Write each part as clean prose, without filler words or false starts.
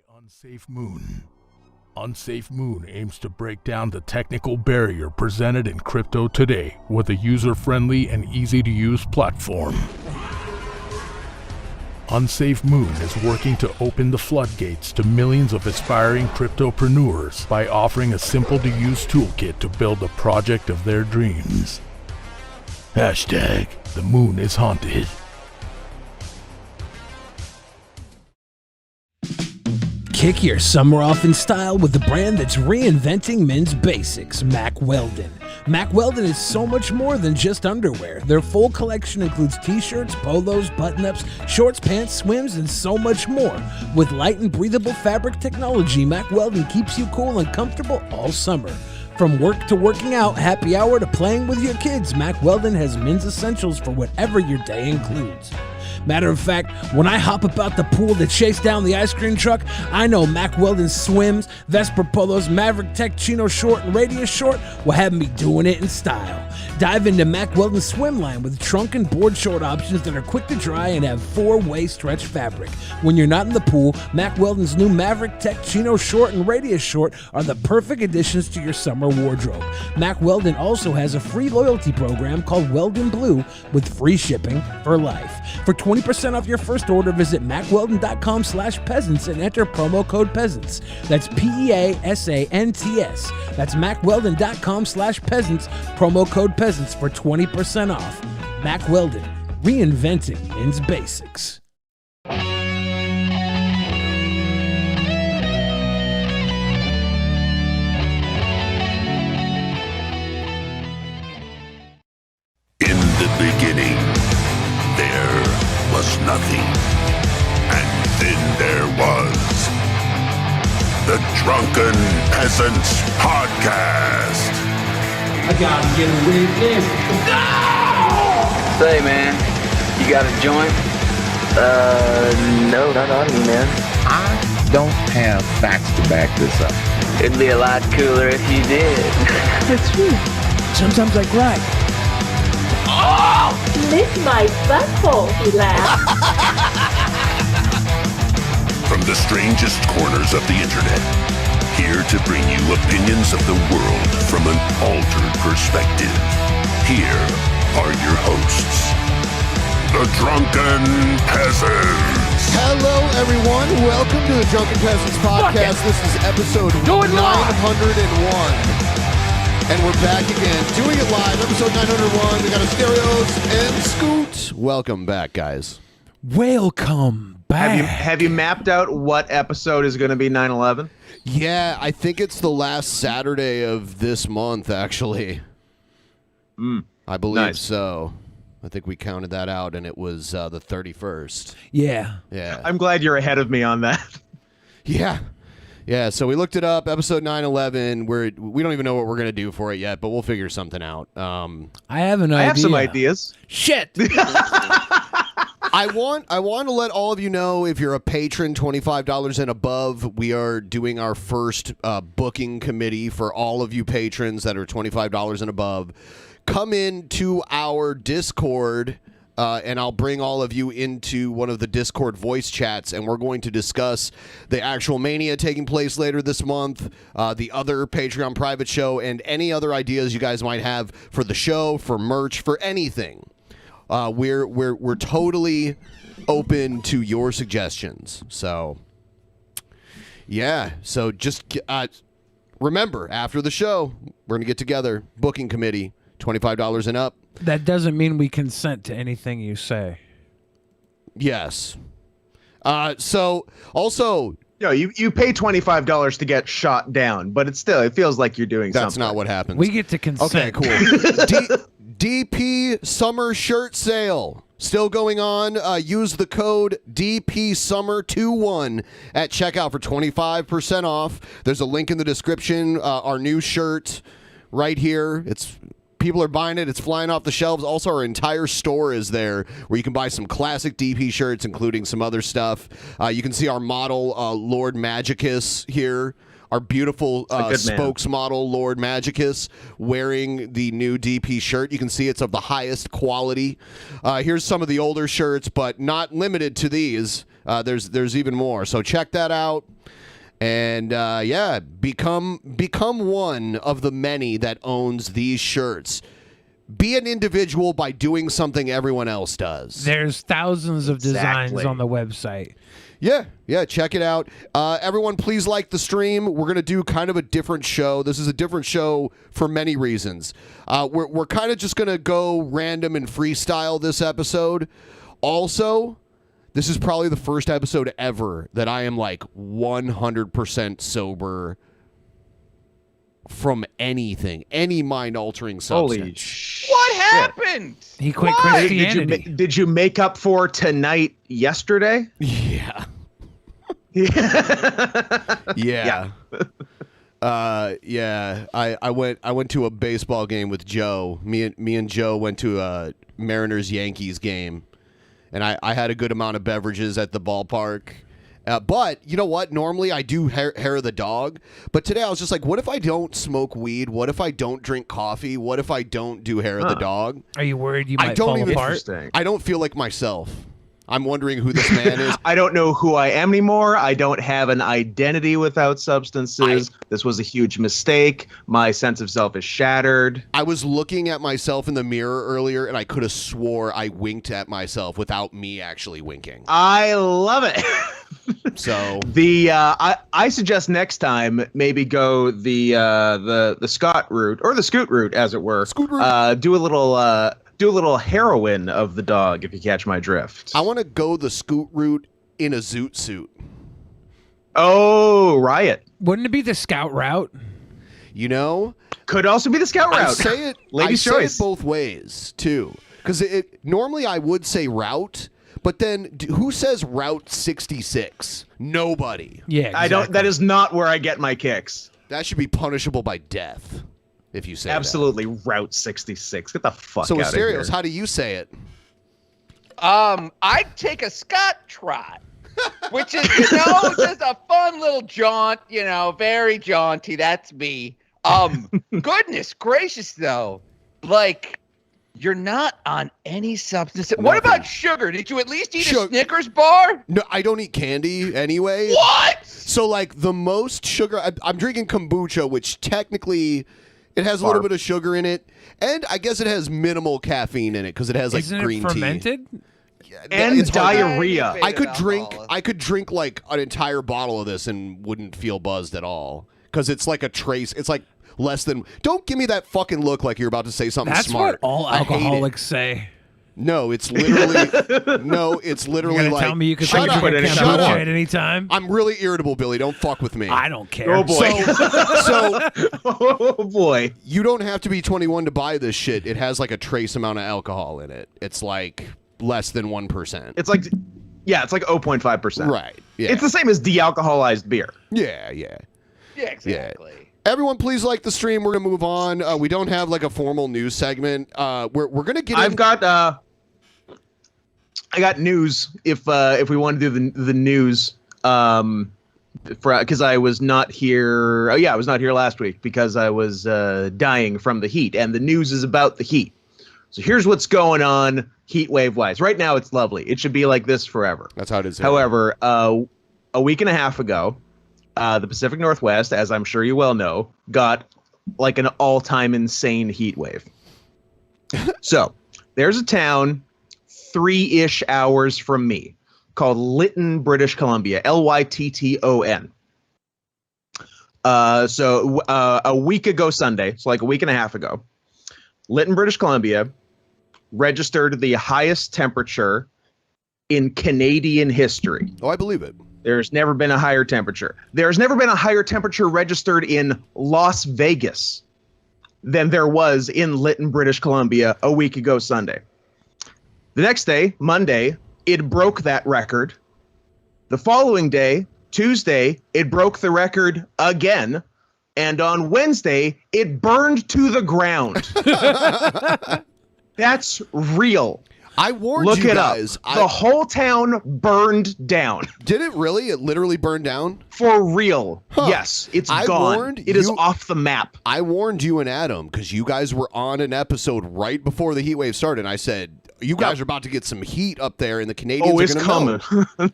Unsafe Moon. Unsafe Moon aims to break down the technical barrier presented in crypto today with a user-friendly and easy-to-use platform. Unsafe Moon is working to open the floodgates to millions of aspiring cryptopreneurs by offering a simple-to-use toolkit to build a project of their dreams. Hashtag the moon is haunted. Kick your summer off in style with the brand that's reinventing men's basics, Mack Weldon. Mack Weldon is so much more than just underwear. Their full collection includes t-shirts, polos, button-ups, shorts, pants, swims, and so much more. With light and breathable fabric technology, Mack Weldon keeps you cool and comfortable all summer. From work to working out, happy hour to playing with your kids, Mack Weldon has men's essentials for whatever your day includes. Matter of fact, when I hop about the pool to chase down the ice cream truck, I know Mack Weldon swims, Vesper polos, Maverick Tech chino short, and radius short will have me doing it in style. Dive into Mack Weldon's swim line with trunk and board short options that are quick to dry and have 4-way stretch fabric. When you're not in the pool, Mack Weldon's new Maverick Tech chino short and radius short are the perfect additions to your summer wardrobe. Mack Weldon also has a free loyalty program called Weldon Blue with free shipping for life. For 20% off your first order, visit mackweldon.com/peasants and enter promo code peasants. That's PEASANTS. That's mackweldon.com/peasants, promo code peasants for 20% off. Mack Weldon, reinventing men's basics. In the beginning, there was nothing. And then there was the Drunken Peasants Podcast. I gotta get a witness. No! Say, man, you got a joint? No, not on me, man. I don't have facts to back this up. It'd be a lot cooler if you did. That's true. Sometimes I cry. Lick my butthole, he laughed. From the strangest corners of the internet, here to bring you opinions of the world from an altered perspective. Here are your hosts, the Drunken Peasants. Hello, everyone. Welcome to the Drunken Peasants Podcast. This is episode 901. And we're back again, doing it live, episode 901. We got Asterios and Scoot. Welcome back, guys. Welcome back. Have you mapped out what episode is going to be 9/11? Yeah, I think it's the last Saturday of this month, actually. I believe Nice. so. I think we counted that out, and it was the 31st. Yeah. Yeah. I'm glad you're ahead of me on that. Yeah. Yeah, so we looked it up, episode 911. We don't even know what we're going to do for it yet, but we'll figure something out. I have an idea. I have some ideas. Shit. I want to let all of you know, if you're a patron, $25 and above, we are doing our first booking committee for all of you patrons that are $25 and above. Come into our Discord, and I'll bring all of you into one of the Discord voice chats, and we're going to discuss the actual Mania taking place later this month, the other Patreon private show, and any other ideas you guys might have for the show, for merch, for anything. We're totally open to your suggestions. So, yeah. So just remember, after the show, we're gonna get together, booking committee, $25 and up. That doesn't mean we consent to anything you say. Yes. So also, you pay $25 to get shot down, but it feels like you're doing something. That's not what happens. We get to consent. Okay, cool. DP Summer Shirt Sale still going on. Use the code DPSummer21 at checkout for 25% off. There's a link in the description. Our new shirt right here. People are buying it. It's flying off the shelves. Also, our entire store is there where you can buy some classic DP shirts, including some other stuff. You can see our model, Lord Magicus, here. Our beautiful spokesmodel, Lord Magicus, wearing the new DP shirt. You can see it's of the highest quality. Here's some of the older shirts, but not limited to these. There's even more. So check that out. And become one of the many that owns these shirts. Be an individual by doing something everyone else does. There's thousands of designs on the website. Yeah, check it out. Everyone, please like the stream. We're going to do kind of a different show. This is a different show for many reasons. We're kind of just going to go random and freestyle this episode. Also, this is probably the first episode ever that I am like 100% sober from anything, any mind-altering substance. Holy shit. What happened? He quit Christianity. Did you make up for tonight yesterday? Yeah. Yeah. I went to a baseball game with Joe. Me and Joe went to a Mariners-Yankees game. And I had a good amount of beverages at the ballpark. But you know what? Normally I do hair of the dog. But today I was just like, what if I don't smoke weed? What if I don't drink coffee? What if I don't do hair of the dog? Are you worried you might fall apart? I don't feel like myself. I'm wondering who this man is. I don't know who I am anymore. I don't have an identity without substances. This was a huge mistake. My sense of self is shattered. I was looking at myself in the mirror earlier, and I could have swore I winked at myself without me actually winking. I love it. So I suggest next time maybe go the Scott route or the Scoot route, as it were. Scoot route. Do a little heroin of the dog, if you catch my drift. I want to go the Scoot route in a zoot suit. Oh, riot. Wouldn't it be the Scout route? You know? Could also be the Scout route. I say it, Ladies' I say choice. it both ways, too. Because normally I would say route, but then who says Route 66? Nobody. Yeah, exactly. I don't. That is not where I get my kicks. That should be punishable by death. If you say absolutely that. Route 66. Get the fuck out of here. So, Asterios, how do you say it? I'd take a Scott trot, which is, just a fun little jaunt, very jaunty. That's me. Goodness gracious, though. Like, you're not on any substance. Nothing. What about sugar? Did you at least eat a Snickers bar? No, I don't eat candy anyway. What? So, like, the most sugar... I'm drinking kombucha, which technically... It has a little bit of sugar in it, and I guess it has minimal caffeine in it because it has like green tea. Isn't it fermented? And it's diarrhea. I could drink like an entire bottle of this and wouldn't feel buzzed at all because it's like a trace. It's like less than. Don't give me that fucking look like you're about to say something smart. That's what all alcoholics say. No, it's literally You're gonna like. tell me you can shut up, shut up at any time. I'm really irritable, Billy. Don't fuck with me. I don't care. Oh boy. So oh boy. You don't have to be 21 to buy this shit. It has like a trace amount of alcohol in it. It's like less than 1%. It's like 0.5%. Right. Yeah. It's the same as de-alcoholized beer. Yeah. Yeah, exactly. Yeah. Everyone, please like the stream. We're gonna move on. We don't have like a formal news segment. We're gonna get. I got news. If we want to do the news, because I was not here. Oh yeah, I was not here last week because I was dying from the heat, and the news is about the heat. So here's what's going on heat wave wise. Right now, it's lovely. It should be like this forever. That's how it is. However, a week and a half ago, the Pacific Northwest, as I'm sure you well know, got like an all-time insane heat wave. So there's a town 3-ish hours from me called Lytton, British Columbia, Lytton. So a week ago Sunday, so like a week and a half ago, Lytton, British Columbia registered the highest temperature in Canadian history. Oh, I believe it. There's never been a higher temperature. There's never been a higher temperature registered in Las Vegas than there was in Lytton, British Columbia a week ago Sunday. The next day, Monday, it broke that record. The following day, Tuesday, it broke the record again. And on Wednesday, it burned to the ground. That's real. I warned Look you it guys. up. The whole town burned down. Did it really? It literally burned down? For real. Huh. Yes, it's gone. It is off the map. I warned you and Adam because you guys were on an episode right before the heat wave started. And I said, you guys are about to get some heat up there and the Canadians are going to coming.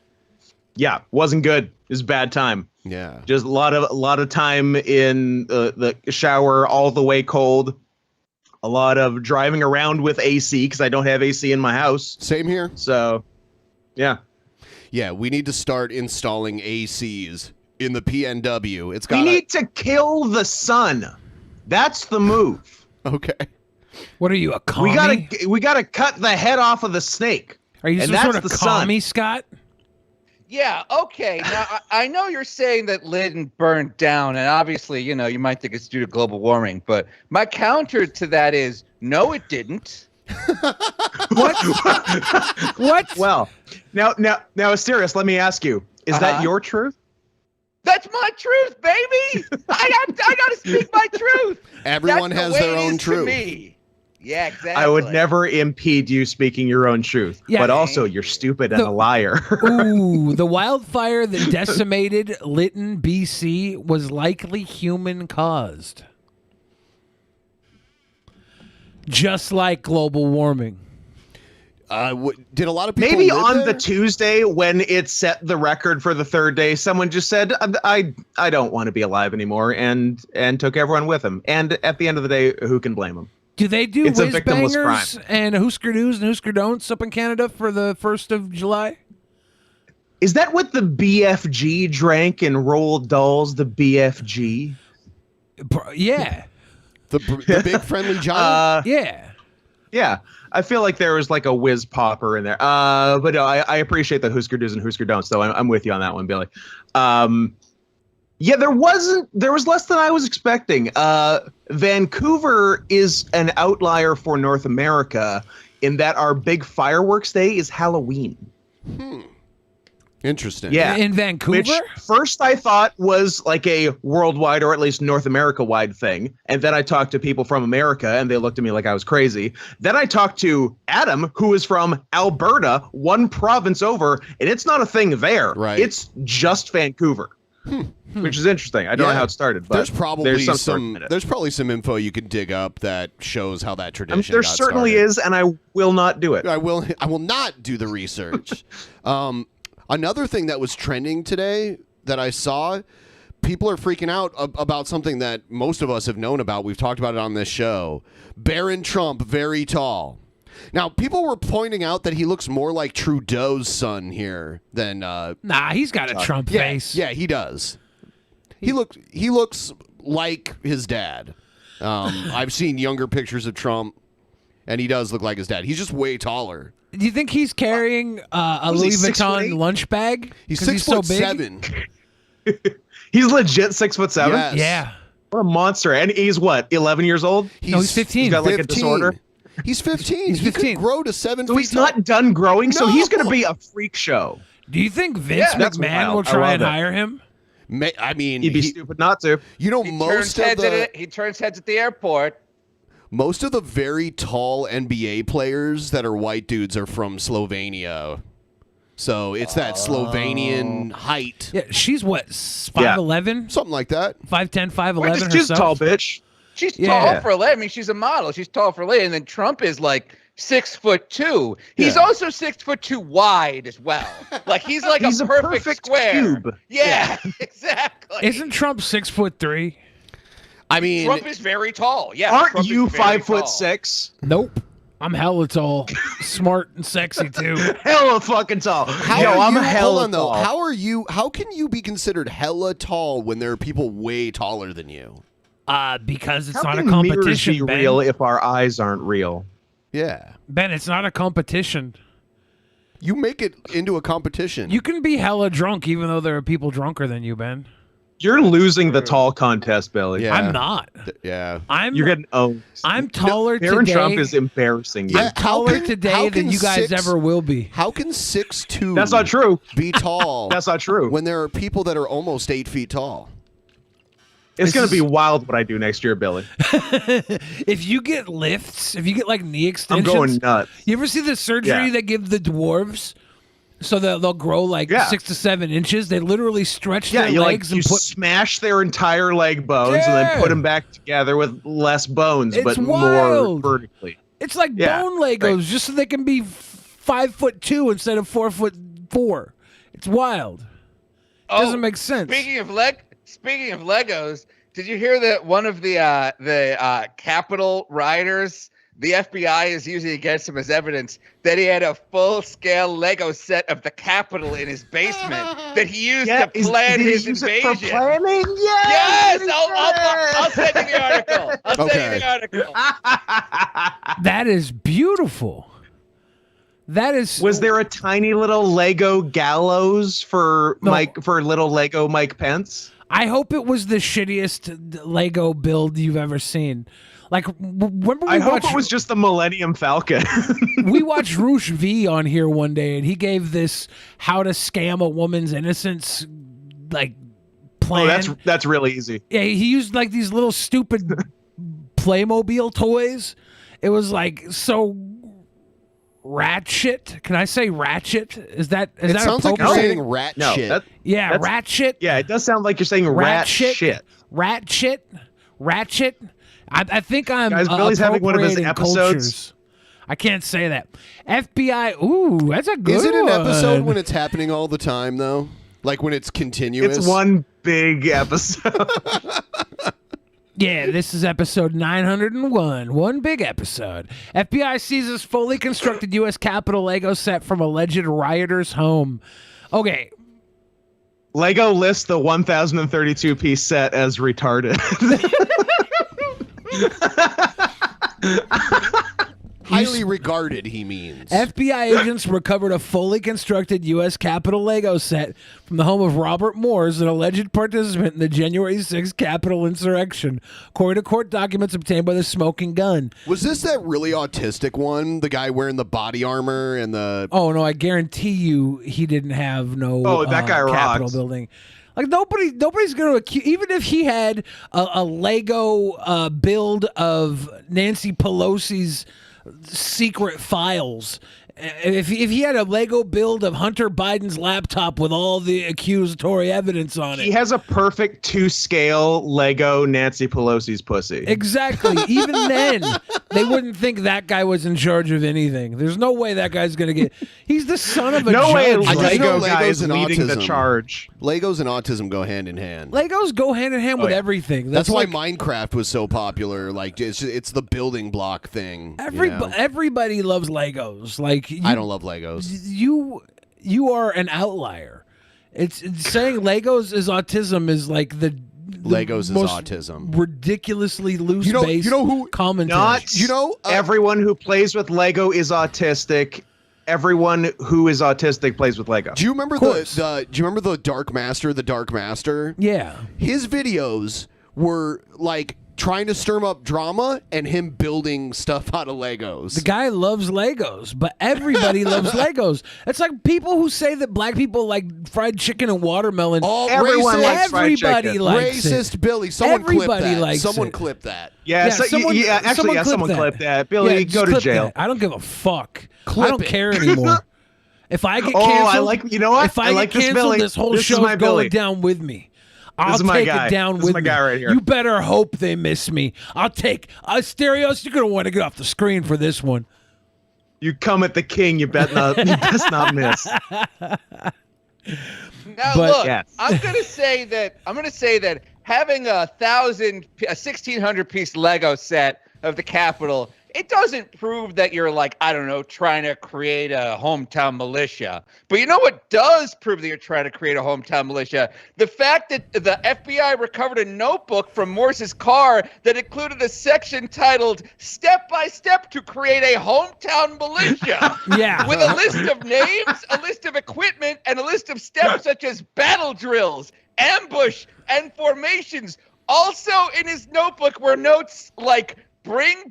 Yeah, wasn't good. It was a bad time. Yeah. Just a lot of time in the shower, all the way cold. A lot of driving around with AC because I don't have AC in my house. Same here. So, yeah. Yeah, we need to start installing ACs in the PNW. It's got. We need to kill the sun. That's the move. Okay. What are you, a commie? We gotta cut the head off of the snake. Are you and some sort of the commie, sun. Scott? Yeah, okay. Now, I know you're saying that Lytton burned down, and obviously, you might think it's due to global warming, but my counter to that is, no, it didn't. What? What? Well, now, Asterios, let me ask you, is that your truth? That's my truth, baby. I got to speak my truth. Everyone That's has the way their it own is to truth. me. Yeah, exactly. I would never impede you speaking your own truth, Yeah. but also you're stupid and a liar. Ooh, the wildfire that decimated Lytton, BC was likely human caused. Just like global warming. Did a lot of people Maybe live on there? the Tuesday when it set the record for the third day, someone just said, I don't want to be alive anymore, and took everyone with him. And at the end of the day, who can blame them? Do they do It's a whiz victimless bangers and Hoosker Do's and Hoosker Don'ts up in Canada for the 1st of July? Is that what the BFG drank and rolled dolls, the BFG? Yeah. The big friendly giant? Yeah. Yeah. I feel like there was like a whiz popper in there. But no, I appreciate the Hoosker Do's and Hoosker Don'ts, though. I'm with you on that one, Billy. Yeah, there was less than I was expecting. Vancouver is an outlier for North America in that our big fireworks day is Halloween. Interesting. Yeah. In Vancouver? Which first I thought was like a worldwide or at least North America wide thing. And then I talked to people from America and they looked at me like I was crazy. Then I talked to Adam, who is from Alberta, one province over, and it's not a thing there. Right. It's just Vancouver. Which is interesting. I don't know how it started, but there's probably some some info you can dig up that shows how that tradition. There got certainly started. is, and I will not do it. I will not do the research. Another thing that was trending today that I saw, people are freaking out about something that most of us have known about. We've talked about it on this show. Barron Trump, very tall. Now, people were pointing out that he looks more like Trudeau's son here than. Nah, he's got a Trump face. Yeah, he does. He looks like his dad. I've seen younger pictures of Trump, and he does look like his dad. He's just way taller. Do you think he's carrying a Louis Vuitton lunch bag? He's 'Cause so big? 6'7". He's legit 6'7". Yes. Yeah. What a monster. And he's what, 11 years old? No, he's 15. He's got like 15. a disorder. He's 15. He's He could 15. grow to 7 So feet he's not done growing, so No. he's going to be a freak show. Do you think Vince that's McMahon wild. will I try love and it. hire him? I mean, He'd be stupid not to. You know, He most of the turns heads at the airport. most of the very tall NBA players that are white dudes are from Slovenia. So it's that Slovenian height. Yeah, she's what, 5'11"? Something like that. 5'10", 5'11" Wait, herself? she's tall, bitch. She's Yeah. tall for a lady. I mean, she's a model. She's tall for a lady. And then Trump is like 6'2". He's Yeah. also 6'2" wide as well. Like he's like He's a a perfect, perfect square. cube. Yeah, exactly. Isn't Trump 6'3"? I mean, Trump is very tall. Yeah. Aren't Trump is you very 5'6"? Nope. I'm hella tall, smart and sexy too. Hella fucking tall. I'm hella hold on though. tall. How can you be considered hella tall when there are people way taller than you? Because it's How not a can mirrors competition, be Ben. real if our eyes aren't real? Yeah. Ben, it's not a competition. You make it into a competition. You can be hella drunk even though there are people drunker than you, Ben. You're losing the tall contest, Billy. Yeah. I'm not. Yeah. I'm You're getting owned. I'm taller Barron today. Trump is embarrassing you. I'm taller today than you guys ever will be. How can 6'2" That's not true. be tall That's not true. when there are people that are almost 8 feet tall? It's going to be wild what I do next year, Billy. If you get lifts, if you get like knee I'm extensions, going nuts. You ever see the surgery Yeah. they give the dwarves so that they'll grow like 6 to 7 inches? They literally stretch Yeah, their you legs you and put. smash their entire leg bones and then Yeah. put them back together with less bones, It's but wild. more vertically. It's like Yeah, bone Legos, right. just so they can be 5'2" instead of 4'4". It's wild. Doesn't make sense. Speaking of Legos, did you hear that one of the Capitol rioters, the FBI is using against him as evidence that he had a full-scale Lego set of the Capitol in his basement that he used to plan his invasion. For planning? Yes, I'll send you the article. Send you the article. That is beautiful. That is. Was there a tiny little Lego gallows for little Lego Mike Pence? I hope it was the shittiest Lego build you've ever seen. Like, remember I hope it was just the Millennium Falcon. We watched Roosh V on here one day, and he gave this how to scam a woman's innocence like plan. Oh, that's really easy. Yeah, he used like these little stupid Playmobil toys. It was like so ratchet. Can I say ratchet? Is that sounds like you're saying rat shit. Ratchet. Yeah, it does sound like you're saying rat shit. Ratchet. I think I'm Guys, Billy's having one of his appropriating episodes. cultures. I can't say that. FBI. Ooh, that's a good Is it an one. episode when it's happening all the time, though? Like when it's continuous? It's one big episode. Yeah, this is episode 901. One big episode. FBI seizes fully constructed U.S. Capitol Lego set from alleged rioter's home. Okay. Lego lists the 1,032-piece set as retarded. Highly regarded, he means. FBI agents recovered a fully constructed U.S. Capitol Lego set from the home of Robert Moores, an alleged participant in the January 6th Capitol insurrection, according to court documents obtained by the Smoking Gun. Was this that really autistic one? The guy wearing the body armor and the... Oh, no, I guarantee you he didn't have no that guy Capitol rocks. building. Like nobody's going to accuse, even if he had a Lego build of Nancy Pelosi's secret files. If he had a Lego build of Hunter Biden's laptop with all the accusatory evidence on it. He has a perfect 2-scale Lego Nancy Pelosi's pussy. Exactly. Even then, they wouldn't think that guy was in charge of anything. There's no way that guy's going to get... He's the son of a No way judge. Lego guy is and leading the autism. charge. Legos and autism go hand in hand. Legos go hand in hand with yeah. everything. That's why like, Minecraft was so popular. Like it's the building block thing. everybody loves Legos. Like I don't love Legos. You are an outlier. It's saying Legos is autism is like the Legos is most autism. Ridiculously loose based you know who commentary. Not everyone who plays with Lego is autistic. Everyone who is autistic plays with Lego. Do you remember the Dark Master? The Dark Master? Yeah. His videos were like trying to stir up drama and him building stuff out of Legos. The guy loves Legos, but everybody loves Legos. It's like people who say that black people like fried chicken and watermelon. Everyone likes fried everybody chicken. likes Racist it. Billy. Someone clip Everybody that. likes Someone it. clip that. Someone clip that. Billy, just go to clip jail. that. I don't give a fuck. Clip I don't it. care anymore. If I get canceled, you know what? If I like get this, canceled, Billy. this whole This is show's my Billy. going down with me. I'll is my take guy. it down This is with my me. guy right here. You better hope they miss me. I'll take Asterios. You're gonna want to get off the screen for this one. You come at the king. You best not miss. Now But- look, Yes. I'm gonna say that having a 1,600 piece Lego set of the Capitol, it doesn't prove that you're like, I don't know, trying to create a hometown militia. But you know what does prove that you're trying to create a hometown militia? The fact that the FBI recovered a notebook from Morse's car that included a section titled "Step by Step to Create a Hometown Militia." Yeah. With a list of names, a list of equipment, and a list of steps such as battle drills, ambush, and formations. Also in his notebook were notes like bring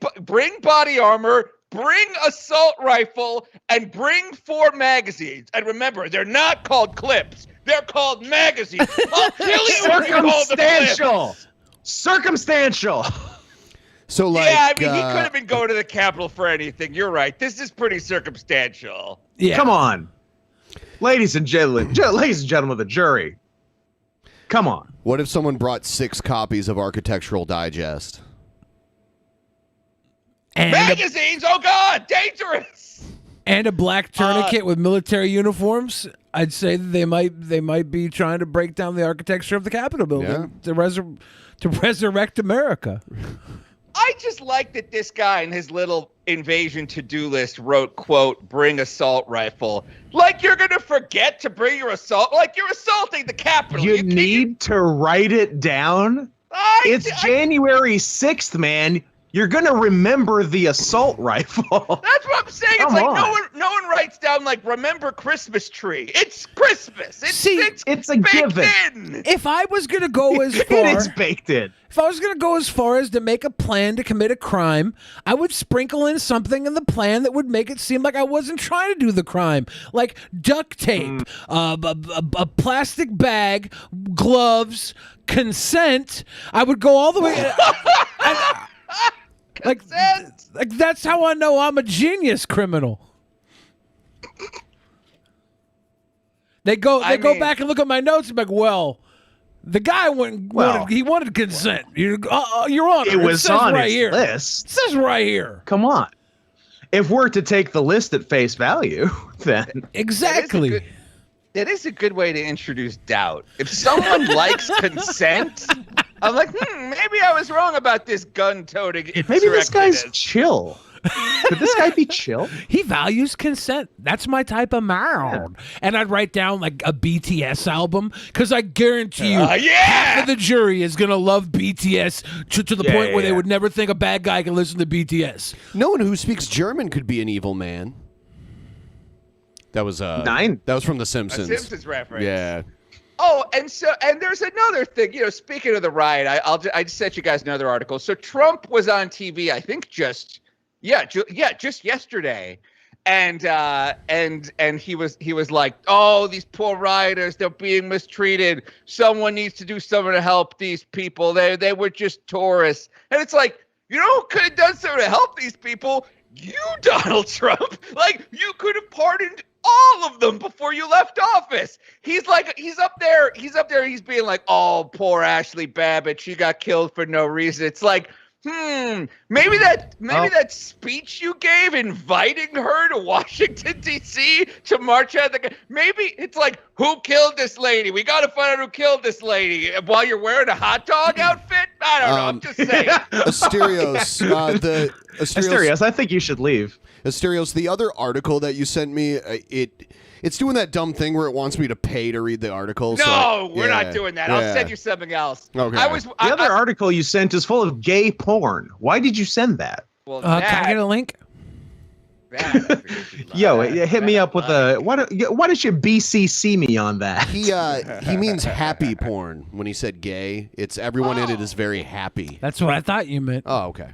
body armor, bring assault rifle, and bring 4 magazines. And remember, they're not called clips. They're called magazines. I'll kill you if you call them clips. Circumstantial. So like, Yeah, I mean, he could have been going to the Capitol for anything. You're right. This is pretty circumstantial. Yeah. Come on, ladies and gentlemen of the jury. Come on. What if someone brought 6 copies of Architectural Digest? And Magazines? Oh, God, dangerous. and a black tourniquet with military uniforms, I'd say that they might be trying to break down the architecture of the Capitol building to resurrect America. I just like that this guy in his little invasion to-do list wrote, quote, bring assault rifle. Like you're going to forget to bring your assault. Like you're assaulting the Capitol. You need to write it down. It's January 6th, man. You're going to remember the assault rifle. That's what I'm saying. It's like no one writes down, like, remember Christmas tree. It's Christmas. It's a given. If I was going to go as far... It's baked in. If I was going to go as far as to make a plan to commit a crime, I would sprinkle in something in the plan that would make it seem like I wasn't trying to do the crime. Like duct tape, a plastic bag, gloves, consent. I would go all the way... Like that's how I know I'm a genius criminal. They go back and look at my notes and be like, well, the guy wanted consent. You're on it. It was on right his here. list. It says right here. Come on. If we're to take the list at face value, then exactly. That is a good way to introduce doubt. If someone likes consent, I'm like, maybe I was wrong about this gun-toting insurrectionist. Maybe this guy's chill. Could this guy be chill? He values consent. That's my type of man. Yeah. And I'd write down like a BTS album because I guarantee you half of the jury is going to love BTS to the point where they would never think a bad guy can listen to BTS. No one who speaks German could be an evil man. That was Nine. That was from The Simpsons. A Simpsons reference. Yeah. Oh, and there's another thing. You know, speaking of the riot, I just sent you guys another article. So Trump was on TV, I think just yesterday, and he was like, oh, these poor rioters, they're being mistreated. Someone needs to do something to help these people. They were just tourists, and it's like, you know who could have done something to help these people? You, Donald Trump. Like, you could have pardoned all of them before you left office. He's up there, he's being like, oh, poor Ashley Babbitt, she got killed for no reason. It's like, maybe that speech you gave inviting her to Washington, D.C. to march out maybe it's like, who killed this lady? We got to find out who killed this lady while you're wearing a hot dog outfit? I don't know. I'm just saying. Asterios, I think you should leave. Asterios, the other article that you sent me, it's doing that dumb thing where it wants me to pay to read the article. No, we're not doing that. I'll send you something else. Okay. The other article you sent is full of gay porn. Why did you send that? Well, can I get a link? Yo, hit me up with why don't you BCC me on that? He means happy porn when he said gay. It's everyone in it is very happy. That's what I thought you meant. Oh, okay.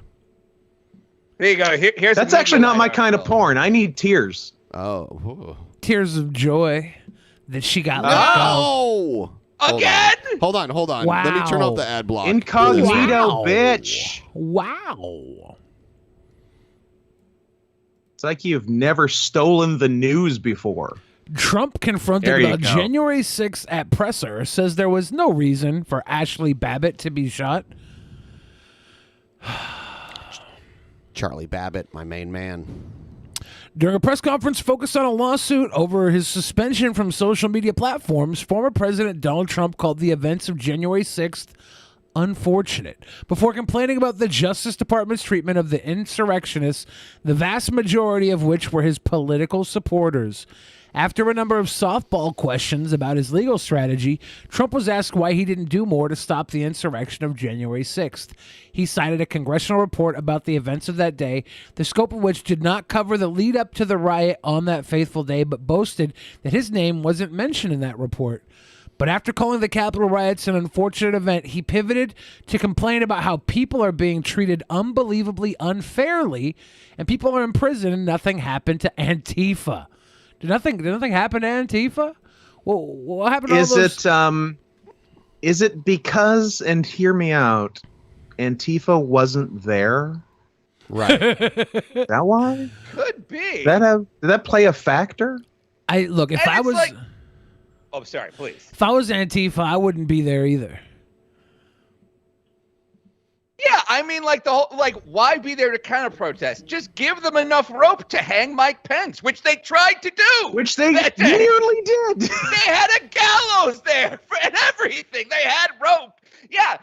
There you go. Here's That's actually not my kind of porn. I need tears. Oh. Ooh. Tears of joy that she got let go. Again? Hold on. Wow. Let me turn off the ad block. Incognito, bitch. Wow. It's like you've never stolen the news before. Trump confronted about January 6th at presser says there was no reason for Ashley Babbitt to be shot. Charlie Babbitt, my main man. During a press conference focused on a lawsuit over his suspension from social media platforms, former President Donald Trump called the events of January 6th unfortunate, before complaining about the Justice Department's treatment of the insurrectionists, the vast majority of which were his political supporters. After a number of softball questions about his legal strategy, Trump was asked why he didn't do more to stop the insurrection of January 6th. He cited a congressional report about the events of that day, the scope of which did not cover the lead up to the riot on that fateful day, but boasted that his name wasn't mentioned in that report. But after calling the Capitol riots an unfortunate event, he pivoted to complain about how people are being treated unbelievably unfairly and people are in prison and nothing happened to Antifa. Did nothing happen to Antifa? Well, what happened to all those... Is it because, and hear me out, Antifa wasn't there? Right. Is that why? Could be. Did that play a factor? If I was... Oh, sorry, please. If I was Antifa, I wouldn't be there either. Yeah, I mean, like the whole, like, why be there to counter protest? Just give them enough rope to hang Mike Pence, which they tried to do. Which they nearly did. They had a gallows there and everything. They had rope. Yeah,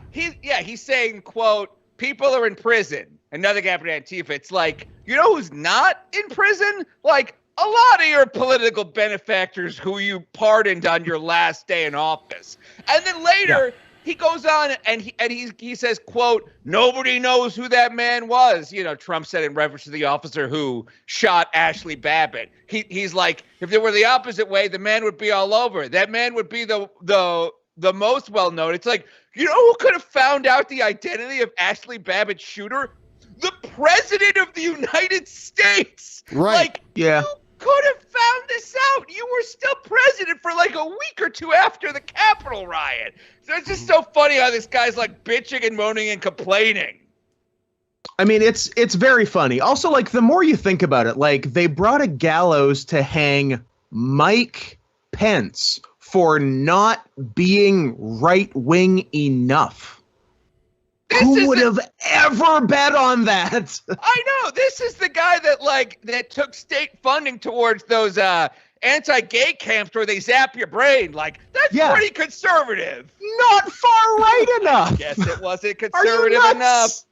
he's saying, quote, people are in prison. Another guy from Antifa. It's like, you know who's not in prison? Like, a lot of your political benefactors who you pardoned on your last day in office. And then later, he goes on and he says, quote, nobody knows who that man was. You know, Trump said in reference to the officer who shot Ashley Babbitt. He's like, if there were the opposite way, the man would be all over. That man would be the most well-known. It's like, you know who could have found out the identity of Ashley Babbitt's shooter? The president of the United States. Right. Like, yeah. You could have found this out. You were still president for like a week or two after the Capitol riot. So it's just so funny how this guy's like bitching and moaning and complaining. I mean, it's very funny. Also, like, the more you think about it, like, they brought a gallows to hang Mike Pence for not being right-wing enough. Who would have ever bet on that? I know. This is the guy that took state funding towards those anti-gay camps where they zap your brain. Like, that's pretty conservative. Not far right enough. Guess it wasn't conservative enough.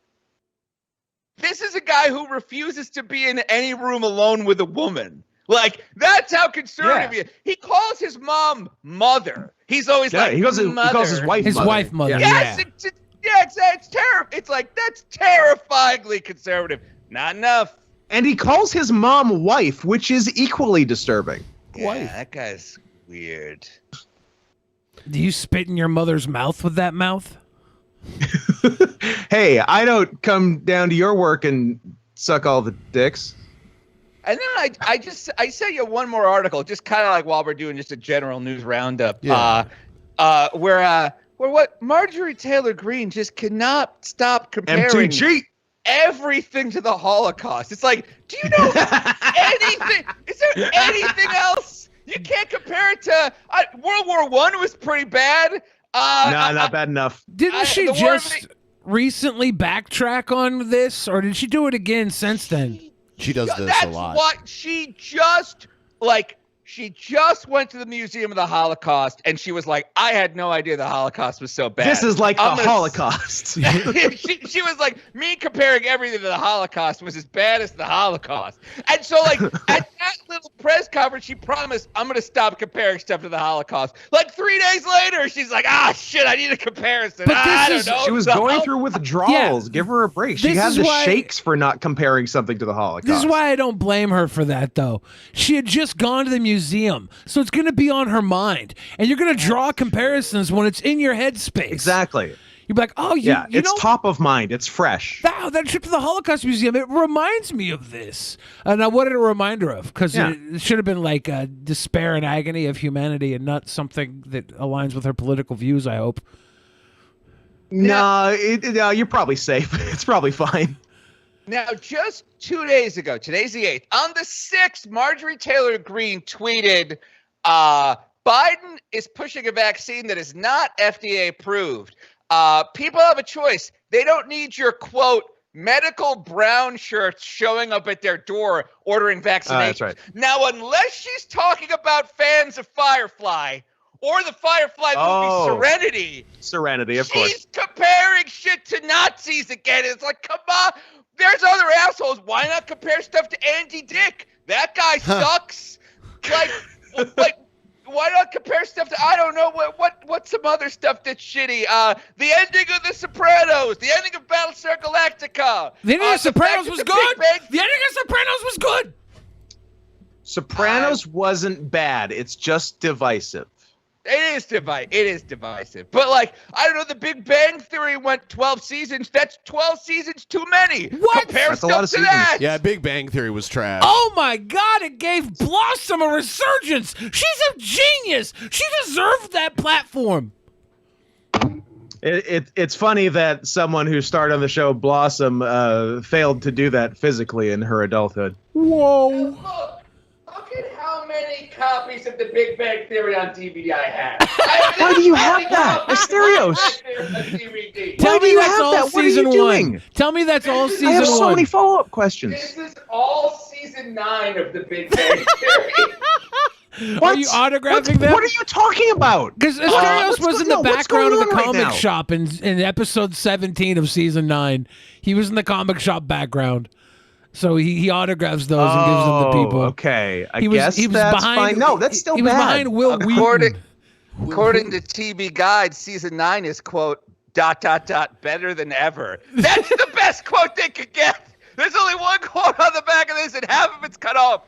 This is a guy who refuses to be in any room alone with a woman. Like, that's how conservative he is. He calls his mom mother. He's always like, he calls his wife his mother. Wife mother. Yes, it's terrible. It's like, that's terrifyingly conservative. Not enough. And he calls his mom wife, which is equally disturbing. Yeah, that guy's weird. Do you spit in your mother's mouth with that mouth? Hey, I don't come down to your work and suck all the dicks. And then I sent you one more article, just kind of like while we're doing just a general news roundup, where what Marjorie Taylor Greene just cannot stop comparing MTG. everything to the Holocaust. It's like, do you know anything? Is there anything else? You can't compare it to World War I was pretty bad. No, not bad enough. Didn't she just recently backtrack on this, or did she do it again since then? She does this a lot. That's what she just went to the Museum of the Holocaust, and she was like, I had no idea the Holocaust was so bad. This is like the Holocaust. she was like, me comparing everything to the Holocaust was as bad as the Holocaust. And so, like, at that little press conference, she promised, I'm going to stop comparing stuff to the Holocaust. Like, 3 days later, she's like, shit, I need a comparison. But I don't know. She was going through withdrawals. Yeah. Give her a break. She had the shakes for not comparing something to the Holocaust. This is why I don't blame her for that, though. She had just gone to the museum, so it's going to be on her mind, and you're going to draw comparisons when it's in your headspace. Exactly. You're like, it's top of mind. It's fresh. That trip to the Holocaust Museum, it reminds me of this. Now, what did it remind her of? Because it should have been like despair and agony of humanity, and not something that aligns with her political views, I hope. No, you're probably safe. It's probably fine. Now, just 2 days ago, today's the 8th, on the 6th, Marjorie Taylor Greene tweeted, Biden is pushing a vaccine that is not FDA approved. People have a choice. They don't need your, quote, medical brown shirts showing up at their door ordering vaccinations. That's right. Now, unless she's talking about fans of Firefly or the Firefly movie Serenity, of course. She's comparing shit to Nazis again. It's like, come on. There's other assholes. Why not compare stuff to Andy Dick? That guy sucks. Like, why not compare stuff to, I don't know, what's some other stuff that's shitty? The ending of The Sopranos. The ending of Battlestar Galactica. The ending of Sopranos was good. The ending of Sopranos was good. Sopranos wasn't bad. It's just divisive. It is divisive. But, like, I don't know, The Big Bang Theory went 12 seasons. That's 12 seasons too many. What? Compare That's a lot of stuff to seasons. that. Yeah, Big Bang Theory was trash. Oh my God, it gave Blossom a resurgence. She's a genius. She deserved that platform. It's funny that someone who starred on the show Blossom failed to do that physically in her adulthood. Whoa. Look at how many many copies of The Big Bang Theory on DVD I have. Why do you have that? Asterios. Tell me that's all that? What are you season one. doing? Tell me that's all season I have so one. many follow-up questions. This is all season 9 of The Big Bang Theory. Are you autographing them? What are you talking about? Because Asterios was in the background of the comic now? shop in episode 17 of season 9. He was in the comic shop background. So he autographs those and gives them to people. Okay. I He was- guess he was that's behind- fine. No, that's still He was bad. behind Will Wheaton. According to TV Guide, season 9 is, quote, ... better than ever. That's the best quote they could get. There's only one quote on the back of this, and half of it's cut off.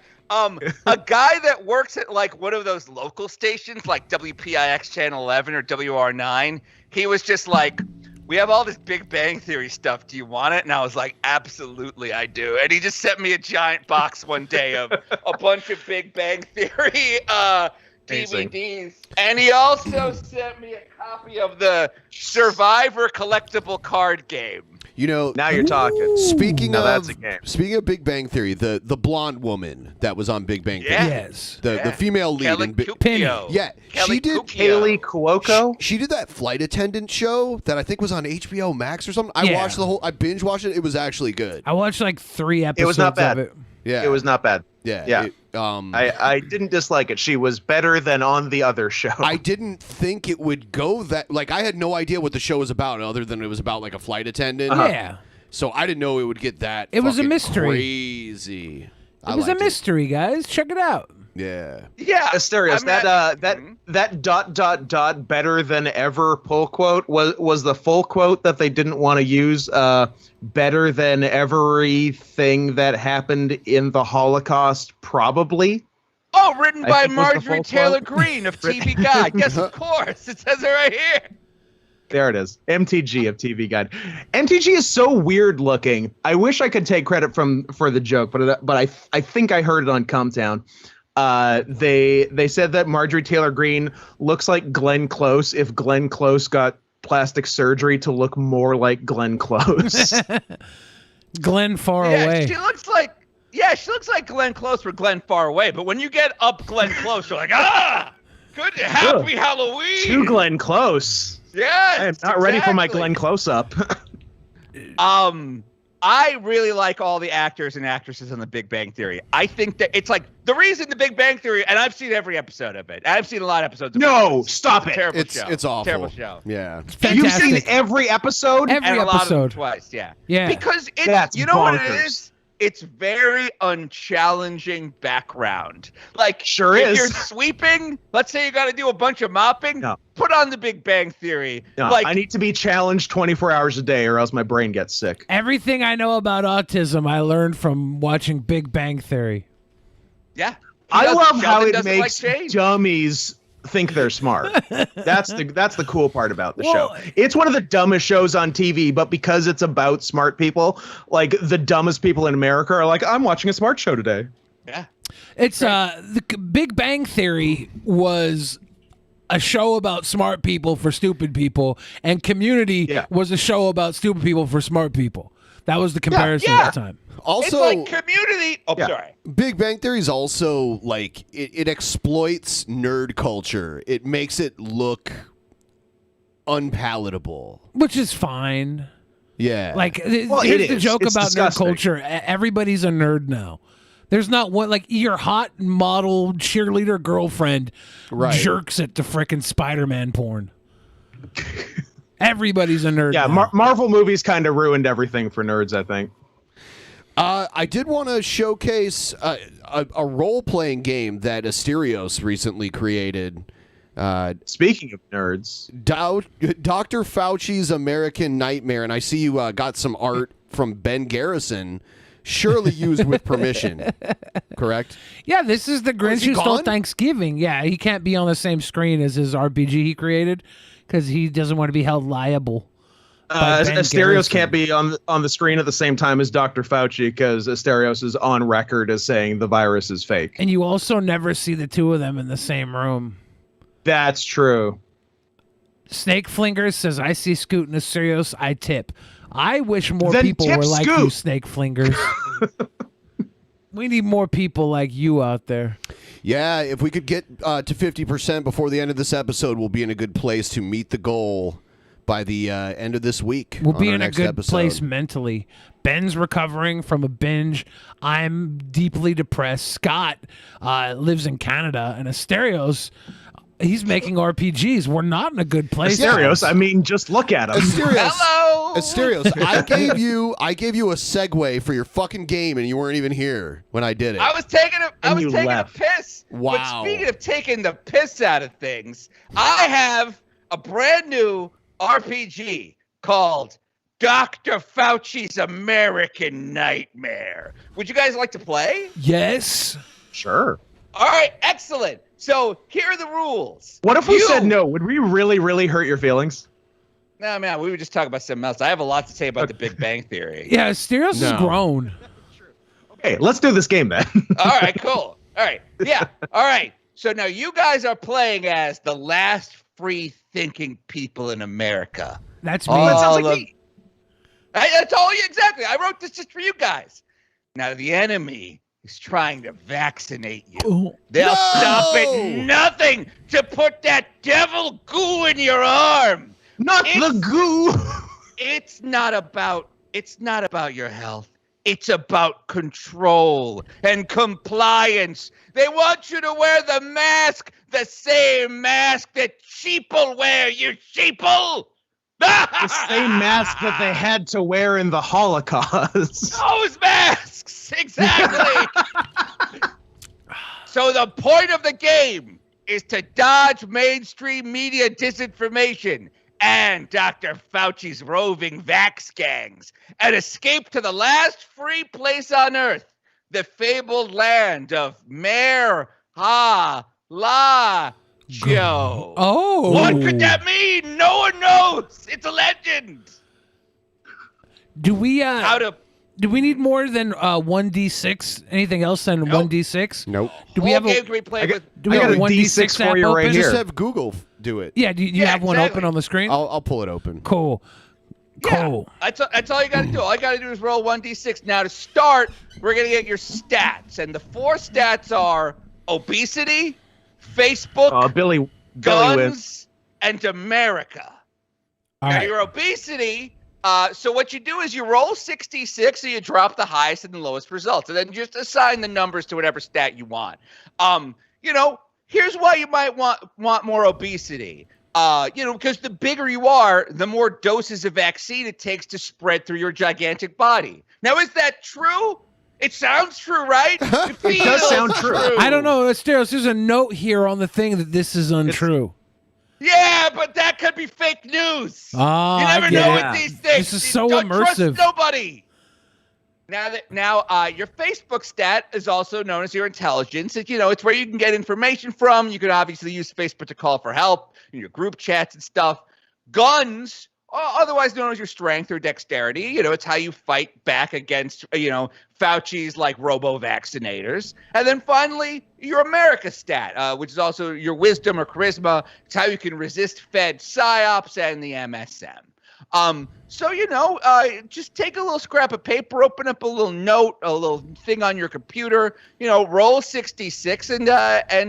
A guy that works at like one of those local stations, like WPIX Channel 11 or WR9, he was just like, we have all this Big Bang Theory stuff. Do you want it? And I was like, absolutely, I do. And he just sent me a giant box one day of a bunch of Big Bang Theory DVDs. And he also sent me a copy of the Survivor collectible card game. You know, Now you're talking. Speaking Now of that's a game. Speaking of Big Bang Theory, the blonde woman that was on Big Bang Theory, Yes. the female lead Kelly in Big Cucchio. Yeah, Kelly she did. Cucchio. Kaylee Cuoco? She did that flight attendant show that I think was on HBO Max or something. I Yeah. watched I binge watched it. It was actually good. I watched like 3 episodes was not bad. of it. Yeah, It was not bad. Yeah, Yeah. I I didn't dislike it. She was better than on the other show. didn't think it would go that. Like, I had no idea what the show was about, other than it was about like a flight attendant. Yeah. So I didn't know it would get that. It was a fucking mystery. Crazy. It was a mystery, guys. Check it out. Yeah. Yeah. Asterios, that ... better than ever pull quote was the full quote that they didn't want to use. Better than everything that happened in the Holocaust, probably. Oh, written I by think was the Marjorie full Taylor quote. Greene of TV Guide. Yes, of course. It says it right here. There it is. MTG of TV Guide. MTG is so weird looking. I wish I could take credit for the joke, but I think I heard it on Comtown. They said that Marjorie Taylor Greene looks like Glenn Close if Glenn Close got plastic surgery to look more like Glenn Close. Glenn Far Yeah, Away. she looks like Glenn Close for Glenn Far Away. But when you get up Glenn Close, you're like, good, happy Halloween. To Glenn Close. Yes, I am not ready for my exactly. Glenn Close up. I really like all the actors and actresses on The Big Bang Theory. I think that it's like the reason The Big Bang Theory, and I've seen every episode of it. I've seen a lot of episodes. Of No, it. stop it. Terrible It's show. it's awful. Terrible show. Yeah. You've seen Fantastic. every episode? Every And a lot of them episode. twice, yeah. Yeah. Because it's That's you know what it bonkers. is? It's very unchallenging background. Like, Sure if is. you're sweeping, let's say you got to do a bunch of mopping, No. put on The Big Bang Theory. No, like, I need to be challenged 24 hours a day or else my brain gets sick. Everything I know about autism, I learned from watching Big Bang Theory. yeah. I love Sheldon how it doesn't makes like change. dummies think they're smart. That's the cool part about the Well, show. It's one of the dumbest shows on TV, but because it's about smart people, like the dumbest people in America are like, I'm watching a smart show today. Yeah. It's the Big Bang Theory was a show about smart people for stupid people, and Community was a show about stupid people for smart people. That was the comparison at the time. Also, it's like Community. Oh, Yeah. sorry. Big Bang Theory is also like it exploits nerd culture. It makes it look unpalatable. Which is fine. Yeah. Like, Well, here's it the is. joke It's about disgusting. nerd culture. Everybody's a nerd now. There's not one, like, your hot model cheerleader girlfriend jerks at the frickin' Spider-Man porn. Everybody's a nerd Yeah, now. Marvel movies kind of ruined everything for nerds, I think. I did want to showcase a role-playing game that Asterios recently created. Speaking of nerds, Dr. Fauci's American Nightmare, and I see you got some art from Ben Garrison, surely used with permission, correct? Yeah, this is the Grinch he who stole gone? Thanksgiving. Yeah, he can't be on the same screen as his RPG he created because he doesn't want to be held liable. by Ben Asterios Garrison. can't be on the screen at the same time as Dr. Fauci because Asterios is on record as saying the virus is fake. And you also never see the two of them in the same room. That's true. Snake Flingers says, I see Scoot and Asterios, I tip. I wish more Then people tip were like Scoot. you, Snake Flingers. We need more people like you out there. Yeah, if we could get to 50% before the end of this episode, we'll be in a good place to meet the goal by the end of this week. We'll be our in a next good episode. place mentally. Ben's recovering from a binge. I'm deeply depressed. Scott lives in Canada, and Asterios, he's making RPGs. We're not in a good place. Asterios, I mean, just look at him. Asterios, I gave you a segue for your fucking game, and you weren't even here when I did it. I was taking a piss. Wow. But speaking of taking the piss out of things, I have a brand new RPG called Dr. Fauci's American Nightmare. Would you guys like to play? Yes. Sure. All right, excellent. So here are the rules. What if we said no? Would we really, really hurt your feelings? No, man, we would just talk about something else. I have a lot to say about the Big Bang Theory. Yeah, Asterios is grown. Okay, let's do this game then. All right, cool. All right, yeah. All right. So now you guys are playing as the last free-thinking people in America. That's me. That sounds like me. I told you exactly. I wrote this just for you guys. Now the enemy is trying to vaccinate you. They'll stop at nothing to put that devil goo in your arm. Not the goo. It's not about your health. It's about control and compliance. They want you to wear the mask, the same mask that sheeple wear, you sheeple! The same mask that they had to wear in the Holocaust. Those masks! Exactly! So the point of the game is to dodge mainstream media disinformation and Dr. Fauci's roving vax gangs and escape to the last free place on Earth, the fabled land of Mayor Ha La Joe. Oh. What could that mean? No one knows. It's a legend. Do we do we need more than 1d6? Anything else than 1d6? Nope. Do we have game can be played with? do we have a 1d6 app for you right open? here. Just have Google do it. Yeah, do you have one exactly. open on the screen? I'll pull it open. Cool. Cool. Yeah, that's all you got to do. All you got to do is roll 1d6. Now to start, we're going to get your stats. And the 4 stats are obesity, Facebook, Billy guns, wins. and America. All Now right. your obesity, so what you do is you roll 66, so you drop the highest and the lowest results. And then just assign the numbers to whatever stat you want. Here's why you might want more obesity. Because the bigger you are, the more doses of vaccine it takes to spread through your gigantic body. Now, is that true? It sounds true, right? It does sound true. I don't know, Asterios. There's a note here on the thing that this is untrue. Yeah, but that could be fake news. Ah, You never I know get with it. these things. This is so Don't immersive. Trust nobody. Now, your Facebook stat is also known as your intelligence. It's where you can get information from. You can obviously use Facebook to call for help in your group chats and stuff. Guns, otherwise known as your strength or dexterity. It's how you fight back against, Fauci's like robo-vaccinators. And then finally, your America stat, which is also your wisdom or charisma. It's how you can resist Fed psyops and the MSM. Just take a little scrap of paper, open up a little note, a little thing on your computer, roll 66 and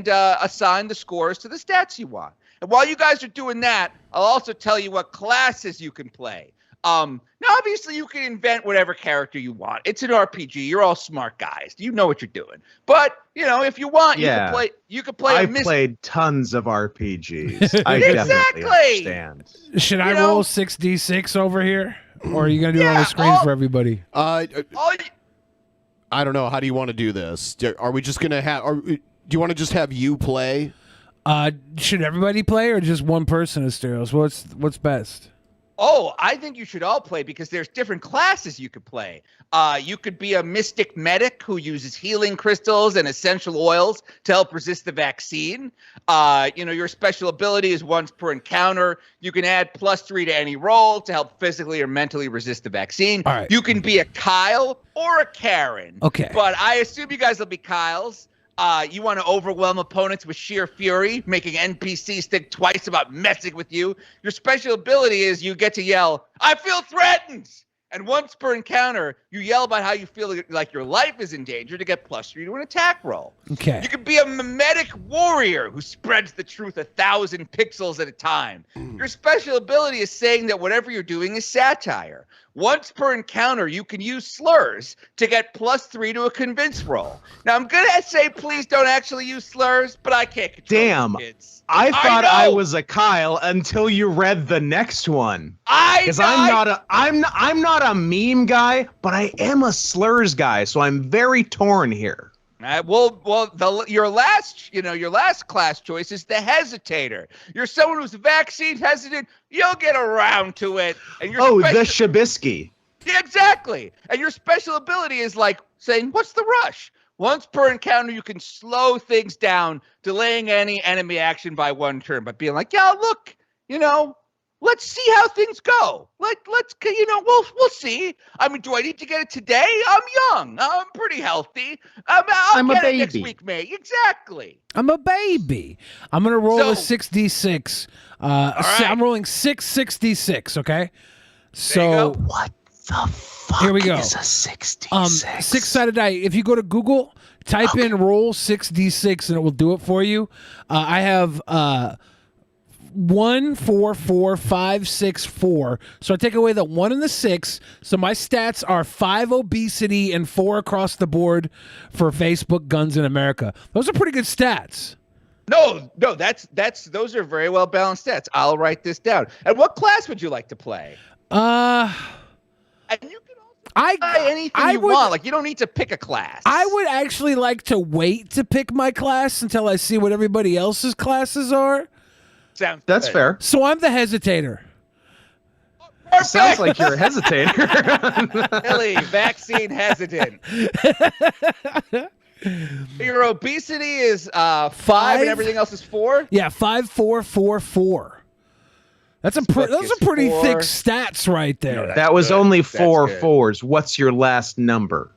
assign the scores to the stats you want. And while you guys are doing that, I'll also tell you what classes you can play. Now, obviously, you can invent whatever character you want. It's an RPG. You're all smart guys. You know what you're doing. But, if you want, you can play. I played tons of RPGs. I definitely understand. Should I roll 6d6 over here? Or are you going to do it on the screen for everybody? I don't know. How do you want to do this? Are we just going to have... do you want to just have you play? Should everybody play or just one person, Asterios? What's best? Oh, I think you should all play because there's different classes you could play. You could be a mystic medic who uses healing crystals and essential oils to help resist the vaccine. Your special ability is once per encounter. You can add +3 to any roll to help physically or mentally resist the vaccine. All right. You can be a Kyle or a Karen. Okay. But I assume you guys will be Kyles. You want to overwhelm opponents with sheer fury, making NPCs think twice about messing with you. Your special ability is you get to yell, "I feel threatened!" And once per encounter, you yell about how you feel like your life is in danger to get +3 to an attack roll. Okay. You could be a mimetic warrior who spreads the truth 1,000 pixels at a time. Your special ability is saying that whatever you're doing is satire. Once per encounter, you can use slurs to get +3 to a convince roll. Now, I'm going to say please don't actually use slurs, but I can't control Damn. kids. I thought I know. was a Kyle until you read the next one. Because I'm not a meme guy, but I am a slurs guy, so I'm very torn here. Your last class choice is the hesitator. You're someone who's vaccine hesitant. You'll get around to it. And the Shabisky. Yeah, exactly. And your special ability is like saying, "What's the rush?" Once per encounter, you can slow things down, delaying any enemy action by 1 turn, but being like, "Yeah, look, let's see how things go. We'll see. I mean, do I need to get it today? I'm young. I'm pretty healthy. I'll get it next week, mate." Exactly. I'm a baby. I'm going to roll a 6d6. I'm rolling 6d6, okay? So what the fuck here we go. is a 6d6? 6-sided die. If you go to Google, type in roll 6d6 and it will do it for you. I have 1, 4, 4, 5, 6, 4. So I take away the 1 and the 6. So my stats are 5 obesity and 4 across the board for Facebook Guns in America. Those are pretty good stats. No, those are very well balanced stats. I'll write this down. And what class would you like to play? And you can also play anything you want. Like, you don't need to pick a class. I would actually like to wait to pick my class until I see what everybody else's classes are. That's fair. So I'm the hesitator. Perfect. Sounds like you're a hesitator. Billy, vaccine hesitant. Your obesity is 5 and everything else is 4? Yeah, 5, 4, 4, 4. Those are pretty thick stats right there. No, that was only 4 4s. What's your last number?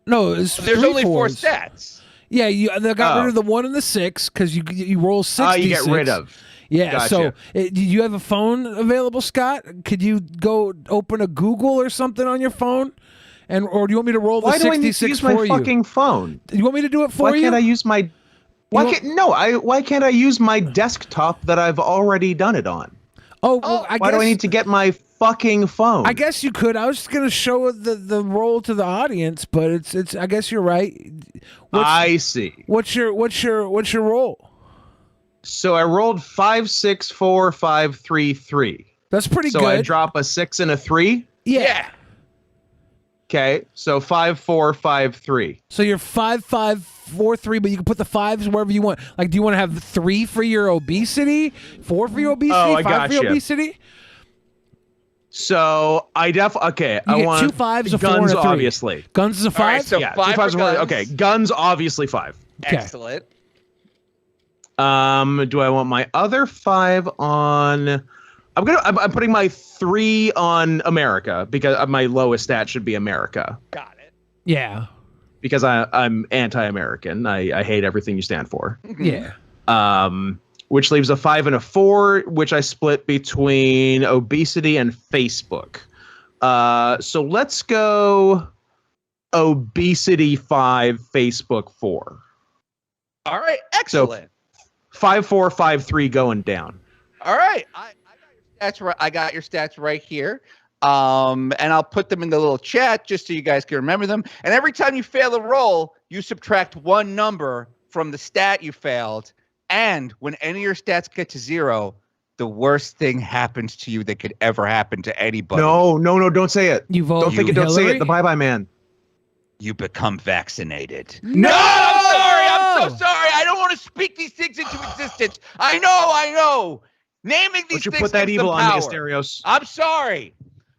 No, there's only 4 4s. stats. Yeah, they got rid of the 1 and the 6 because you roll 6d6. You get rid of. Yeah, Gotcha. so do you have a phone available, Scott? Could you go open a Google or something on your phone? Or do you want me to roll the 66 Why do I need to use my fucking phone? You want me to do it for you? Why can't I use my... Why can't I use my desktop that I've already done it on? Why do I need to get my fucking phone? I guess you could. I was just gonna show the roll to the audience, but it's. I guess you're right. I see. What's your roll? So I rolled 5, 6, 4, 5, 3, 3. That's pretty good. So I drop a 6 and a 3. Yeah. Okay, so 5, 4, 5, 3. So you're 5, 5, 4, 3, but you can put the 5s wherever you want. Like, do you want to have 3 for your obesity, 4 for your obesity, 5 for your obesity? So I You I get want 2 5s, a 4, guns, and a 3. obviously. Guns is a 5. All right, so yeah, 5 2 5s for guns. Okay, guns obviously 5. Okay. Excellent. Do I want my other 5 on? I'm putting my 3 on America because my lowest stat should be America. Got it. Yeah. Because I'm anti-American. I hate everything you stand for. Yeah. Which leaves a 5 and a 4, which I split between obesity and Facebook. So let's go obesity 5, Facebook 4. All right, excellent. So 5, 4, 5, 3 going down. All right, I got your stats right here. And I'll put them in the little chat just so you guys can remember them. And every time you fail a roll, you subtract 1 number from the stat you failed. And when any of your stats get to 0, the worst thing happens to you that could ever happen to anybody. No, don't say it. You vote. Don't think it. Don't say it. The bye-bye man. You become vaccinated. No! I'm so sorry. I don't want to speak these things into existence. I know. Naming these Don't you things put that gives evil them on me, power. Asterios. I'm sorry.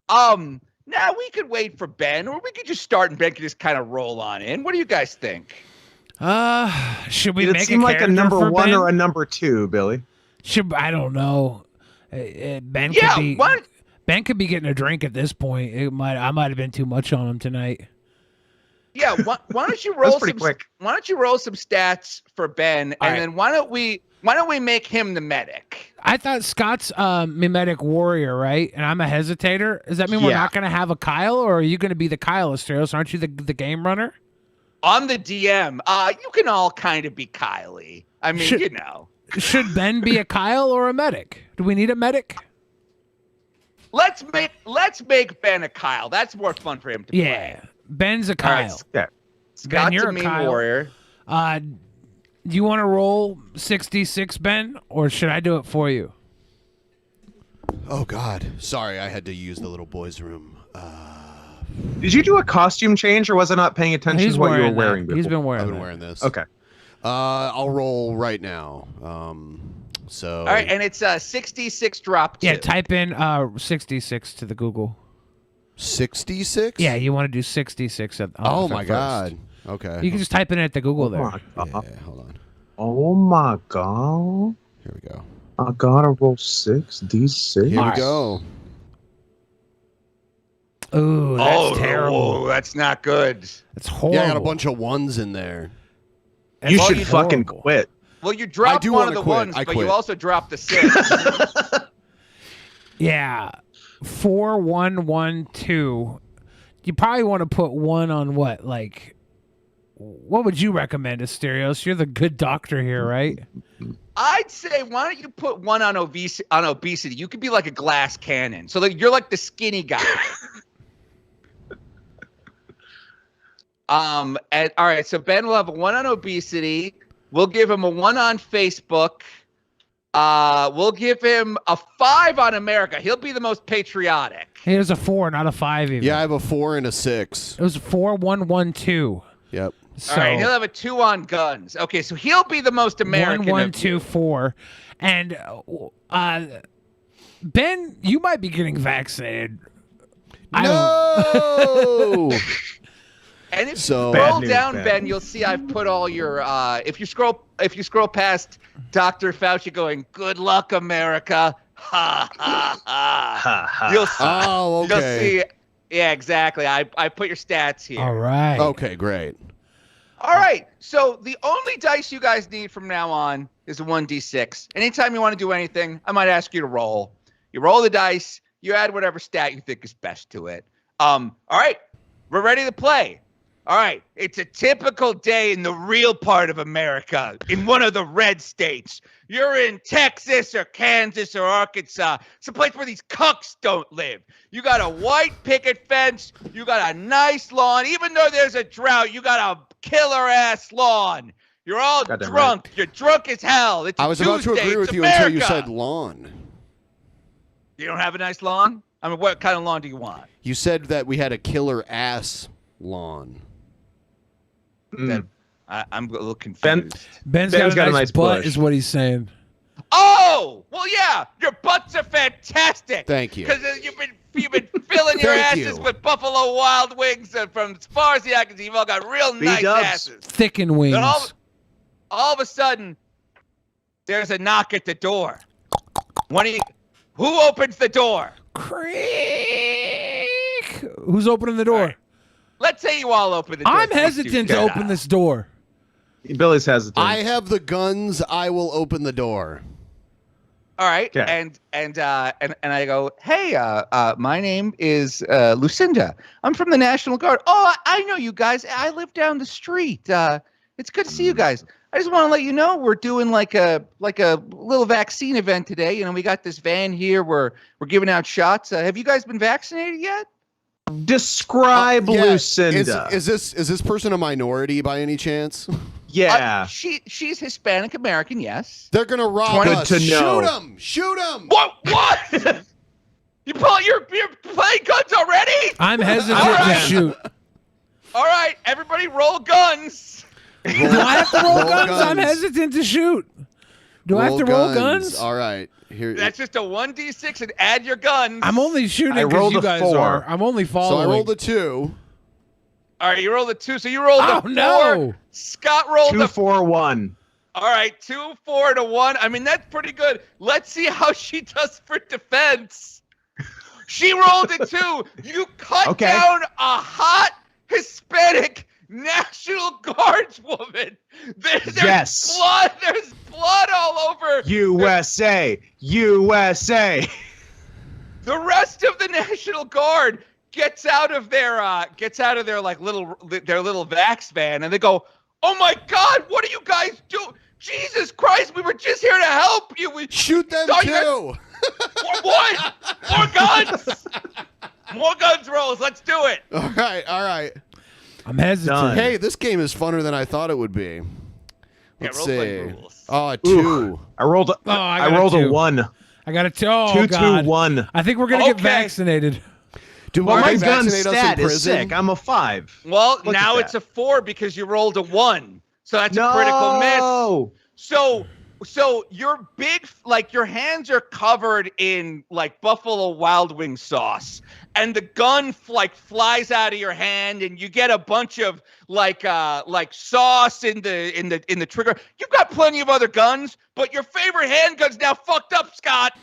Now we could wait for Ben, or we could just start and Ben could just kind of roll on in. What do you guys think? Should we Did make it seem like a character number for 1 Ben? or a number 2, Billy? I don't know. Ben Yeah, could be. what? Ben could be getting a drink at this point. I might have been too much on him tonight. Yeah, why don't you roll pretty quick. Why don't you roll some stats for Ben, and then why don't we make him the medic? I thought Scott's mimetic warrior, right? And I'm a hesitator. Does that mean we're not going to have a Kyle, or are you going to be the Kyle Asterios? Aren't you the game runner? I'm the DM. You can all kind of be Kylie. I mean, you know. Should Ben be a Kyle or a medic? Do we need a medic? Let's make Ben a Kyle. That's more fun for him to play. Ben's a Kyle. Right, Ben, you're a a Kyle. warrior. Do you want to roll 66, Ben, or should I do it for you? Oh, God. Sorry, I had to use the little boys' room. Did you do a costume change, or was I not paying attention to what you were wearing before? He's been wearing I've been wearing this. Okay. I'll roll right now. So. All right, and it's 66 drop 2. Yeah, type in 66 to the Google. 66? Yeah, you want to do 66 at Oh my God. Okay. You can just type it in at the Google there. Yeah, hold on. Oh my God. Here we go. I gotta roll 6d6. Here we go. Ooh, that's terrible. Oh, that's not good. That's horrible. Yeah, I got a bunch of ones in there. You should fucking quit. Well, you dropped do one of wanna the quit. ones, I but quit. you also dropped the 6. Yeah. 4, 1, 1, 2. You probably want to put 1 on what? Like, what would you recommend, Asterios? You're the good doctor here, right? I'd say, why don't you put 1 on obesity? You could be like a glass cannon. So you're like the skinny guy. And all right, so Ben will have a 1 on obesity. We'll give him a 1 on Facebook. We'll give him a 5 on America. He'll be the most patriotic. Here's a 4, not a 5 even. Yeah, I have a 4 and a 6. It was 4, 1, 1, 2. Yep. So, All right, he'll have a 2 on guns. Okay, so he'll be the most American. 1, 1, of 2, you. 4. And Ben, you might be getting vaccinated. No! And if you So- scroll Bad news, down, Ben. Ben, you'll see I've put all your. If you scroll past Dr. Fauci going, "Good luck, America," ha ha ha. You'll see. Oh, You'll okay. see. Yeah, exactly. I put your stats here. All right. Okay, great. All right. So the only dice you guys need from now on is a 1d6. Anytime you want to do anything, I might ask you to roll. You roll the dice. You add whatever stat you think is best to it. All right. We're ready to play. All right, it's a typical day in the real part of America, in one of the red states. You're in Texas or Kansas or Arkansas. It's a place where these cucks don't live. You got a white picket fence. You got a nice lawn. Even though there's a drought, you got a killer-ass lawn. You're all Goddamn drunk. You're drunk as hell. It's I was about to Tuesday. agree It's with you until you America. said lawn. You don't have a nice lawn? I mean, what kind of lawn do you want? You said that we had a killer ass lawn. Then I'm a little confused. Ben's Ben's got a nice butt, bush. is what he's saying. Oh, well, yeah, your butts are fantastic. Thank you. Because you've been filling your Thank asses you. with Buffalo Wild Wings, and from as far as the eye can see, you've all got real nice B-dubs. asses. Thick and wings. Then all of a sudden, there's a knock at the door. Who opens the door? Creak. Who's opening the door? All right. Let's say you all open the door. I'm 3, 2, hesitant to get open out. this door. Billy's hesitant. I have the guns. I will open the door. All right, Okay. and I go, hey, my name is Lucinda. I'm from the National Guard. Oh, I know you guys. I live down the street. It's good to see you guys. I just want to let you know we're doing like a little vaccine event today. You know, we got this van here. We're giving out shots. Have you guys been vaccinated yet? Describe Yeah, Lucinda. Is this person a minority by any chance? yeah. She's Hispanic American. Yes. They're gonna rob Good us. to know. Shoot them! Shoot them! What? You're playing guns already? I'm hesitant All to right. shoot. All right, everybody, roll guns. Do I have to roll Roll guns? I'm guns. hesitant to shoot. Do I have to roll guns? All right. Here. That's just a 1d6 and add your guns. I'm only shooting I because rolled you a guys 4. are. I'm only so following. I rolled a 2. All right, you rolled a 2, so you rolled a 4. Oh, no. Scott rolled 2, a 4, 1. All right, 2, 4 to 1. I mean, that's pretty good. Let's see how she does for defense. She rolled a 2. You cut Okay. down a hot Hispanic National Guardswoman. There's Yes. blood. There's blood all over. USA. USA. The rest of the National Guard gets out of their like little vax van, and they go, "Oh my God, what are you guys doing? Jesus Christ, we were just here to help you. We Shoot them thought you too. What? More guns. More guns rolls. Let's do it. All right. I'm hesitant. Hey, this game is funner than I thought it would be. Let's see. rules. Oh, a 2. I rolled a, I rolled a 1. I got a 2. Oh, 2, God. 2, 1. I think we're going to get Okay. vaccinated. Do Well, my they gun vaccinate us in stat is prison? sick. I'm a 5. Well, Look now at it's a 4 because you rolled a 1. So that's No. a critical miss. So your your hands are covered in like Buffalo Wild Wing sauce, and the gun flies out of your hand, and you get a bunch of like sauce in the trigger. You've got plenty of other guns, but your favorite handgun's now fucked up, Scott.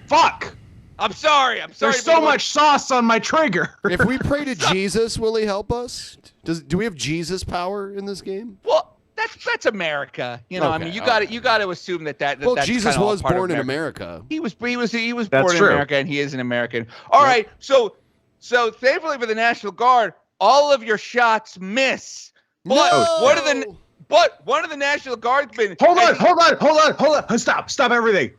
Fuck. I'm sorry. There's so much sauce on my trigger. If we pray to Jesus, will he help us? Do we have Jesus power in this game? Well, that's America. You know, I Okay, mean, you okay. got to assume that Well, that's Jesus kinda all was part of born in America. He was born That's in true. America, and he is an American. All right, so thankfully for the National Guard, all of your shots miss. But No! one of the National Guardsmen. Hold on. Stop everything.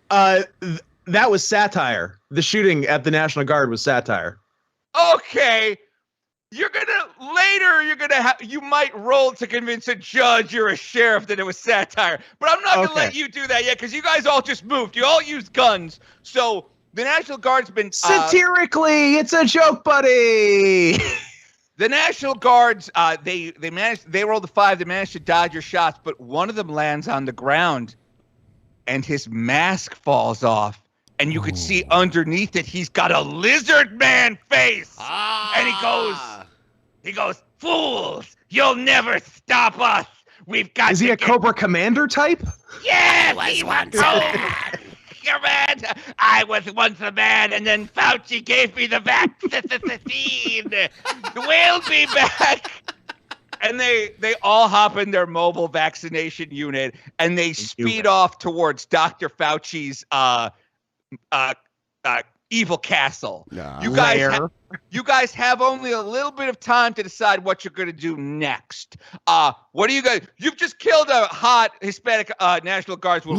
That was satire. The shooting at the National Guard was satire. Okay, you might roll to convince a judge or a sheriff that it was satire, but I'm not gonna let you do that yet because you guys all just moved. You all used guns, so the National Guardsmen. Satirically, it's a joke, buddy. The National Guards, they rolled a 5. They managed to dodge your shots, but one of them lands on the ground, and his mask falls off, and you could see underneath it he's got a lizard man face, and he goes, "Fools, you'll never stop us. We've got." Is he a Cobra Commander type? Yes, he was Command. I was once a man, and then Fauci gave me the vaccine. We'll be back. And they all hop in their mobile vaccination unit, and they speed off towards Dr. Fauci's evil castle. You guys have only a little bit of time to decide what you're going to do next. What do you guys? You've just killed a hot Hispanic National Guardswoman.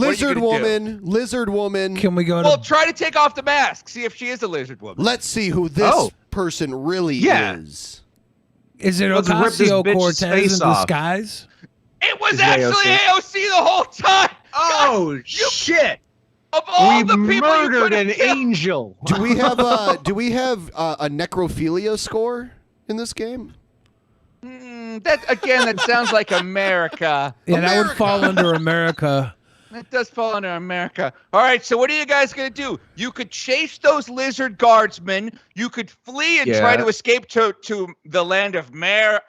Lizard woman. Can we go to... Well, try to take off the mask. See if she is a lizard woman. Let's see who this person really is. Is it Let's rip this bitch's Ocasio-Cortez in face off. disguise? It was actually AOC the whole time. Oh, shit. Of all We the people you murdered could an have killed. angel. Do we have a necrophilia score in this game? That sounds like America. Yeah, that would fall under America. That does fall under America. All right, so what are you guys going to do? You could chase those lizard guardsmen. You could flee and try to escape to the land of Mar-a-Lago.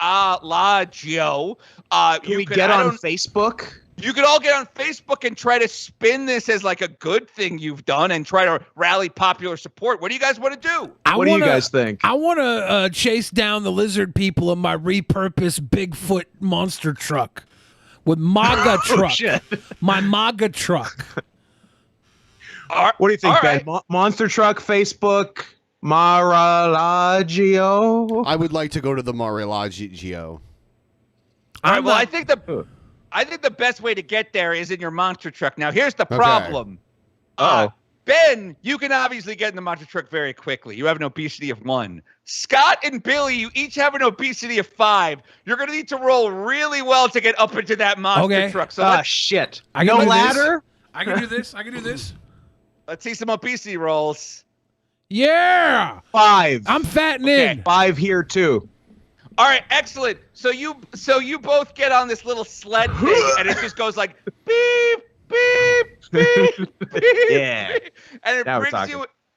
Can we get on Facebook? You could all get on Facebook and try to spin this as like a good thing you've done and try to rally popular support. What do you guys want to do? What do you guys think? I want to chase down the lizard people in my repurposed Bigfoot monster truck with MAGA truck. Shit. My MAGA truck. What do you think, Ben? right. Monster truck, Facebook, Mar-a-Lago? I would like to go to the Mar-a-Lago. All right, well, I think the best way to get there is in your monster truck. Now, here's the problem. Ben, you can obviously get in the monster truck very quickly. You have an obesity of 1. Scott and Billy, you each have an obesity of 5. You're going to need to roll really well to get up into that monster truck. So shit. No ladder? I can do this. let's see some obesity rolls. Yeah. 5. I'm fattening in. 5 here, too. All right, excellent. So you both get on this little sled thing, and it just goes like beep, beep, beep, beep. Yeah. And it Now we're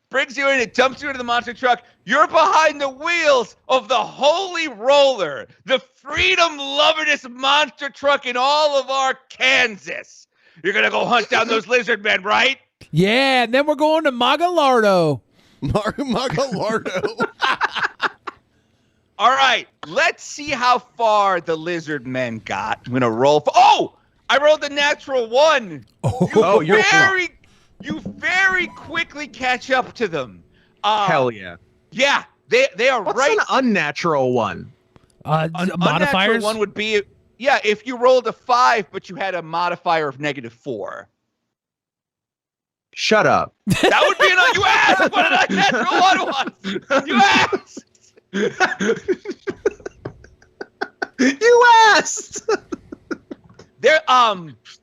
brings you in, it dumps you into the monster truck. You're behind the wheels of the Holy Roller, the freedom-lovingest monster truck in all of Arkansas. You're going to go hunt down those lizard men, right? Yeah, and then we're going to Magalardo. Magalardo. All right, let's see how far the lizard men got. I'm gonna roll. Oh, I rolled a natural 1. You very quickly catch up to them. Hell yeah. Yeah, they are What's right. an unnatural one? Unnatural Modifiers? one would be, yeah, if you rolled a 5, but you had a modifier of -4. Shut up. That would be you asked what an unnatural one was. You asked. You asked. There,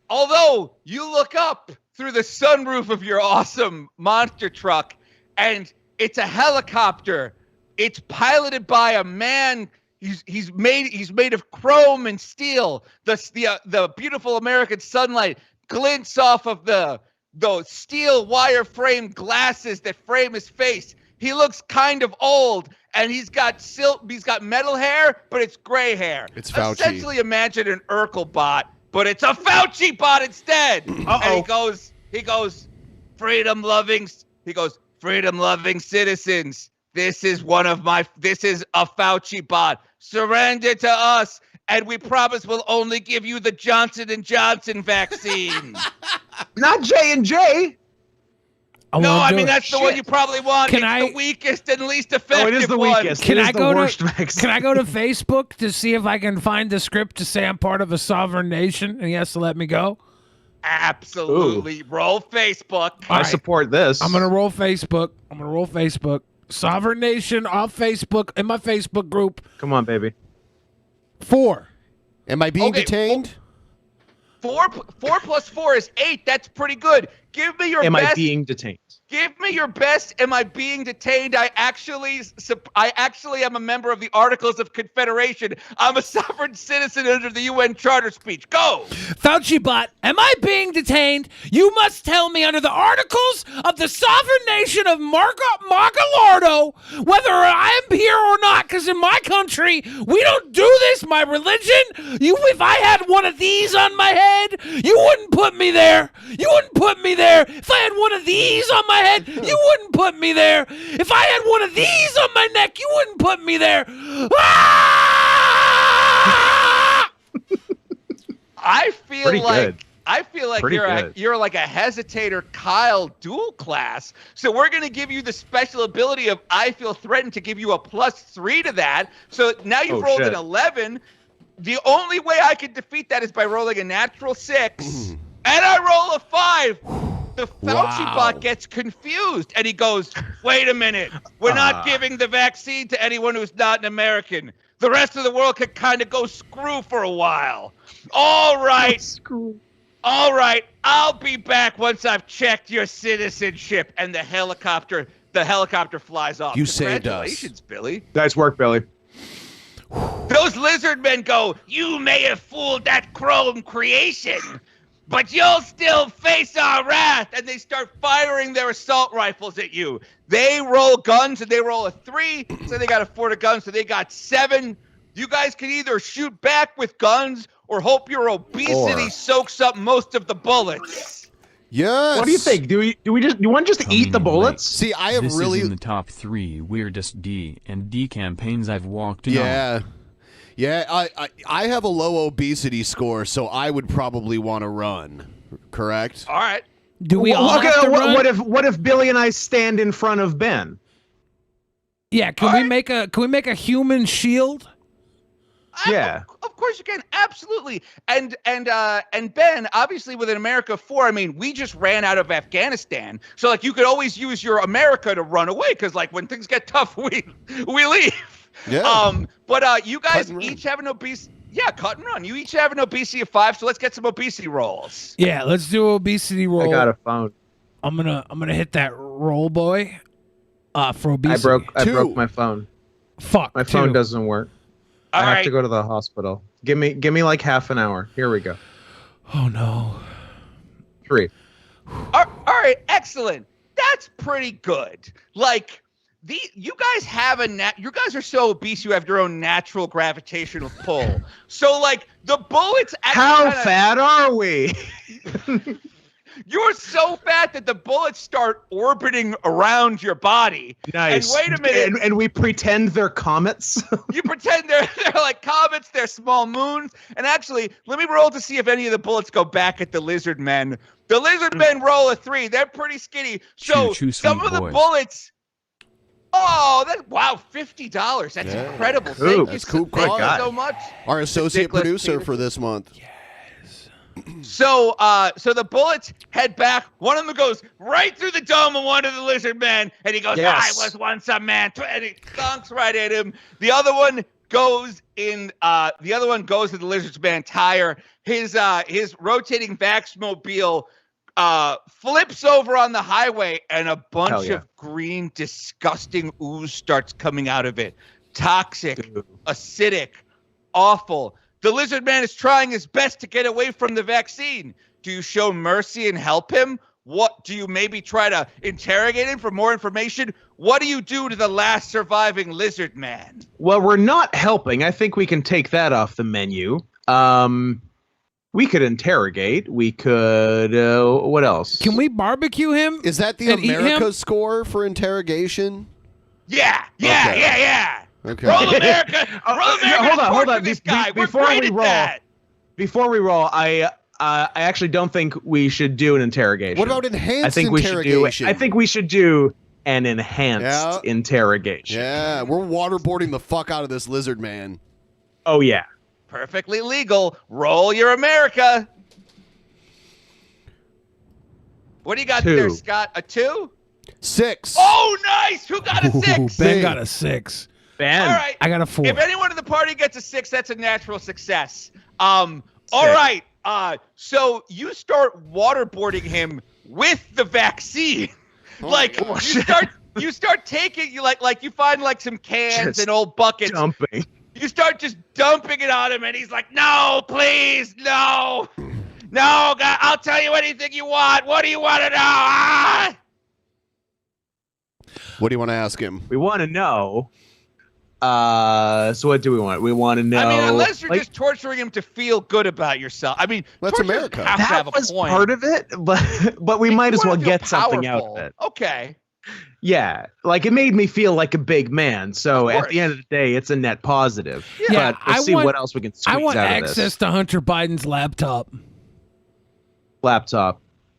although you look up through the sunroof of your awesome monster truck, and it's a helicopter. It's piloted by a man. He's made of chrome and steel. The beautiful American sunlight glints off of those steel wire frame glasses that frame his face. He looks kind of old, and he's got metal hair, but it's gray hair. It's Fauci. Essentially, imagine an Urkel bot, but it's a Fauci bot instead. And he goes, freedom-loving citizens. This is a Fauci bot. Surrender to us, and we promise we'll only give you the Johnson & Johnson vaccine. Not J&J. No, I mean that's the one you probably want. It's the weakest and least effective it is the one. weakest. Can it is I the go worst to vaccine. Can I go to Facebook to see if I can find the script to say I'm part of a sovereign nation and he has to let me go? Absolutely. Roll Facebook. I support this. I'm gonna roll Facebook. Sovereign nation off Facebook in my Facebook group. Come on, baby. 4. Am I being detained? 4 plus 4 is 8. That's pretty good. Give me your Am best. I being detained? Give me your best. Am I being detained? I actually am a member of the Articles of Confederation. I'm a sovereign citizen under the UN Charter speech. Go. Fauci bot, am I being detained? You must tell me under the Articles of the Sovereign Nation of Margalardo whether I am here or not, because in my country, we don't do this. My religion, if I had one of these on my head, you wouldn't put me there. You wouldn't put me there. If I had one of these on my head, you wouldn't put me there. If I had one of these on my neck, you wouldn't put me there. Ah! I feel like Pretty you're like a hesitator Kyle dual class. So we're going to give you the special ability of I feel threatened to give you a +3 to that. So now you've rolled an 11. The only way I can defeat that is by rolling a natural 6. And I roll a 5. The Fauci bot gets confused, and he goes, wait a minute. We're not giving the vaccine to anyone who's not an American. The rest of the world could kind of go screw for a while. All right. All right. I'll be back once I've checked your citizenship. And the helicopter flies off. You saved us. Congratulations, Billy. Nice work, Billy. Those lizard men go, you may have fooled that chrome creation, but you'll still face our wrath. And they start firing their assault rifles at you. They roll guns, and they roll a 3, so they got a 4 to guns, so they got 7. You guys can either shoot back with guns or hope your obesity soaks up most of the bullets. Yes. What do you think? Do you want to just eat the bullets? See, I have this really is in the top 3 weirdest D&D campaigns I've walked in on. Yeah, I have a low obesity score, so I would probably want to run. Correct? All right. Do we all have to run? What if Billy and I stand in front of Ben? Yeah, can we make a human shield? Yeah. Of course you can. Absolutely. And Ben, obviously with an America 4, I mean, we just ran out of Afghanistan. So like you could always use your America to run away, because like when things get tough, we leave. Yeah. But you guys each have an obesity. Yeah, cut and run. You each have an obesity of 5, so let's get some obesity rolls. Yeah, let's do an obesity roll. I got a phone. I'm gonna hit that roll, boy. For obesity. I broke my phone. Fuck. My phone doesn't work. I have to go to the hospital. Give me like half an hour. Here we go. Oh no. 3. All right, excellent. That's pretty good. Like you guys have you guys are so obese you have your own natural gravitational pull. So like the bullets How fat are we? You're so fat that the bullets start orbiting around your body. Nice. And wait a minute. And we pretend they're comets. You pretend they're like comets, they're small moons. And actually, let me roll to see if any of the bullets go back at the lizard men. The lizard men roll a 3. They're pretty skinny. So some of the bullets. Oh, wow, $50. That's incredible. Thank you so much. Our associate producer for this month. So the bullets head back. One of them goes right through the dome of one of the lizard men, and he goes, "I was once a man," and it thunks right at him. The other one goes in. The other one goes to the lizard man tire. His rotating Vaxmobile flips over on the highway, and a bunch of green, disgusting ooze starts coming out of it. Toxic, acidic, awful. The lizard man is trying his best to get away from the vaccine. Do you show mercy and help him? What do you maybe try to interrogate him for more information? What do you do to the last surviving lizard man? Well, we're not helping. I think we can take that off the menu. We could interrogate. We could. What else? Can we barbecue him? Is that the America score for interrogation? Yeah. Okay. Roll America. Roll America. Hold on. This guy. Before we roll, I actually don't think we should do an interrogation. What about enhanced interrogation? I think we should do an enhanced interrogation. Yeah, we're waterboarding the fuck out of this lizard man. Oh yeah. Perfectly legal. Roll your America. What do you got there, Scott? A 2? 6. Oh, nice. Who got a 6? Ben got a 6. Ben. All right. I got a 4. If anyone in the party gets a 6, that's a natural success. All right. So you start waterboarding him with the vaccine. You start taking you find like some cans and old buckets. Dumping. You start just dumping it on him, and he's like, "No, please, no, God, I'll tell you anything you want. What do you want to know?" Ah! What do you want to ask him? We want to know. So what do we want? We want to know. I mean, unless you're just torturing him to feel good about yourself. I mean, that's America. That was point. part of it, but we might as well get something out of it. Okay. Yeah, like it made me feel like a big man. So at the end of the day, it's a net positive. Yeah, but let's see what else we can squeeze out of this. I want access to Hunter Biden's laptop.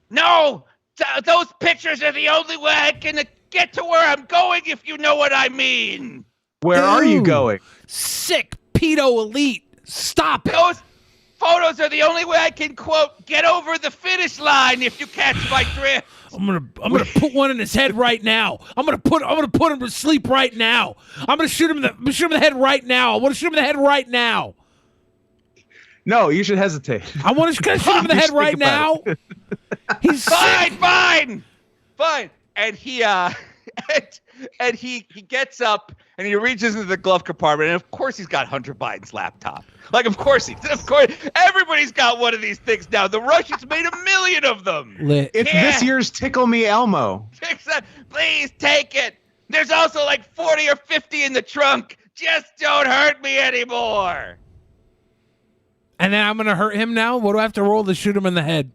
No, those pictures are the only way I can get to where I'm going, if you know what I mean. Where are you going? Sick pedo elite. Stop it. Those photos are the only way I can, quote, get over the finish line, if you catch my drift. I'm gonna put one in his head right now. I'm gonna put him to sleep right now. I'm gonna shoot him in the head right now. I want to shoot him in the head right now. No, you should hesitate. I want to shoot him in the head right now. He's fine. And he gets up and he reaches into the glove compartment, and of course he's got Hunter Biden's laptop. Like, of course everybody's got one of these things now. The Russians made 1 million of them. It's this year's Tickle Me Elmo. Please take it. There's also like 40 or 50 in the trunk. Just don't hurt me anymore. And then I'm gonna hurt him now. What do I have to roll to shoot him in the head?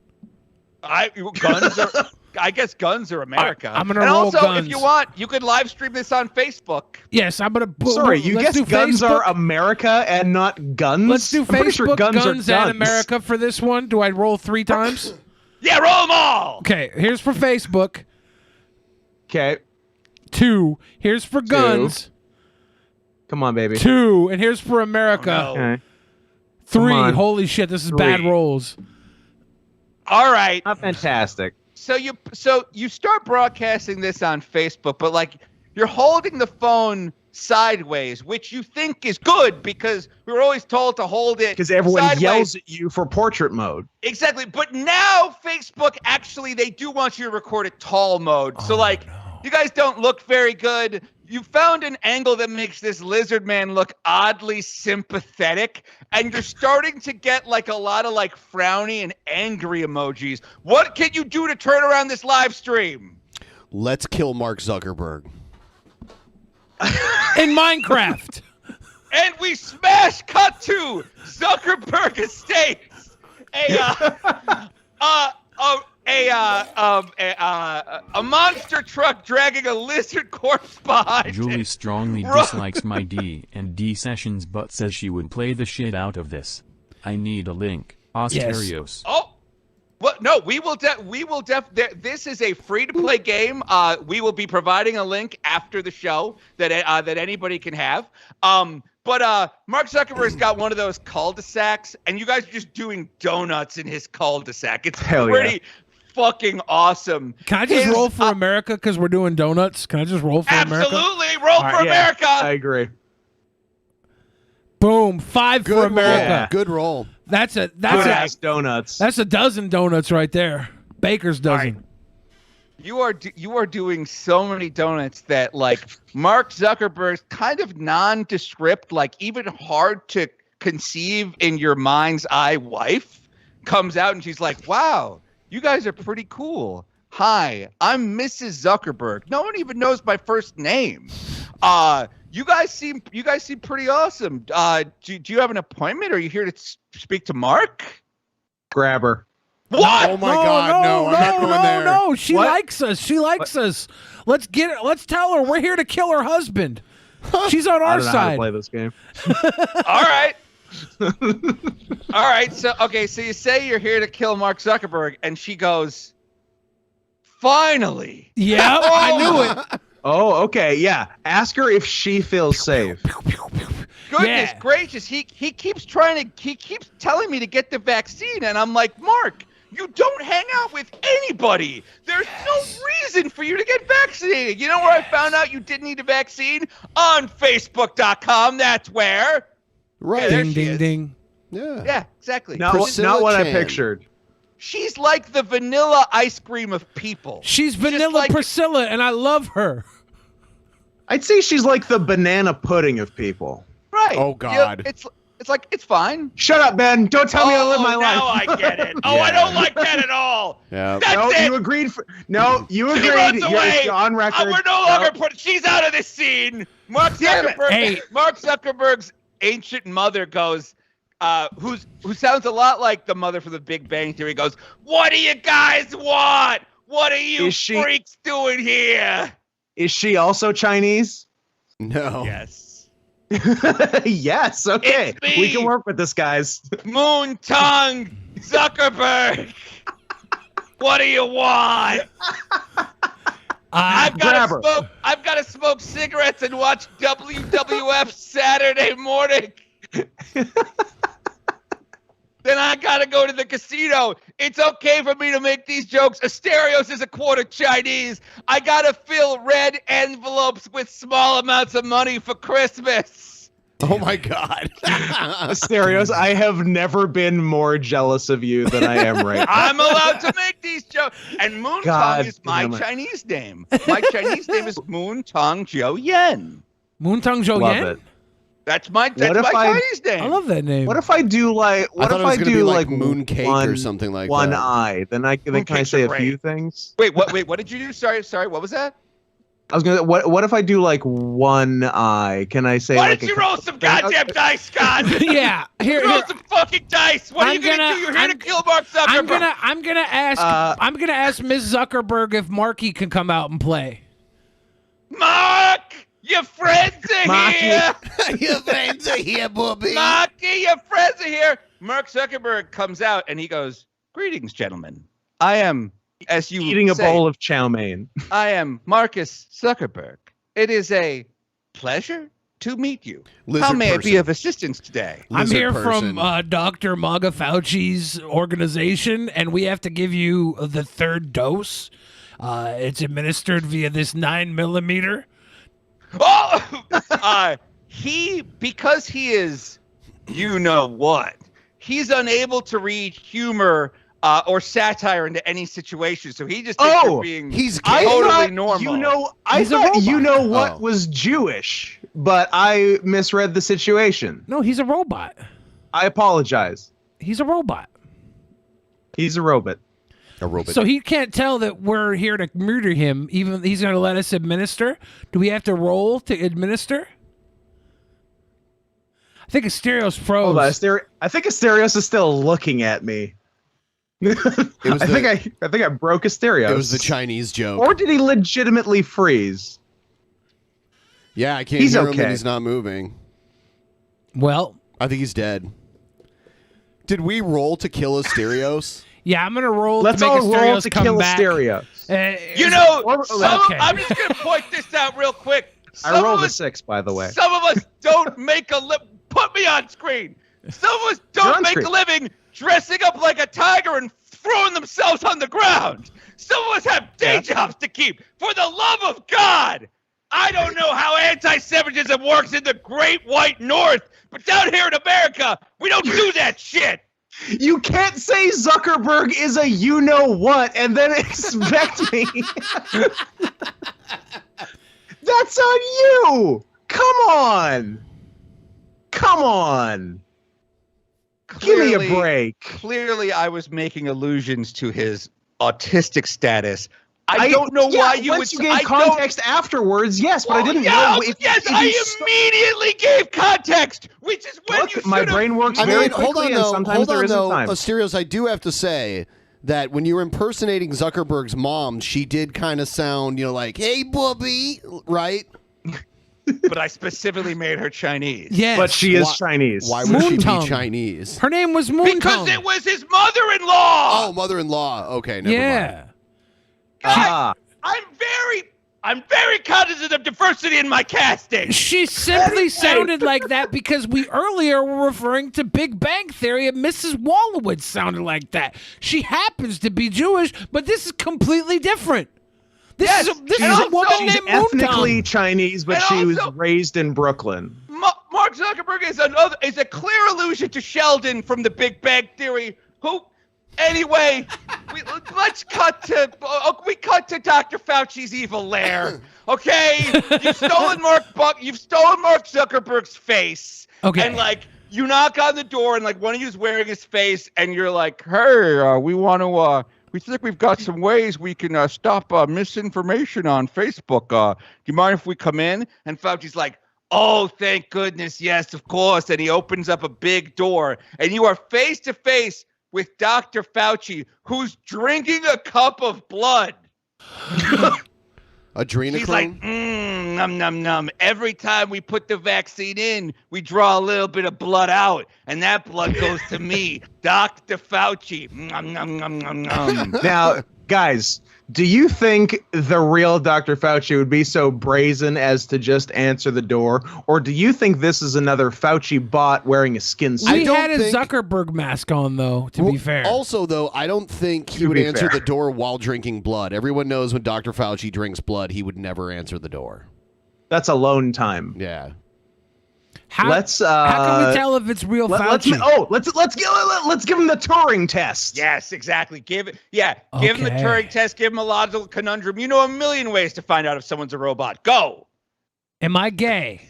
I guess guns are America. I'm gonna roll also, guns. If you want, you could live stream this on Facebook. Yes, I'm gonna. Sorry, you guess guns are America and not guns? Let's do Facebook guns and America for this one. Do I roll 3 times? Yeah, roll them all. Okay, here's for Facebook. Okay. 2. Here's for guns. Come on, baby. 2, and here's for America. Oh, no. Okay. 3. Holy shit, this is bad rolls. All right. Not fantastic. So you start broadcasting this on Facebook, but like you're holding the phone sideways, which you think is good because we were always told to hold it because everyone sideways. Yells at you for portrait mode. Exactly. But now Facebook actually they do want you to record it tall mode. So you guys don't look very good. You found an angle that makes this lizard man look oddly sympathetic, and you're starting to get like a lot of like frowny and angry emojis. What can you do to turn around this live stream? Let's kill Mark Zuckerberg. In Minecraft. And we smash cut a monster truck dragging a lizard corpse behind Julie it. strongly dislikes my D&D sessions but says she would play the shit out of this. I need a link. Asterios. Oh, well, no, we will this is a free-to-play game. We will be providing a link after the show that anybody can have. But Mark Zuckerberg's got one of those cul-de-sacs, and you guys are just doing donuts in his cul-de-sac. It's pretty fucking awesome. Can I just roll for America because we're doing donuts? Can I just roll for America? Absolutely, roll for America. I agree. Boom, 5 for America. Yeah. Good roll. That's donuts. That's a dozen donuts right there. Baker's dozen. Right. You are doing so many donuts that like Mark Zuckerberg's kind of nondescript, like even hard to conceive in your mind's eye wife comes out and she's like, "Wow, you guys are pretty cool. Hi, I'm Mrs. Zuckerberg. No one even knows my first name. You guys seem pretty awesome. Do you have an appointment? Are you here to speak to Mark?" Grab her. What? Oh my God! No, I'm not going there. No, she likes us. She likes us. Let's get her. Let's tell her we're here to kill her husband. She's on our I don't know how to side. play this game. All right. All right. So you say you're here to kill Mark Zuckerberg, and she goes, "Finally." Yeah, I knew it. Oh, okay, yeah. Ask her if she feels safe. Goodness gracious, he keeps telling me to get the vaccine, and I'm like, Mark, you don't hang out with anybody. There's no reason for you to get vaccinated. You know where I found out you didn't need a vaccine? On Facebook.com. That's where. Right. Ding, ding, ding. Yeah. Yeah, exactly. Not what I pictured. She's like the vanilla ice cream of people. She's vanilla Priscilla, and I love her. I'd say she's like the banana pudding of people. Right. Oh, God. It's fine. Shut up, Ben. Don't tell me how to live my life. Now I get it. Oh, I don't like that at all. Yeah. That's it. You agreed. You She agreed. runs away. You're on record. We're no longer she's out of this scene. Mark Zuckerberg's ancient mother goes, who sounds a lot like the mother from the Big Bang Theory, goes, "What do you guys want? What are you freaks doing here?" Is she also Chinese? No. Yes. Yes. Okay. It's me. We can work with this, guys. Moon Tongue Zuckerberg. What do you want? I've got to smoke cigarettes and watch WWF Saturday morning. Then I gotta go to the casino. It's okay for me to make these jokes. Asterios is a quarter Chinese. I gotta fill red envelopes with small amounts of money for Christmas. Oh my God. Asterios, I have never been more jealous of you than I am right now. I'm allowed to make these jokes. And Moon Tongue is my Chinese name. My Chinese name is Moon Tongue Zhou Yen. Moon Tongue Zhou Yen? Love it. That's my Chinese name. I love that name. What if I do like? What if I do like moon cake or something like one that? eye? Then can I say a few things? Wait, what did you do? Sorry, what was that? I was gonna. What if I do like one eye? Can I say? Why like don't you roll some goddamn dice, Scott? Yeah, here. Roll some fucking dice. What are you gonna do? You're here to kill Mark Zuckerberg. I'm gonna ask Ms. Zuckerberg if Marky can come out and play. Mark, your friends are here. Your friends are here, Bobby. Marky, your friends are here. Mark Zuckerberg comes out and he goes, "Greetings, gentlemen. I am, as you eating say, a bowl of chow mein. I am Marcus Zuckerberg. It is a pleasure to meet you. How may I be of assistance today?" I'm here from Dr. Maga Fauci's organization, and we have to give you the third dose. It's administered via this 9mm. Oh, because he is, you know what? He's unable to read humor or satire into any situation, so he just thinks you're being totally normal. I thought you know what was Jewish, but I misread the situation. No, he's a robot. I apologize. He's a robot. He's a robot. A robot. So he can't tell that we're here to murder him, even he's going to let us administer? Do we have to roll to administer? I think Asterios froze. Hold on, I think Asterios is still looking at me. I think I broke Asterios. It was the Chinese joke. Or did he legitimately freeze? Yeah, I can't hear him and he's not moving. Well, I think he's dead. Did we roll to kill Asterios? Yeah, I'm gonna roll. Let's to make all roll Asterios to come kill back. Asterios. I'm just gonna point this out real quick. I rolled a 6, by the way. Some of us don't make a put me on screen. Some of us don't make a living dressing up like a tiger and throwing themselves on the ground. Some of us have day jobs to keep. For the love of God, I don't know how anti-Semitism works in the Great White North, but down here in America, we don't do that shit. You can't say Zuckerberg is a you-know-what and then expect me. That's on you. Come on. Give me a break. Clearly, I was making allusions to his autistic status. I don't know why you once you gave context afterwards, yes, but I didn't know. I immediately gave context, which is when you my brain works very quickly, and sometimes there isn't time. Asterios, I do have to say that when you were impersonating Zuckerberg's mom, she did kind of sound, like, "Hey, Bobby," right? But I specifically made her Chinese. Yes. But she is Chinese. Why would she be Chinese? Her name was Moon Because it was his mother-in-law. Oh, mother-in-law. Okay, never mind. I'm very cognizant of diversity in my casting. She simply sounded like that because we earlier were referring to Big Bang Theory and Mrs. Wallowitz sounded like that. She happens to be Jewish, but this is completely different. This is a woman named ethnically Chinese, but she was raised in Brooklyn. Mark Zuckerberg is a clear allusion to Sheldon from the Big Bang Theory, who... Anyway, let's cut to Dr. Fauci's evil lair. Okay, you've stolen Mark Zuckerberg's face. Okay, and you knock on the door and one of you's wearing his face, and you're like, "Hey, we want to. We think we've got some ways we can stop misinformation on Facebook. Do you mind if we come in?" And Fauci's like, "Oh, thank goodness, yes, of course." And he opens up a big door, and you are face to face with Dr. Fauci, who's drinking a cup of blood. Adrenochrome? He's like, num, num, num. Every time we put the vaccine in, we draw a little bit of blood out, and that blood goes to me, Dr. Fauci. Num, num, num, num, num. Now, guys, do you think the real Dr. Fauci would be so brazen as to just answer the door? Or do you think this is another Fauci bot wearing a skin suit? We had a Zuckerberg mask on, though, to be fair. Also, though, I don't think he would answer the door while drinking blood. Everyone knows when Dr. Fauci drinks blood, he would never answer the door. That's alone time. Yeah. How can we tell if it's real Fauci? Let's give him the Turing test. Yes, exactly. Give him the Turing test. Give him a logical conundrum. You know a million ways to find out if someone's a robot. Go. Am I gay?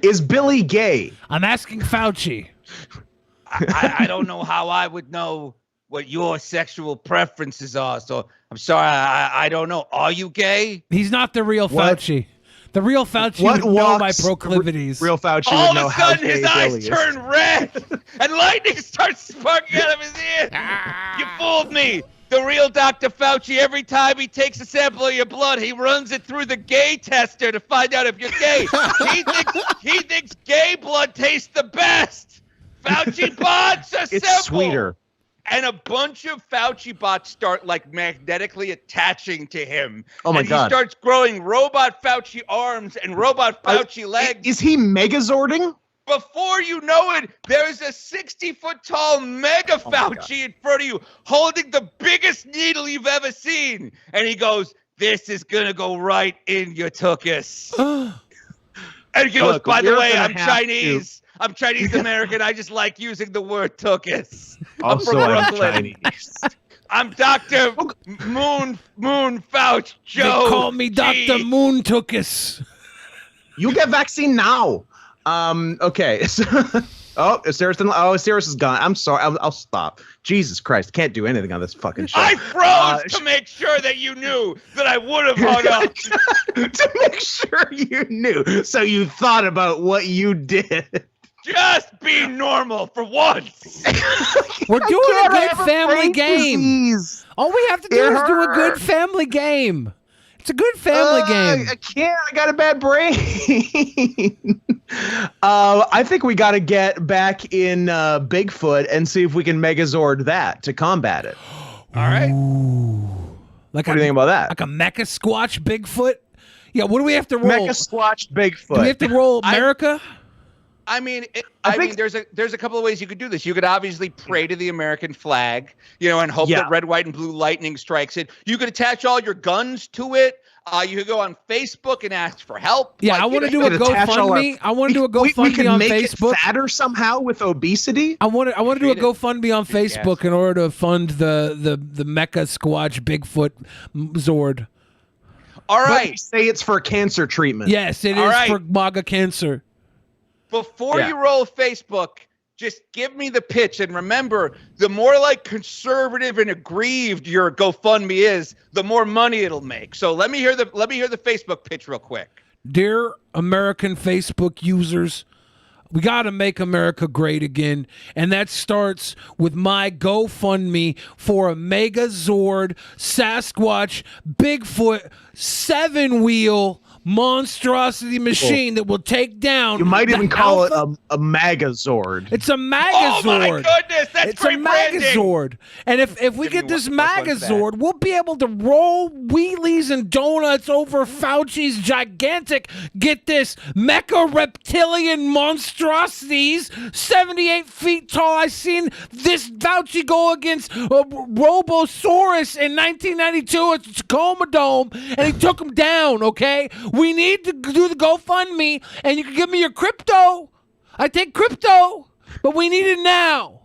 Is Billy gay? I'm asking Fauci. I don't know how I would know what your sexual preferences are. So I'm sorry. I don't know. Are you gay? He's not the real Fauci. The real Fauci would know my proclivities. Real Fauci All would know how of a sudden, his eyes turn red, and lightning starts sparking out of his ears. You fooled me. The real Dr. Fauci, every time he takes a sample of your blood, he runs it through the gay tester to find out if you're gay. He thinks gay blood tastes the best. Fauci bots assemble. It's sweeter. And a bunch of Fauci bots start magnetically attaching to him. Oh my God. He starts growing robot Fauci arms and robot Fauci legs. Is he megazording? Before you know it, there's a 60-foot tall mega Fauci in front of you holding the biggest needle you've ever seen. And he goes, "This is going to go right in your tuchus." And he goes, "By the way, I'm Chinese. I'm Chinese American. I just like using the word tuchus. I'm from Brooklyn. I'm Dr. Moon Fauci Joe. They call me Dr. Moon Tuchus. You get vaccine now." Okay. Asterios is gone. I'm sorry. I'll stop. Jesus Christ. Can't do anything on this fucking show. I froze to make sure that you knew that I would have hung up. To make sure you knew. So you thought about what you did. Just be normal for once. We're doing a good have a family brain game. disease. All we have to do is do a good family game. It's a good family game. I can't. I got a bad brain. I think we got to get back in Bigfoot and see if we can Megazord that to combat it. All right. Like What do you think about that? Like a Mecha Squatch Bigfoot? Yeah, what do we have to roll? Mecha Squatch Bigfoot. Do we have to roll America? I mean, there's a couple of ways you could do this. You could obviously pray to the American flag, and hope that red, white, and blue lightning strikes it. You could attach all your guns to it. You could go on Facebook and ask for help. Yeah, I want to do a GoFundMe. I want to do a GoFundMe on Facebook. It fatter somehow with obesity. I want to do a GoFundMe on Facebook in order to fund the Mecha Squatch Bigfoot Zord. All right. But say it's for cancer treatment. Yes, it is for MAGA cancer. Before you roll Facebook, just give me the pitch. And remember, the more like conservative and aggrieved your GoFundMe is, the more money it'll make. So let me hear the Facebook pitch real quick. Dear American Facebook users, we got to make America great again. And that starts with my GoFundMe for a Megazord Sasquatch Bigfoot 7-wheel monstrosity machine that will take down. You might even call it a Megazord. It's a Megazord. Oh my goodness, that's it's a Megazord. And if we get this Megazord, we'll be able to roll wheelies and donuts over Fauci's gigantic, get this, mecha reptilian monstrosities, 78 feet tall. I seen this Fauci go against Robosaurus in 1992 at the Tacoma Dome, and he took him down, okay? We need to do the GoFundMe, and you can give me your crypto. I take crypto, but we need it now.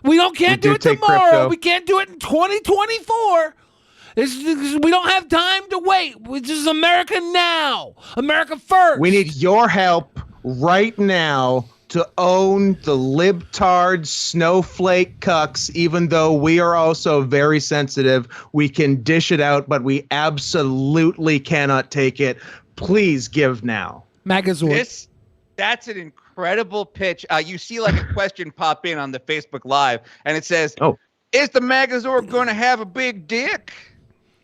We can't do it tomorrow. Crypto. We can't do it in 2024. We don't have time to wait. This is America now. America first. We need your help right now to own the libtard snowflake cucks, even though we are also very sensitive. We can dish it out, but we absolutely cannot take it. Please give now. Megazord. That's an incredible pitch. You see like a question pop in on the Facebook Live, and it says, is the Megazord going to have a big dick?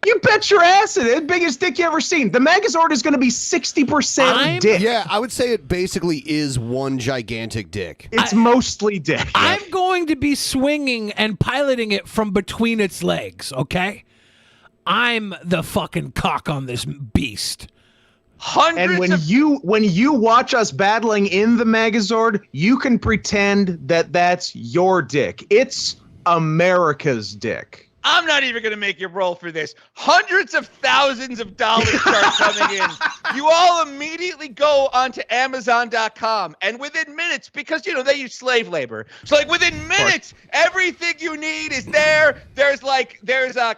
You bet your ass it is. Biggest dick you ever seen. The Megazord is going to be 60% dick. Yeah, I would say it basically is one gigantic dick. It's mostly dick. I'm going to be swinging and piloting it from between its legs, okay? I'm the fucking cock on this beast. And when you watch us battling in the Megazord, you can pretend that that's your dick. It's America's dick. I'm not even going to make you roll for this. Hundreds of thousands of dollars start coming in. You all immediately go onto Amazon.com, and within minutes, because, they use slave labor. So, within minutes, everything you need is there. There's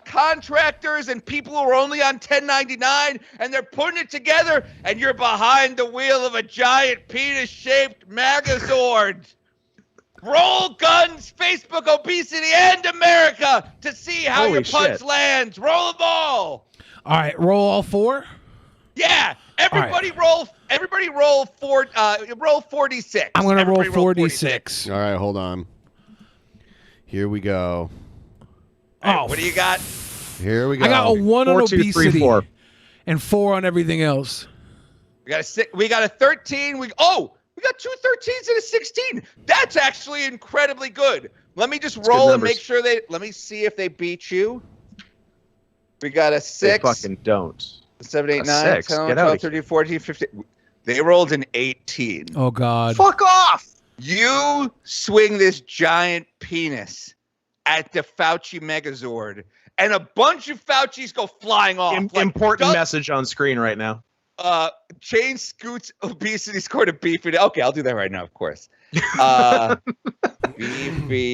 contractors and people who are only on 1099, and they're putting it together, and you're behind the wheel of a giant penis-shaped Megazord. Roll guns, Facebook, obesity, and America to see how your punch lands. Roll them all. All right, roll all four. Yeah, everybody roll. Everybody roll four. Roll 46. I'm gonna roll 46. All right, hold on. Here we go. Right, what do you got? Here we go. I got a 1 on 4, 2, obesity 3, 4. and 4 on everything else. We got a 6. We got a 13. We got 2 13s and a 16. That's actually incredibly good. Let me just roll and make sure let me see if they beat you. We got a 6. They fucking don't. 7, 8, 9, 10, 12, 13, 14, 15. They rolled an 18. Oh, God. Fuck off! You swing this giant penis at the Fauci Megazord, and a bunch of Faucis go flying off. Important message on screen right now. Change Scoot's obesity score to beefiness. Okay, I'll do that right now, of course. Beefiness.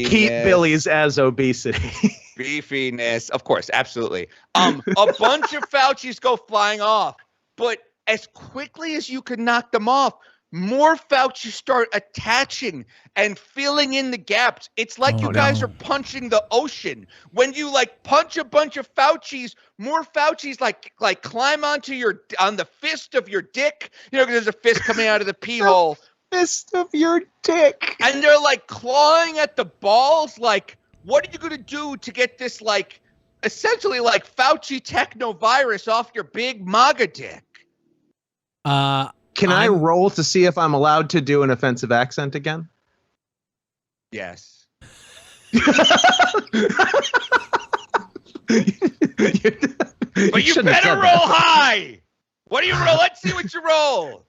Keep Billy's as obesity. Beefiness, of course, absolutely. A bunch of Faucis go flying off, but as quickly as you can knock them off, more Fauci start attaching and filling in the gaps. It's like you guys are punching the ocean. When you punch a bunch of Faucis, more Faucis like climb on the fist of your dick. Because there's a fist coming out of the pee hole. fist of your dick. And they're like clawing at the balls. Like, what are you going to do to get this, like, essentially like Fauci technovirus off your big MAGA dick? Can I roll to see if I'm allowed to do an offensive accent again? Yes. But you better roll high. What do you roll? Let's see what you roll.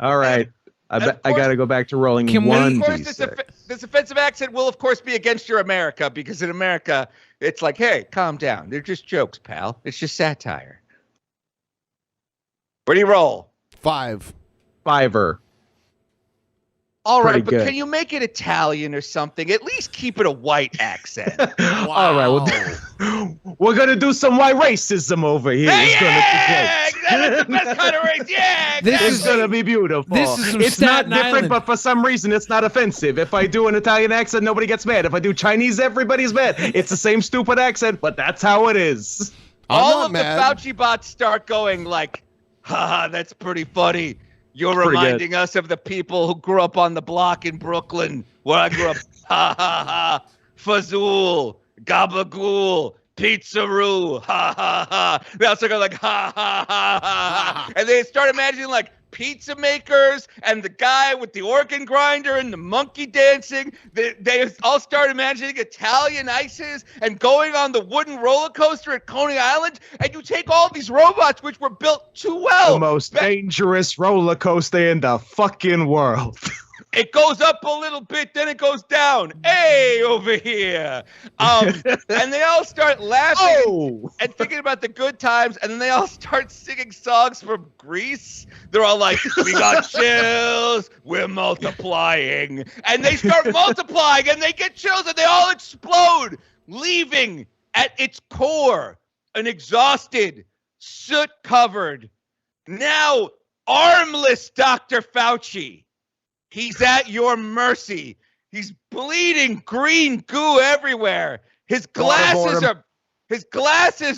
All right. I got to go back to rolling Of one course, d6. this offensive accent will, of course, be against your America, because in America, it's like, hey, calm down. They're just jokes, pal. It's just satire. What do you roll? 5. Fiver. All right, Pretty but good. can you make it Italian or something? At least keep it a white accent. All right, well, we're gonna do some white racism over here. Hey, It's that's the gonna be great. best kind of race. Yeah, This It's gonna be beautiful. This is some It's not Staten different, Island. but for some reason, it's not offensive. If I do an Italian accent, nobody gets mad. If I do Chinese, everybody's mad. It's the same stupid accent, but that's how it is. all of the Fauci bots start going like, haha, that's pretty funny. You're Pretty reminding us of the people who grew up on the block in Brooklyn, where I grew up. Ha ha ha. Fazool, gabagool, pizzaroo, ha ha ha. They also go like, ha ha ha ha ha. And they start imagining like pizza makers and the guy with the organ grinder and the monkey dancing. They all start imagining Italian ices and going on the wooden roller coaster at Coney Island. And you take all these robots, which were built too well. The most dangerous roller coaster in the fucking world. It goes up a little bit, then it goes down. Hey, over here. And they all start laughing and thinking about the good times, and then they all start singing songs from Greece. They're all like, we got chills, we're multiplying. And they start multiplying, and they get chills, and they all explode, leaving at its core an exhausted, soot-covered, now armless Dr. Fauci. He's at your mercy. He's bleeding green goo everywhere. His glasses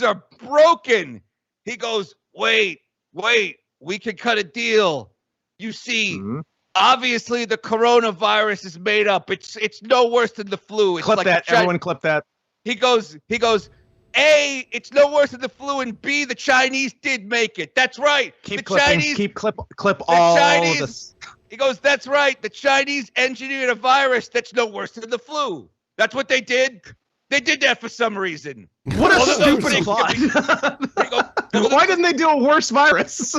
are broken. He goes, wait, we can cut a deal. You see, obviously the coronavirus is made up. It's no worse than the flu. It's Clip like that. Everyone clip that. He goes, A, it's no worse than the flu, and B, the Chinese did make it. That's right. Keep clip all Chinese. He goes, that's right. The Chinese engineered a virus that's no worse than the flu. That's what they did. They did that for some reason. What a stupid plot. Why didn't they do a worse virus?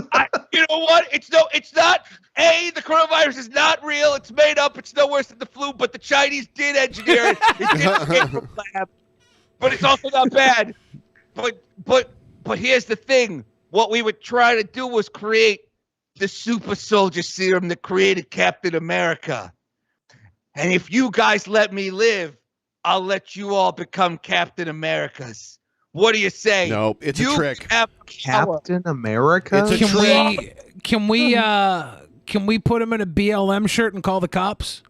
You know what? It's not. A, the coronavirus is not real. It's made up. It's no worse than the flu, but the Chinese did engineer it. It did escape from the lab. But it's also not bad. But here's the thing. What we would try to do was create the super soldier serum that created Captain America. And if you guys let me live, I'll let you all become Captain Americas. What do you say? No, it's a trick. Captain America? It's a trick. Can we put him in a BLM shirt and call the cops?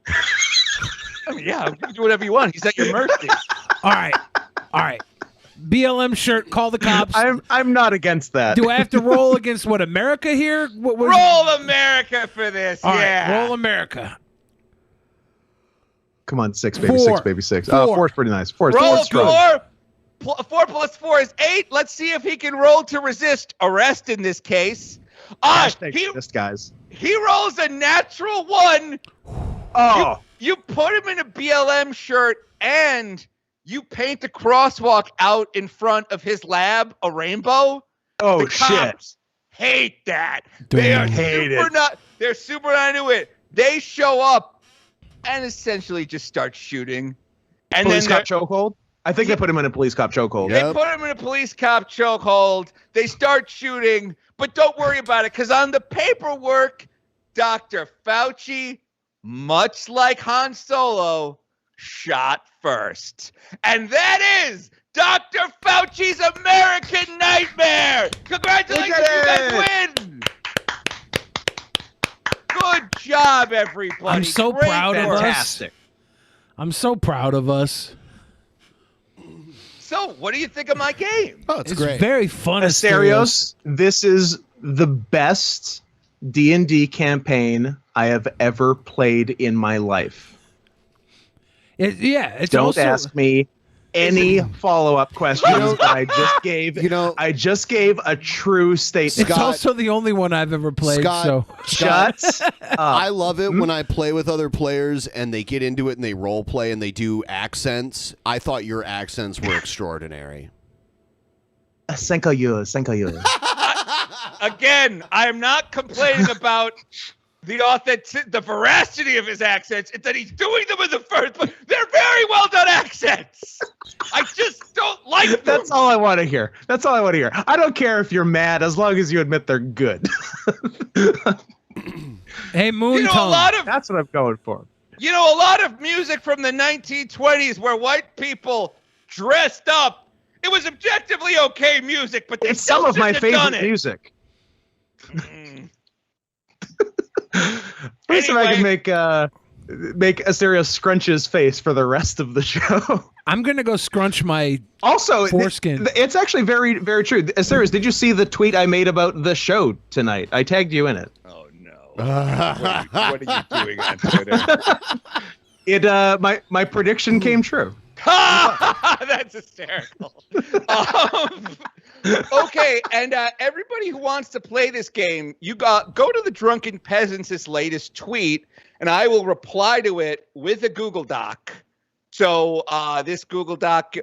I mean, yeah, you can do whatever you want. He's at your mercy. All right. BLM shirt, call the cops. I'm not against that. Do I have to roll against what, America here? Roll America for this. All yeah. right, roll America. Come on, 6, baby. 6, baby. 6. Four. 4's pretty nice. 4 Roll is strong. 4. 4 plus 4 is 8. Let's see if he can roll to resist arrest in this case. This guys. He rolls a natural 1. Oh. You put him in a BLM shirt and you paint the crosswalk out in front of his lab, a rainbow. Oh, the cops shit. Hate that. Damn. They're super not into it. They show up and essentially just start shooting. And Police then cop chokehold? I think they put him in a police cop chokehold. They put him in a police cop chokehold. They start shooting, but don't worry about it, because on the paperwork, Dr. Fauci, much like Han Solo, shot first. And that is Dr. Fauci's American Nightmare. Congratulations, you guys win. Good job, everybody. I'm so Great proud of us. Fantastic. I'm so proud of us. So, what do you think of my game? Oh, it's It's great. very fun. Asterios, this is the best D&D campaign I have ever played in my life. It's Don't also, ask me any follow-up questions. But I just gave a true statement. It's also the only one I've ever played. Scott, Shut up. I love it when I play with other players and they get into it and they role play and they do accents. I thought your accents were extraordinary. Thank you. Again, I am not complaining about the veracity of his accents. It's that he's doing them in the first place. They're very well done accents. I just don't like them. That's all I want to hear. I don't care if you're mad as long as you admit they're good. Hey, Moon Tone. That's what I'm going for. You know, a lot of music from the 1920s where white people dressed up. It was objectively okay music, but it's some of my favorite music. First, if I can make Asterios scrunch his face for the rest of the show. I'm gonna go scrunch my foreskin. It's actually very, very true. Asterios, did you see the tweet I made about the show tonight? I tagged you in it. Oh no! What are you doing on Twitter? My prediction came true. That's hysterical. Okay, and everybody who wants to play this game, go to the Drunken Peasants' latest tweet, and I will reply to it with a Google Doc. So this Google Doc,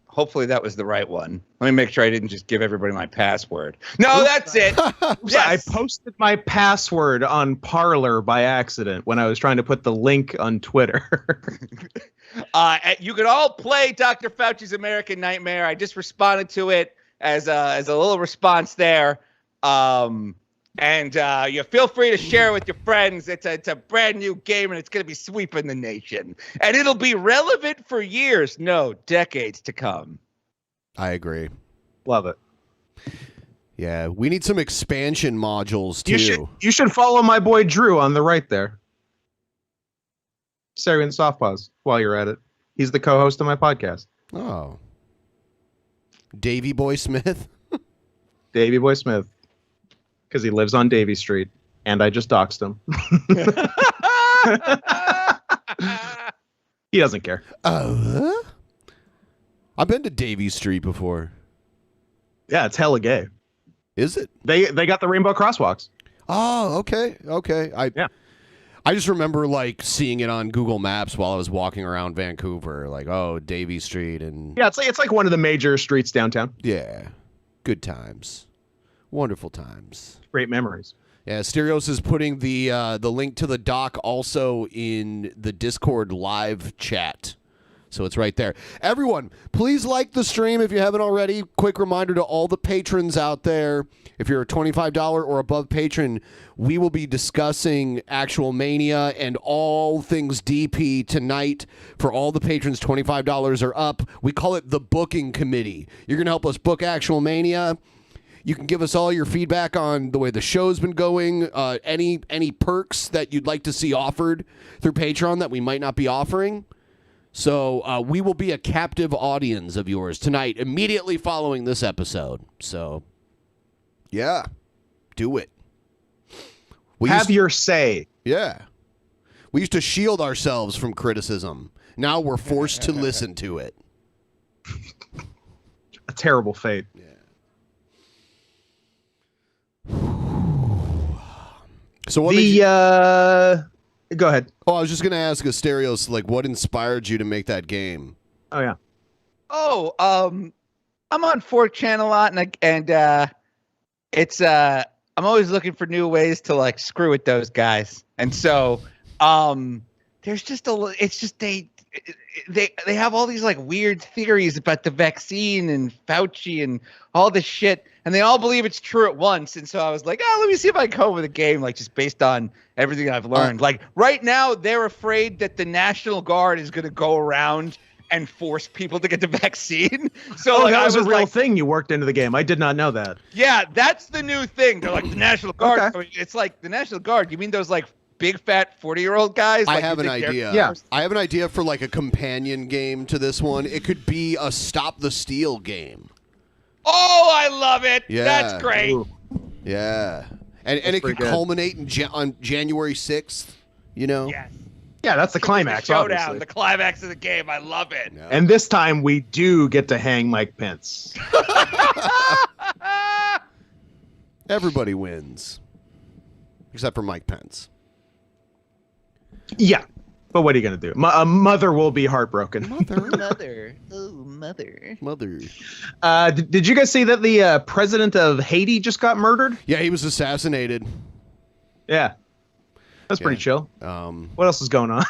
hopefully that was the right one. Let me make sure I didn't just give everybody my password. No, that's it. Yes. I posted my password on Parler by accident when I was trying to put the link on Twitter. You can all play Dr. Fauci's American Nightmare. I just responded to it as a little response there. And you feel free to share it with your friends. It's a brand new game, and it's going to be sweeping the nation. And it'll be relevant for years, no, decades to come. I agree. Love it. Yeah, we need some expansion modules, too. You should follow my boy Drew on the right there. Syrian Soft Pause while you're at it. He's the co-host of my podcast. Oh. Davy Boy Smith? Davy Boy Smith. Because he lives on Davy Street, and I just doxed him. He doesn't care. I've been to Davy Street before. Yeah, it's hella gay. Is it? They got the rainbow crosswalks. Oh, okay. I just remember like seeing it on Google Maps while I was walking around Vancouver, like, oh, Davy Street, and yeah, it's like one of the major streets downtown. Yeah, good times, wonderful times, great memories. Yeah, Asterios is putting the link to the doc also in the Discord live chat. So it's right there. Everyone, please like the stream if you haven't already. Quick reminder to all the patrons out there, if you're a $25 or above patron, we will be discussing Actual Mania and all things DP tonight. For all the patrons, $25 or up. We call it the booking committee. You're going to help us book Actual Mania. You can give us all your feedback on the way the show's been going, any perks that you'd like to see offered through Patreon that we might not be offering. So we will be a captive audience of yours tonight, immediately following this episode. So, yeah, do it. Have your say. Yeah. We used to shield ourselves from criticism. Now we're forced to listen to it. A terrible fate. Yeah. So what Go ahead. Oh, I was just going to ask Asterios, like, what inspired you to make that game? Oh, yeah. Oh, I'm on 4chan a lot, and it's I'm always looking for new ways to like screw with those guys, and so there's just they have all these like weird theories about the vaccine and Fauci and all this shit, and they all believe it's true at once. And so I was like, let me see if I can come up with a game like just based on everything I've learned. Like right now, they're afraid that the National Guard is going to go around and force people to get the vaccine. So like, that was I a real like, thing you worked into the game. I did not know that. Yeah, that's the new thing. They're like the National Guard. Okay. I mean, it's like the National Guard. You mean those like big fat 40-year-old guys? Like, I have an idea. Yeah. I have an idea for like a companion game to this one. It could be a Stop the Steal game. Oh, I love it. Yeah. That's great. Ooh. Yeah. And it could culminate on January 6th, you know? Yes. Yeah, that's the climax, Showdown, obviously. the climax of the game. I love it. Yeah. And this time we do get to hang Mike Pence. Everybody wins. Except for Mike Pence. Yeah. But what are you going to do? A mother will be heartbroken. Mother. Oh, mother. Mother. Did you guys see that the president of Haiti just got murdered? Yeah, he was assassinated. Yeah. That's pretty chill. What else is going on?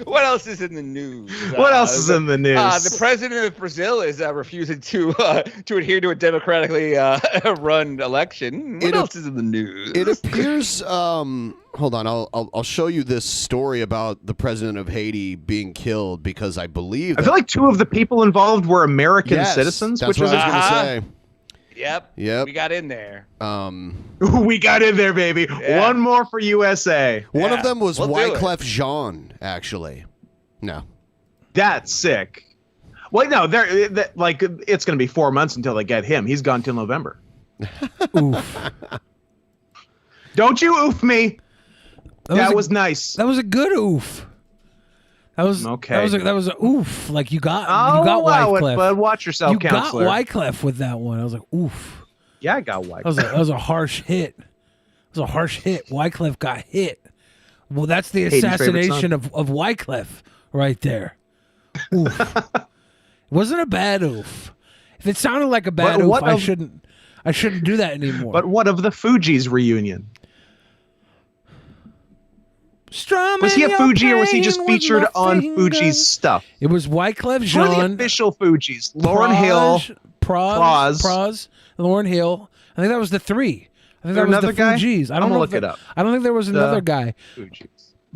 What else is in the news? What else is in the news? The president of Brazil is refusing to adhere to a democratically run election. What else is in the news? It appears. Hold on, I'll show you this story about the president of Haiti being killed because I believe. I feel like two of the people involved were American citizens, That's which what is I was going to say. Yep. We got in there. We got in there, baby. Yeah. One more for USA. One of them was we'll do Wyclef Jean, actually. No. That's sick. Well, no, like it's going to be 4 months until they get him. He's gone till November. Oof. Don't you oof me. That was nice. That was a good oof. That was okay. That was a oof. Like you got Wyclef. Wyclef. But watch yourself, you counselor. got Wyclef with that one. I was like, oof. Yeah, I got Wyclef. That was a harsh hit. It was a harsh hit. Wyclef got hit. Well, that's the Haiti's assassination of Wyclef right there. Oof. It wasn't a bad oof. If it sounded like a bad oof, I shouldn't do that anymore. But what of the Fugees reunion? Was he a Fuji or was he just featured on Fuji's stuff? It was Wyclef Jean. Who are the official Fugees? Lauryn Hill, Praz, Lauryn Hill. I think that was the three. I think that was the Fugees. I don't know. Look it up. I don't think there was another guy. Fugees.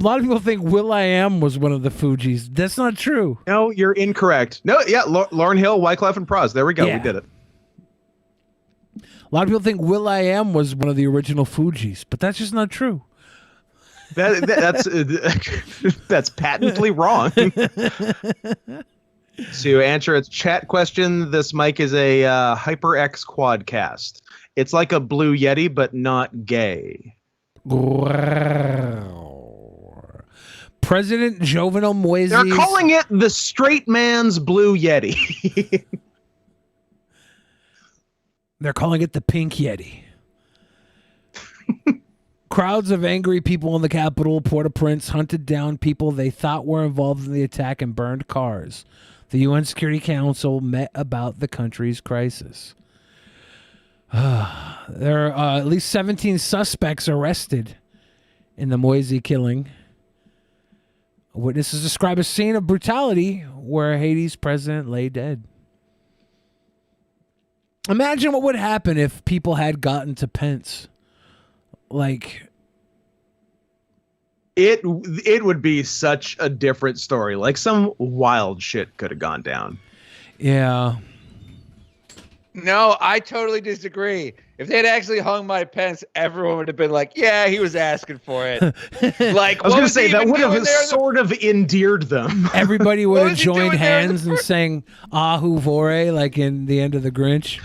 A lot of people think will.i.am was one of the Fugees. That's not true. No, you're incorrect. No, yeah, Lauryn Hill, Wyclef, and Praz. There we go. Yeah. We did it. A lot of people think will.i.am was one of the original Fugees, but that's just not true. That's patently wrong. To answer its chat question, this mic is a HyperX Quadcast. It's like a Blue Yeti, but not gay. President Jovenel Moise. They're calling it the straight man's Blue Yeti. They're calling it the Pink Yeti. Crowds of angry people in the capital, Port-au-Prince, hunted down people they thought were involved in the attack and burned cars. The UN Security Council met about the country's crisis. There are at least 17 suspects arrested in the Moise killing. Witnesses describe a scene of brutality where Haiti's president lay dead. Imagine what would happen if people had gotten to Pence. Like, it would be such a different story. Like some wild shit could have gone down. Yeah. No, I totally disagree. If they'd actually hung Mike Pence, everyone would have been like, "Yeah, he was asking for it." Like, I was going to say that would have sort of endeared them. Everybody would have joined hands and sang "Ahu Vore" like in the end of the Grinch.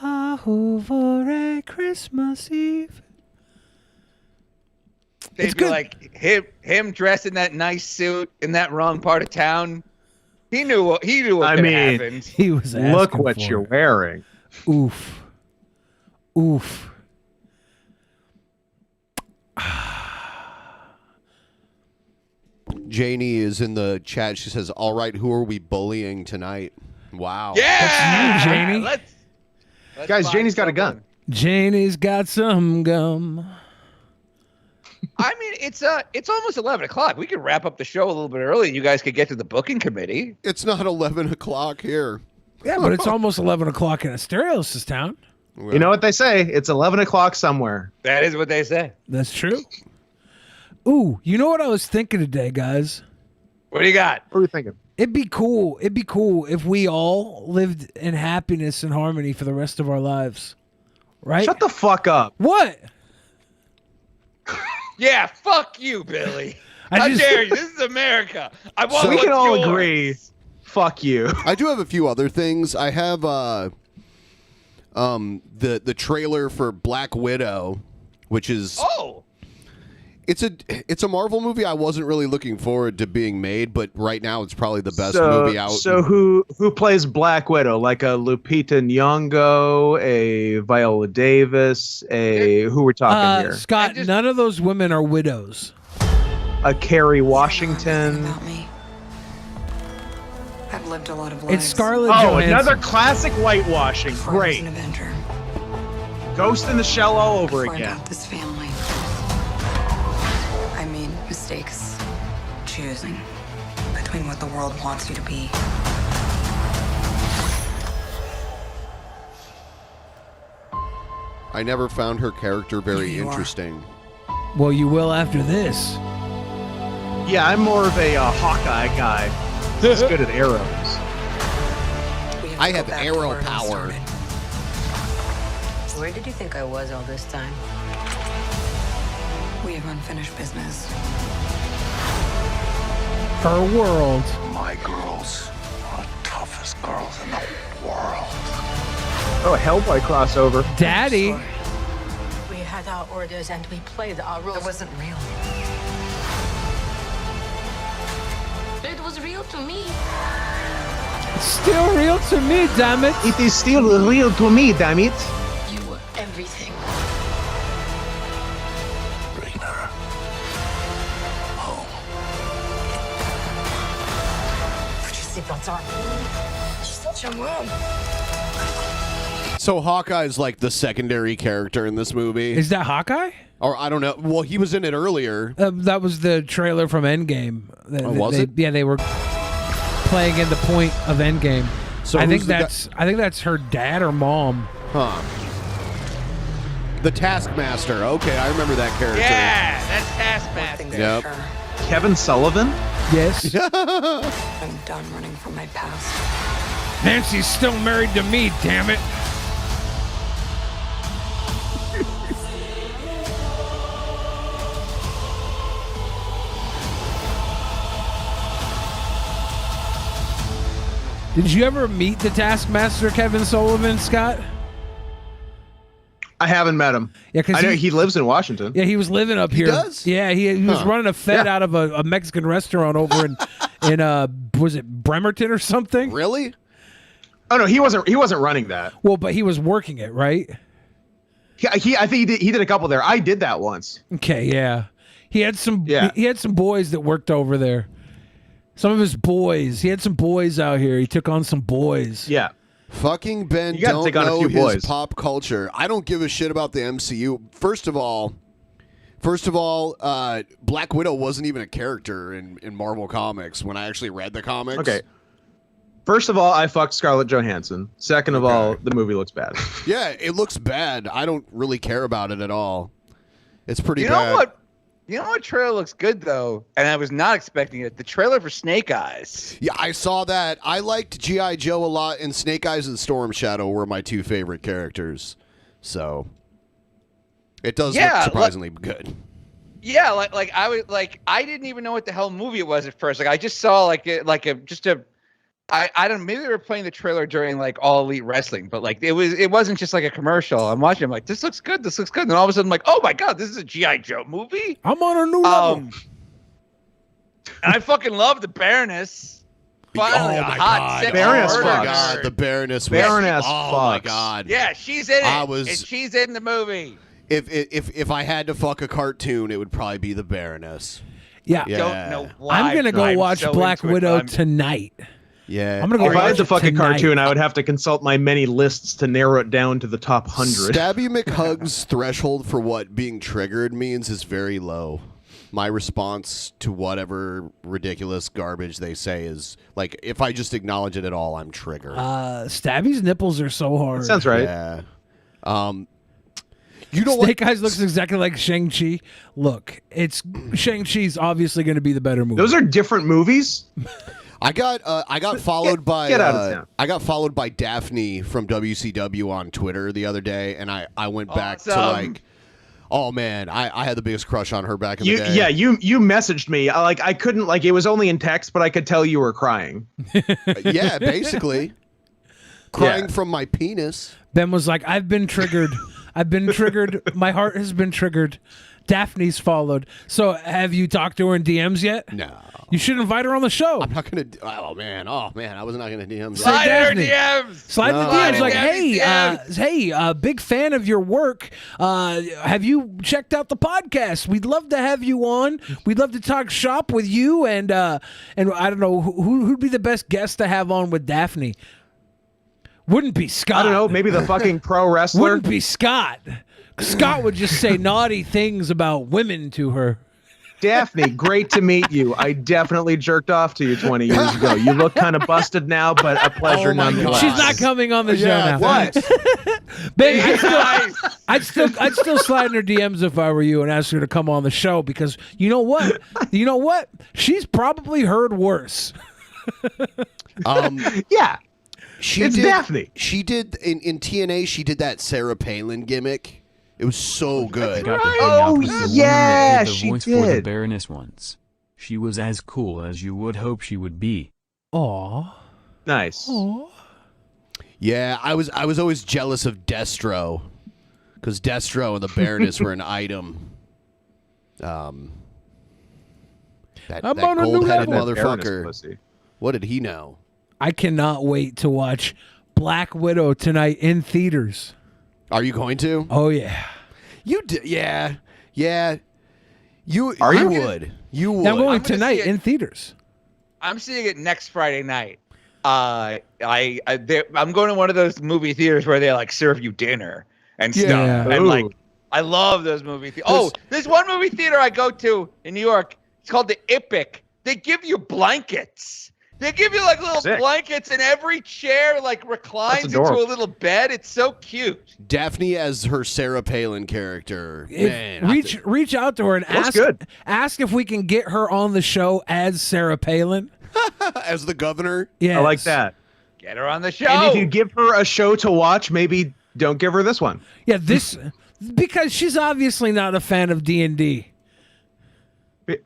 Ahu Vore, Christmas Eve. They'd be like him dressed in that nice suit in that wrong part of town. He knew what could have happened. He was asking Look what for you're it. wearing. Oof. Oof. Janie is in the chat. She says, "All right, who are we bullying tonight?" Wow. Yeah, that's you, Janie. Let's Guys, Janie's got a gun. Janie's got some gum. I mean, it's almost 11 o'clock. We could wrap up the show a little bit early. You guys could get to the booking committee. It's not 11 o'clock here. Yeah, but it's almost 11 o'clock in Asterios' town. You know what they say? It's 11 o'clock somewhere. That is what they say. That's true. Ooh, you know what I was thinking today, guys? What do you got? What are you thinking? It'd be cool if we all lived in happiness and harmony for the rest of our lives. Right? Shut the fuck up. What? Yeah, fuck you, Billy. How dare you? This is America. I want we can all yours. agree. Fuck you. I do have a few other things. I have the trailer for Black Widow, which is it's a Marvel movie I wasn't really looking forward to being made, but right now it's probably the best movie out. So who plays Black Widow? Like a Lupita Nyong'o, a Viola Davis, who we're talking here? Scott, none of those women are widows. A Kerry Washington. I've lived a lot of lives. It's Scarlett Johansson. Another classic whitewashing. Great. Ghost in the Shell all over Before I again. got this family, I made mistakes choosing between what the world wants you to be. I never found her character very interesting. Well, you will after this. Yeah, I'm more of a Hawkeye guy. He's good at arrows. I have arrow power. Where did you think I was all this time? We have unfinished business. Her world. My girls are the toughest girls in the world. Oh, a Hellboy crossover. Daddy. We had our orders and we played our rules. It wasn't real. It was real to me. It's still real to me, damn it. It is still real to me, damn it. You were everything. Bring her home. Put your seatbelts on. She's such a mom. So Hawkeye's like the secondary character in this movie. Is that Hawkeye? Or I don't know. Well, he was in it earlier. That was the trailer from Endgame. Was it? Yeah, they were playing in the point of Endgame. So I think who's the that's her dad or mom. Huh. The Taskmaster. Okay, I remember that character. Yeah, that's Taskmaster. Yep. Kevin Sullivan? Yes. I'm done running from my past. Nancy's still married to me, damn it. Did you ever meet the Taskmaster, Kevin Sullivan, Scott? I haven't met him. Yeah, because I know he lives in Washington. Yeah, he was living up here. does? Yeah, he was running a fed Yeah. out of a Mexican restaurant over in was it Bremerton or something? Really? Oh no, he wasn't running that. Well, but he was working it, right? I think he did a couple there. I did that once. Okay, yeah. He had some Yeah. he had some boys that worked over there. Some of his boys. He had some boys out here. He took on some boys. Yeah. Fucking Ben You gotta don't take on a know few his boys. pop culture. I don't give a shit about the MCU. First of all, Black Widow wasn't even a character in Marvel Comics when I actually read the comics. Okay. First of all, I fucked Scarlett Johansson. Second of all, the movie looks bad. Yeah, it looks bad. I don't really care about it at all. It's pretty You bad. know what? You know what trailer looks good though, and I was not expecting it. The trailer for Snake Eyes. Yeah, I saw that. I liked G.I. Joe a lot, and Snake Eyes and Storm Shadow were my two favorite characters. So it does look surprisingly good. Yeah, like I didn't even know what the hell movie it was at first. Like I just saw I don't know, maybe they were playing the trailer during like All Elite Wrestling, but like it wasn't just like a commercial. I'm watching, I'm like, this looks good, and all of a sudden I'm like, oh my god, this is a G.I. Joe movie. I'm on a new level. And I fucking love the Baroness. Finally, Oh a my hot God. sexy Baroness murder Fox. girl. God, the Baroness. Baroness Oh Fox. my God. Yeah, she's in it. and she's in the movie. If I had to fuck a cartoon, it would probably be the Baroness. Yeah. Yeah. Don't know why. I'm gonna go I'm watch so Black into it, Widow I'm- tonight. Yeah. I'm gonna go If I watch had to it fuck a tonight. cartoon, I would have to consult my many lists to narrow it down to the top 100. Stabby McHug's threshold for what being triggered means is very low. My response to whatever ridiculous garbage they say is like, if I just acknowledge it at all, I'm triggered. Stabby's nipples are so hard. That sounds right. Yeah. You know Snake what? Eyes looks exactly like Shang-Chi. Look, it's Shang-Chi's obviously going to be the better movie. Those are different movies. I got followed by get out of town. I got followed by Daphne from WCW on Twitter the other day, and I went back to Awesome. like, oh man, I had the biggest crush on her back in the You day. yeah, you messaged me. I couldn't it was only in text, but I could tell you were crying. Yeah, basically. Crying from my penis. Ben was like, I've been triggered. I've been triggered. My heart has been triggered. Daphne's followed. So have you talked to her in DMs yet? No. You should invite her on the show. I'm not going to. Oh, man. I was not going to DM. Slide her DMs. Slide the DMs like, hey, big fan of your work. Have you checked out the podcast? We'd love to have you on. We'd love to talk shop with you. And I don't know, who'd be the best guest to have on with Daphne? Wouldn't be Scott. I don't know, maybe the fucking pro wrestler. Wouldn't be Scott. Scott would just say naughty things about women to her. Daphne, great to meet you. I definitely jerked off to you 20 years ago. You look kind of busted now, but a pleasure nonetheless. She's not coming on the show now. What? Babe, I'd still slide in her DMs if I were you and ask her to come on the show because you know what? She's probably heard worse. Yeah. It's Daphne. She did in TNA. She did that Sarah Palin gimmick. It was so good. Yeah, the she voice did. for the Baroness once. She was as cool as you would hope she would be. Aw. Nice. Aw. Yeah, I was always jealous of Destro because Destro and the Baroness were an item. That I'm on a new gold-headed level. motherfucker. What did he know? I cannot wait to watch Black Widow tonight in theaters. Are you going to? Oh yeah. You did? Yeah. You Are you? would. You would. I'm going I'm gonna tonight see it. in theaters. I'm seeing it next Friday night. I'm going to one of those movie theaters where they like serve you dinner and stuff. Yeah. And like, Ooh. I love those movie theaters. Oh, there's one movie theater I go to in New York. It's called the Epic. They give you blankets. They give you like little Sick. blankets, and every chair like reclines into adorable. a little bed. It's so cute. Daphne as her Sarah Palin character. Man, Reach out to her and ask if we can get her on the show as Sarah Palin. as the governor. Yeah, I like that. Get her on the show. And if you give her a show to watch, maybe don't give her this one. Yeah, because she's obviously not a fan of D&D.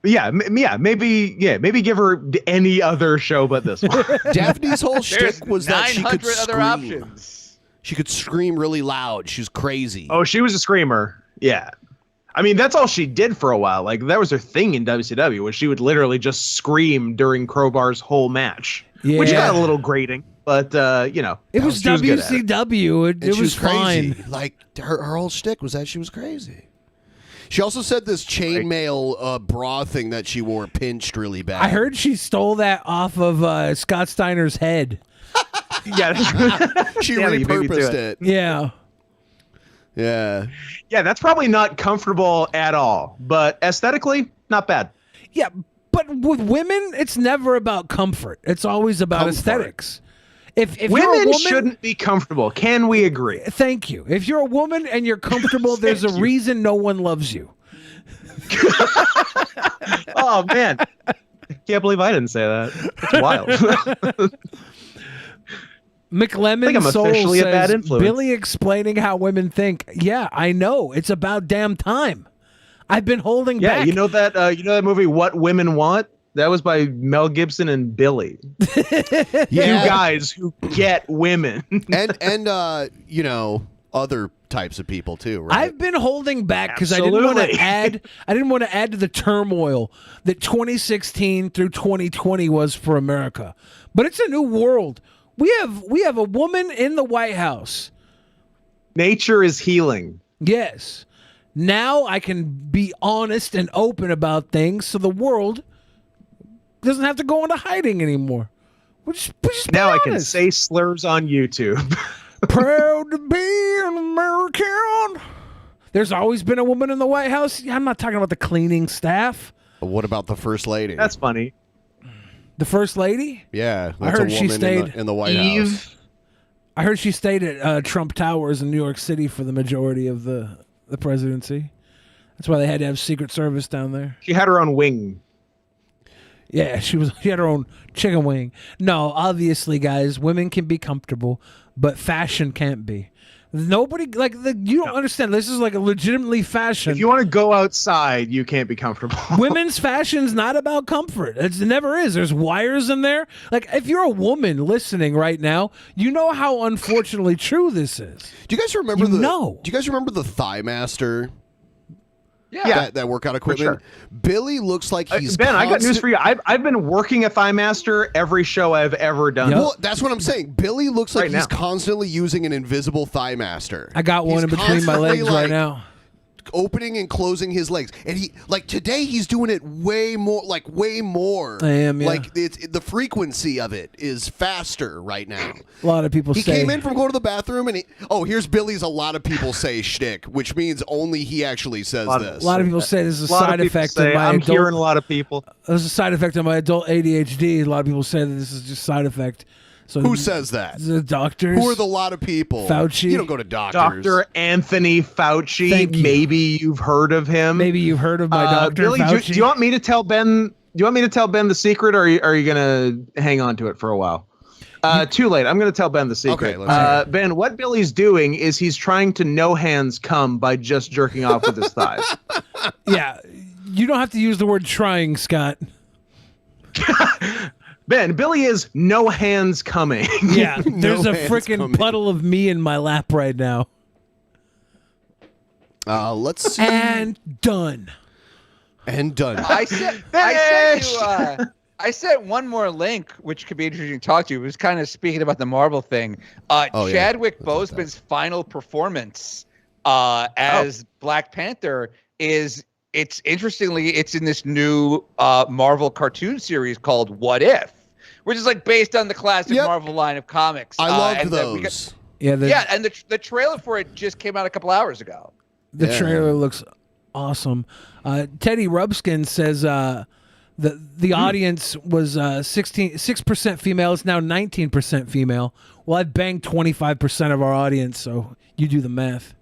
Maybe give her any other show but this one. Daphne's whole There's shtick was that she could 900 other scream. options. She could scream really loud. She's crazy. Oh, she was a screamer. Yeah. I mean, that's all she did for a while. Like, that was her thing in WCW, was she would literally just scream during Crowbar's whole match. Yeah. Which got a little grating, but, It was she good at it. WCW. It she was crazy. fine. Like, her whole shtick was that she was crazy. She also said this chainmail bra thing that she wore pinched really bad. I heard she stole that off of Scott Steiner's head. Yeah, she Yeah, you beat me to repurposed it. it. Yeah. Yeah. Yeah, that's probably not comfortable at all, but aesthetically, not bad. Yeah, but with women, it's never about comfort. It's always about aesthetics. If you're a Women woman, shouldn't be comfortable. Can we agree? Thank you. If you're a woman and you're comfortable, there's a reason no one loves you. Oh, man. Can't believe I didn't say that. It's wild. McLemmon I think I'm Soul officially a bad says, influence. Billy explaining how women think. Yeah, I know. It's about damn time. I've been holding Yeah, back. you know that movie What Women Want? That was by Mel Gibson and Billy. Yeah. Two guys who get women. and other types of people too, right? I've been holding back because I didn't want to Absolutely. add. I didn't want to add to the turmoil that 2016 through 2020 was for America. But it's a new world. We have a woman in the White House. Nature is healing. Yes. Now I can be honest and open about things, so the world doesn't have to go into hiding anymore. We just be Now I can honest. say slurs on YouTube. Proud to be an American. There's always been a woman in the White House. I'm not talking about the cleaning staff. But what about the first lady? That's funny. The first lady? Yeah, I that's heard a she woman stayed in the White House. I heard she stayed at Trump Towers in New York City for the majority of the presidency. That's why they had to have Secret Service down there. She had her own wing. Yeah, she had her own chicken wing. No, obviously, guys, women can be comfortable, but fashion can't be. Nobody you don't understand. This is like a legitimately fashion. If you want to go outside, you can't be comfortable. Women's fashion's not about comfort. It never is. There's wires in there. Like if you're a woman listening right now, you know how unfortunately true this is. Do you guys remember Do you guys remember the Thigh Master? Yeah. That workout equipment. Sure. Billy looks like he's Ben, I got news for you. I've been working a Thigh Master every show I've ever done. Yep. Well, that's what I'm saying. Billy looks like Right he's now. constantly using an invisible Thigh Master. I got one in between my legs right now. Opening and closing his legs, and he today he's doing it way more. I am, yeah. Like the frequency of it is faster right now. A lot of people He say came in from going to the bathroom, and here's Billy's. A lot of people say shtick, which means only he actually says this. A lot of people say this is a side effect of my I'm adult. hearing a lot of people. This is a side effect of my adult ADHD. A lot of people say that this is just side effect. So Who says that? The doctors. Who are the lot of people? Fauci. You don't go to doctors. Dr. Anthony Fauci. Thank you. Maybe you've heard of him. Maybe you've heard of my doctor Billy, Fauci. do you want me to tell Ben? Do you want me to tell Ben the secret, or are you gonna hang on to it for a while? Too late. I'm gonna tell Ben the secret. Okay, let's hear it. Ben, what Billy's doing is he's trying to no hands come by just jerking off with his thighs. Yeah, you don't have to use the word trying, Scott. Ben, Billy is no hands coming. Yeah, there's a hands freaking coming. puddle of me in my lap right now. Let's see. And done. And done. I sent one more link, which could be interesting to talk to. It was kind of speaking about the Marvel thing. Chadwick Boseman's final performance as Black Panther is. It's in this new Marvel cartoon series called What If, which is like based on the classic Marvel line of comics. I loved those. And the trailer for it just came out a couple hours ago. The trailer looks awesome. Teddy Rubskin says the audience was 6% female. It's now 19% female. Well, I banged 25% of our audience, so you do the math.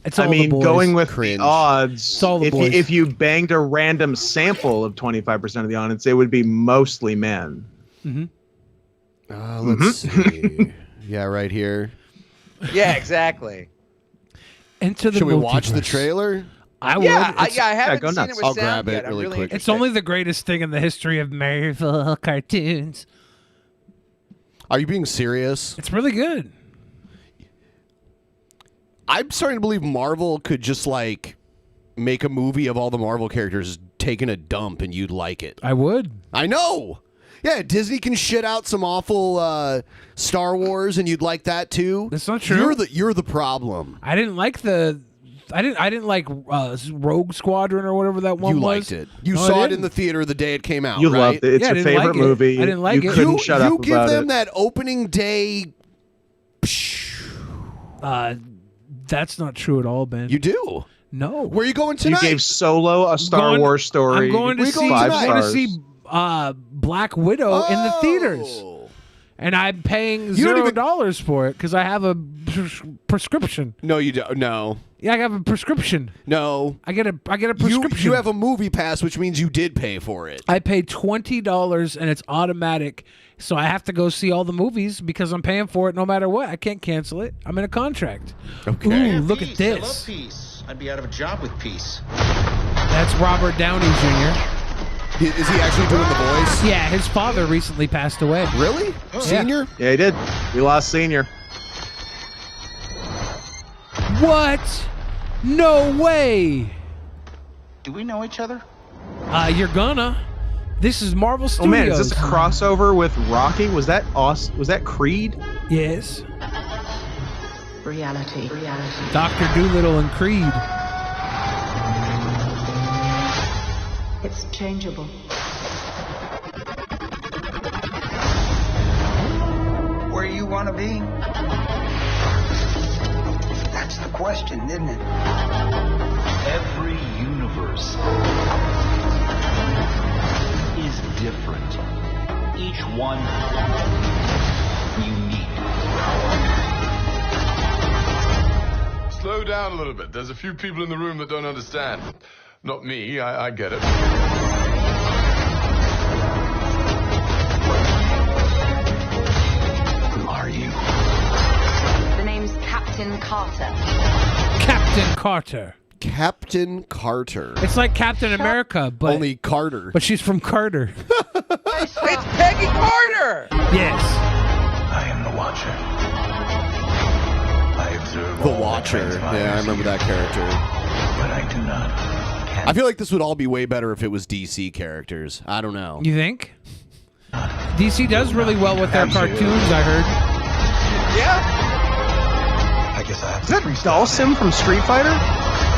It's all the boys. Going with Cringe. the odds, It's all the boys. if you banged a random sample of 25% of the audience, it would be mostly men. Let's see. Yeah, right here. Yeah, exactly. Into the Should we watch the multiverse. trailer? I would. Yeah, I It's- haven't go seen nuts. it with I'll sound grab it yet. I'm really quick. It's interested. only the greatest thing in the history of Marvel cartoons. Are you being serious? It's really good. I'm starting to believe Marvel could just make a movie of all the Marvel characters taking a dump, and you'd like it. I would. I know. Yeah, Disney can shit out some awful Star Wars, and you'd like that too. That's not true. You're the problem. I didn't like I didn't like Rogue Squadron or whatever that one You was. liked it. You No, I saw it didn't. in the theater the day it came out. You right? loved it. It's Yeah, I your didn't favorite like it. movie. I didn't like you it. couldn't You shut up give about them it. that opening day. That's not true at all, Ben. You do. No. Where are you going You tonight? gave Solo a Star Wars story. I'm going to Where you see. going I'm tonight? going to 5 see stars. Black Widow in the theaters, Oh. and I'm paying You don't even- $0 for it because I have a prescription. No, you don't. No, Yeah, I have a prescription. no. I get a prescription. You have a movie pass, which means you did pay for it. I paid $20 and it's automatic, so I have to go see all the movies because I'm paying for it no matter what. I can't cancel it. I'm in a contract. Okay. Ooh, look at I love this. peace. I'd be out of a job with peace. That's Robert Downey Jr. Is he actually doing the voice? Yeah, his father recently passed away. Really? Senior? Yeah, he did. We lost Senior. What? No way. Do we know each other? You're gonna. This is Marvel Studios. Oh man, is this a crossover with Rocky? Was that awesome? Was that Creed? Yes. Reality. Dr. Doolittle and Creed. It's changeable. Where you want to be? That's the question, isn't it? Every universe is different. Each one unique. Slow down a little bit. There's a few people in the room that don't understand. Not me, I get it. Captain Carter. Captain Carter. Captain Carter. It's like Captain America, but only Carter. But she's from Carter. It's Peggy Carter. Yes. I am the Watcher. I observe The all Watcher. that Yeah, I remember that character. but I do not. I feel like this would all be way better if it was DC characters. I don't know. You think? DC does really well with their cartoons, I heard. Yeah. I guess I have. Is that Dalsim from Street Fighter?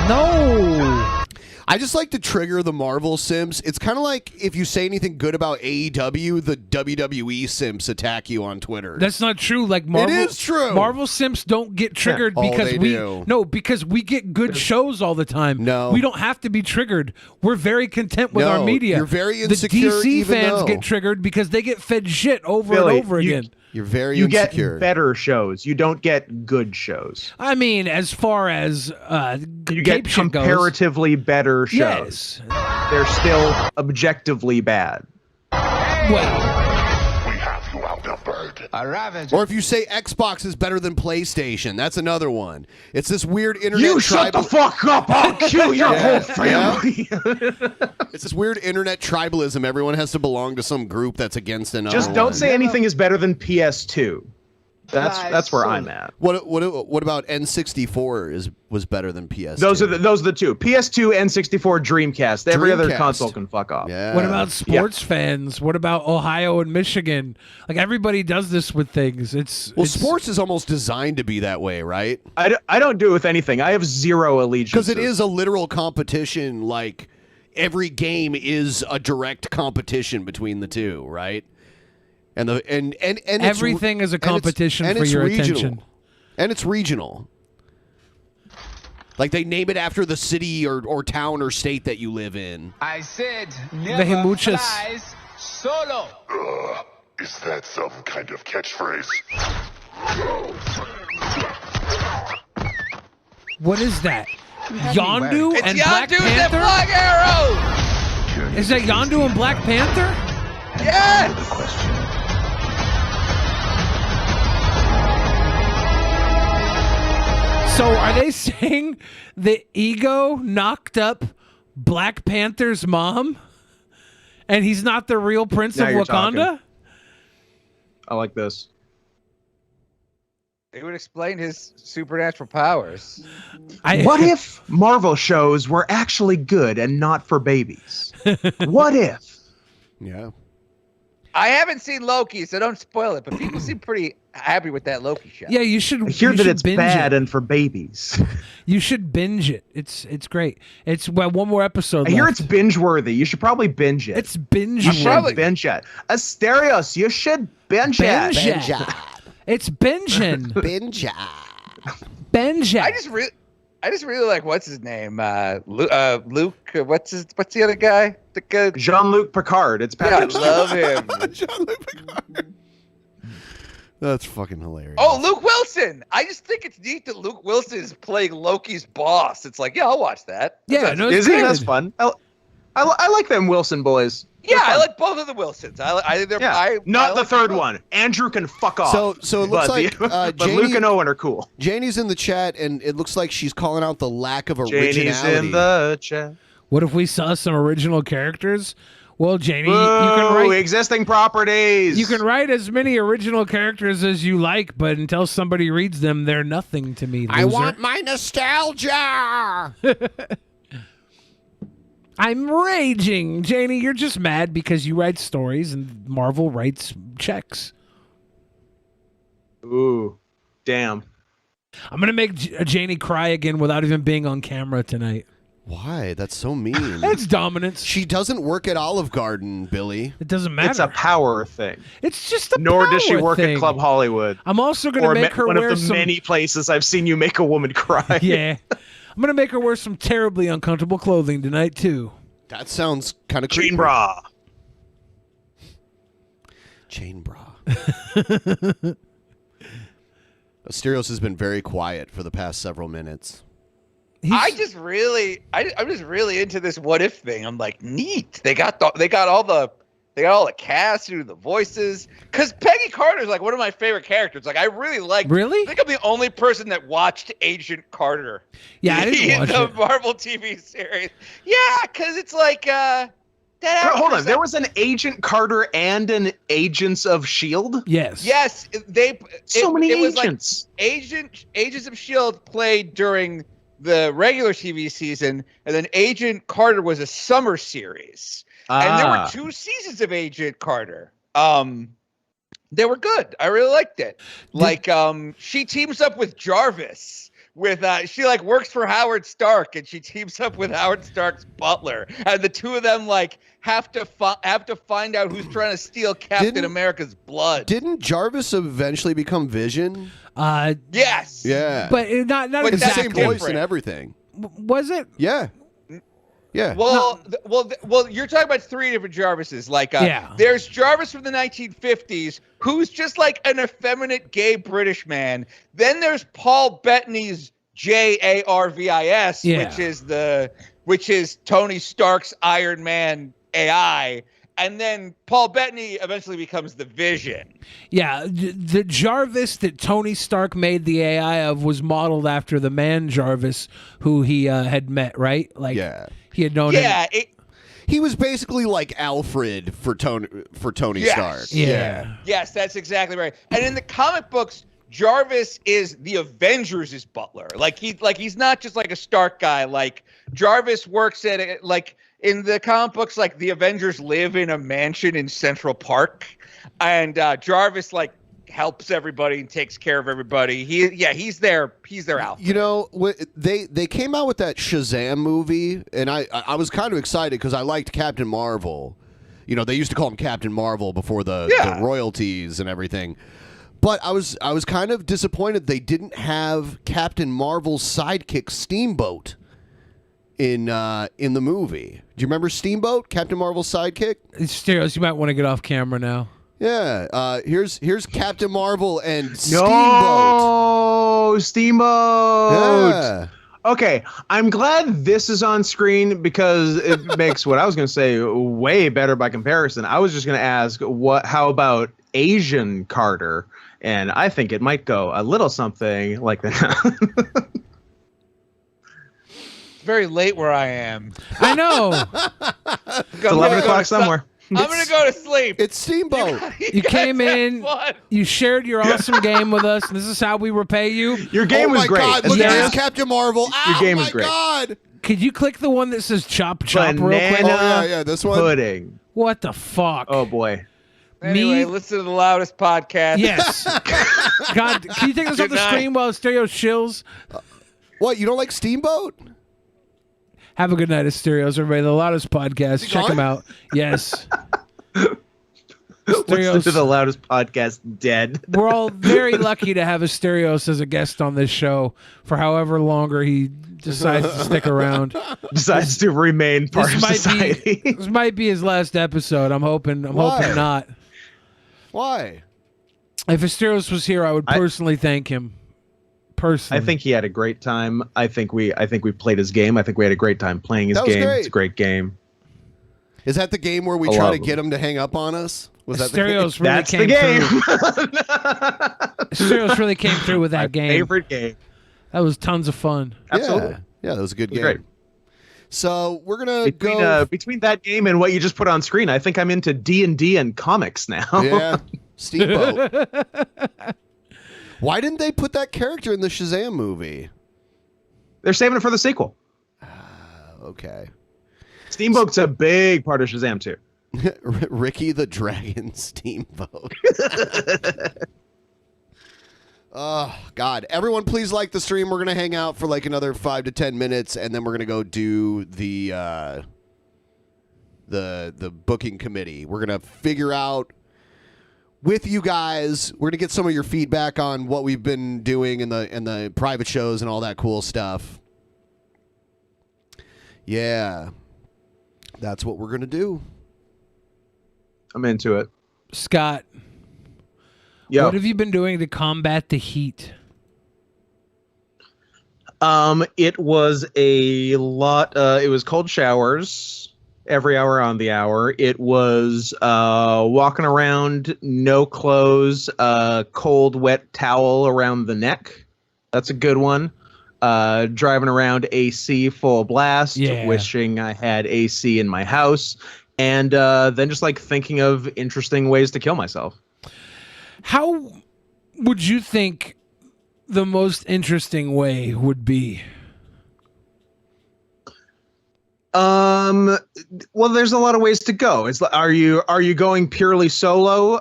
No. I just like to trigger the Marvel simps. It's kind of like if you say anything good about AEW, the WWE simps attack you on Twitter. That's not true. Like Marvel, it is true. Marvel simps don't get triggered because they do. because we get good shows all the time. No. We don't have to be triggered. We're very content with our media. You're very insecure. The DC even fans though. get triggered because they get fed shit over Billy, and over again. You're very You insecure. get better shows. You don't get good shows. I mean, as far as You get shit goes. comparatively better shows. Yes. They're still objectively bad. Well, We have you outnumbered. Or if you say Xbox is better than PlayStation, that's another one. It's this weird internet. You shut the fuck up! I'll kill your whole family. It's this weird internet tribalism. Everyone has to belong to some group that's against another. Just don't one. say anything is better than PS2. That's where I'm at. What about N64 was better than PS2? Those are the two. PS2, N64, Dreamcast. Every other Dreamcast. console can fuck off. Yeah. what about sports fans? What about Ohio and Michigan? Like everybody does this with things. It's sports is almost designed to be that way, right? I don't do it with anything. I have zero allegiance. Because it is a literal competition. Like every game is a direct competition between the two, right? And everything is a competition for your attention. And it's regional. Like they name it after the city or town or state that you live in. I said never Vehemuchas. flies solo. Is that some kind of catchphrase? What is that? Yondu It's and Black Yondu and Panther? Black Arrow. Is that Yondu and Black Panther? Yes. So are they saying the ego knocked up Black Panther's mom? And he's not the real Prince Now of you're Wakanda? talking. I like this. It would explain his supernatural powers. What if Marvel shows were actually good and not for babies? What if? Yeah. I haven't seen Loki, so don't spoil it. But people seem pretty happy with that Loki show. Yeah, you should. I hear you that should it's binge bad it. and for babies. You should binge it. It's great. It's one more episode. I hear left. it's binge worthy. You should probably binge it. It's binge. You should worthy. binge it. Asterios, you should binge it. Binge it. It's binging. Binge. Binge. I just really like what's his name, Luke. What's the other guy? The good Jean-Luc Picard. It's I Patrick. love him. Jean-Luc Picard. That's fucking hilarious. Oh, Luke Wilson. I just think it's neat that Luke Wilson is playing Loki's boss. It's like, yeah, I'll watch that. Yeah, no, it's Is he? good. That's fun. I like them Wilson boys. Yeah, I like both of the Wilsons. Not the third one. Andrew can fuck off. So it looks like but Janie, Luke and Owen are cool. Janie's in the chat, and it looks like she's calling out the lack of Janie's originality. in the chat. What if we saw some original characters? Well, Janie, you Woo, can write existing properties. You can write as many original characters as you like, but until somebody reads them, they're nothing to me. Loser. I want my nostalgia. I'm raging. Janie, you're just mad because you write stories and Marvel writes checks. Ooh, damn. I'm going to make Janie cry again without even being on camera tonight. Why? That's so mean. It's dominance. She doesn't work at Olive Garden, Billy. It doesn't matter. It's a power thing. It's just a Nor power does she work thing. at Club Hollywood. I'm also going to make her one wear of the some... many places I've seen you make a woman cry. Yeah. I'm going to make her wear some terribly uncomfortable clothing tonight, too. That sounds kind of creepy. Chain bra. Chain bra. Asterios has been very quiet for the past several minutes. I'm just really into this what if thing. I'm like, neat. They got all the They got all the cast who do the voices. Because Peggy Carter's like one of my favorite characters. Like I really like. Really? I think I'm the only person that watched Agent Carter. Yeah, I didn't watch the it. Marvel TV series. Yeah, because it's like that. Hold on, there was an Agent Carter and an Agents of Shield. Yes. Yes, Many it was agents. Like Agents of Shield played during the regular TV season, and then Agent Carter was a summer series. And there were 2 seasons of Agent Carter. They were good. I really liked it. Like, she teams up with Jarvis. She like works for Howard Stark, and she teams up with Howard Stark's butler, and the two of them like have to find out who's trying to steal Captain America's blood. Didn't Jarvis eventually become Vision? Yes. Yeah. But not It's the same exactly. voice and everything. Was it? Yeah. Yeah. Well, you're talking about 3 different Jarvises. Like, there's Jarvis from the 1950s, who's just like an effeminate gay British man. Then there's Paul Bettany's Jarvis, which is Tony Stark's Iron Man AI. And then Paul Bettany eventually becomes the Vision. Yeah, the Jarvis that Tony Stark made the AI of was modeled after the man Jarvis who he had met, right? Like, he had known him. He was basically like Alfred for Tony Stark. Yeah. Yes, that's exactly right. And in the comic books, Jarvis is the Avengers' butler. Like he's not just like a Stark guy. Like Jarvis works at it. Like in the comic books, like the Avengers live in a mansion in Central Park, and Jarvis like helps everybody and takes care of everybody. He's their Alpha. You know, they came out with that Shazam movie, and I was kind of excited because I liked Captain Marvel. You know, they used to call him Captain Marvel before the royalties and everything. But I was kind of disappointed they didn't have Captain Marvel's sidekick Steamboat in the movie. Do you remember Steamboat, Captain Marvel's sidekick? Asterios, you might want to get off camera now. Yeah, here's Captain Marvel and Steamboat. No, Steamboat. Yeah. Okay, I'm glad this is on screen because it makes what I was going to say way better by comparison. I was just going to ask, how about Asian Carter? And I think it might go a little something like that. It's very late where I am. I know. It's 11 o'clock somewhere. I'm going to go to sleep. It's Steamboat. You came in, you shared your awesome game with us, and this is how we repay you. Your game was great. God, look at this, Captain Marvel. Your game was my great. God. Could you click the one that says chop real quick? Yeah, this one. Pudding. What the fuck? Oh, boy. Anyway, listen to the loudest podcast. Yes. God, can you take this off the screen while Stereo shills? What, you don't like Steamboat? Have a good night, Asterios, everybody. The loudest podcast. Check them out. Yes. Listen to the loudest podcast dead. We're all very lucky to have Asterios as a guest on this show for however longer he decides to stick around. Decides to remain part of society. This might be his last episode. I'm hoping not. Why? If Asterios was here, I would personally thank him. Personally. I think he had a great time. I think we played his game. I think we had a great time playing his game. Great. It's a great game. Is that the game where we try to get him to hang up on us? Was that Asterios the really That's came the game. through. Asterios really came through with that game. Favorite game. That was tons of fun. Absolutely. Yeah, that was a good game. Great. So we're gonna between that game and what you just put on screen. I think I'm into D&D and comics now. Yeah, Steamboat. Why didn't they put that character in the Shazam movie? They're saving it for the sequel. Okay. Steamboat's a big part of Shazam too. Ricky the Dragon Steamboat. Oh God! Everyone, please like the stream. We're gonna hang out for like another 5 to 10 minutes, and then we're gonna go do the booking committee. We're gonna figure out with you guys. We're gonna get some of your feedback on what we've been doing in the private shows and all that cool stuff. Yeah, that's what we're gonna do. I'm into it. Scott, what have you been doing to combat the heat? It was a lot. It was cold showers. every hour on the hour. It was walking around, no clothes, cold, wet towel around the neck. That's a good one. Driving around AC full blast, wishing I had AC in my house, and then just like thinking of interesting ways to kill myself. How would you think the most interesting way would be? Well, there's a lot of ways to go. It's are you going purely solo?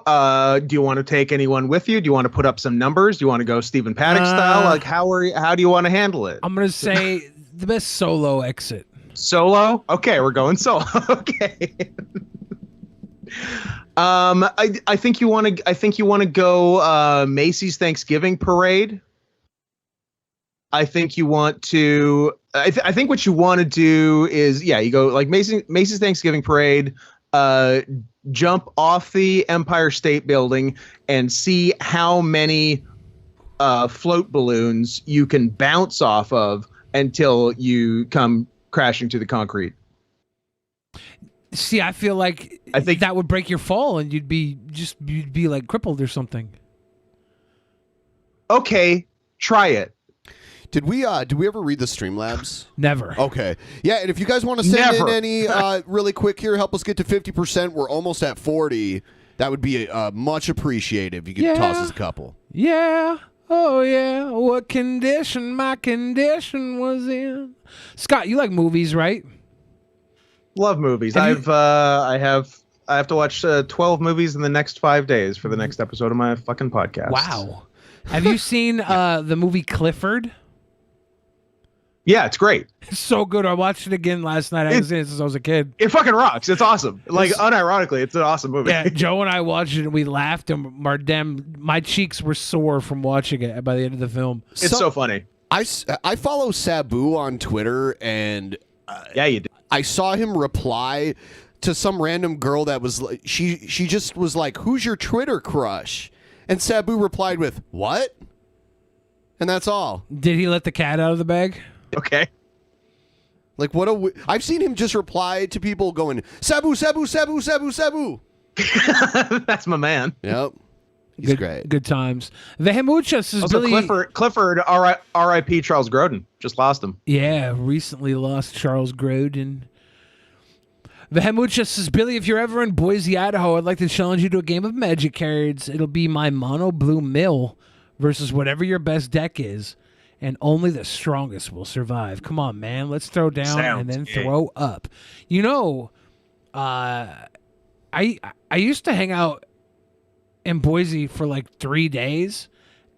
Do you want to take anyone with you? Do you want to put up some numbers? Do you want to go Stephen Paddock style? Like how do you want to handle it? I'm gonna say the best solo exit. Solo? Okay, we're going solo. Okay. I think you want to go Macy's Thanksgiving Parade. I think you want to. I think what you want to do is, you go like Macy's Thanksgiving Parade, jump off the Empire State Building and see how many float balloons you can bounce off of until you come crashing to the concrete. See, I feel like that would break your fall, and you'd be like crippled or something. Okay, try it. Did we ever read the Streamlabs? Never. Okay. Yeah, and if you guys want to send in any really quick here, help us get to 50%. We're almost at 40. That would be much appreciated if you could toss us a couple. Yeah. Oh, yeah. What condition my condition was in. Scott, you like movies, right? Love movies. I have to watch 12 movies in the next 5 days for the next episode of my fucking podcast. Wow. Have you seen the movie Clifford? Yeah, it's great. It's so good. I watched it again last night. I haven't seen it since I was a kid. It fucking rocks. It's awesome. Like, unironically, it's an awesome movie. Yeah, Joe and I watched it and we laughed, and my cheeks were sore from watching it by the end of the film. It's so funny. I follow Sabu on Twitter, and yeah, you do. I saw him reply to some random girl that was she just was like, "Who's your Twitter crush?" And Sabu replied with, "What?" And that's all. Did he let the cat out of the bag? Okay. Like, I've seen him just reply to people going, "Sabu, Sabu, Sabu, Sabu, Sabu." That's my man. Yep. He's great. Good times. Vehemuchas is also Billy... Clifford, R.I.P. Charles Grodin. Just lost him. Yeah, recently lost Charles Grodin. Vehemuchas says, Billy, if you're ever in Boise, Idaho, I'd like to challenge you to a game of Magic cards. It'll be my mono blue mill versus whatever your best deck is, and only the strongest will survive. Come on, man. Let's throw down and then throw up. You know, I used to hang out in Boise for like 3 days,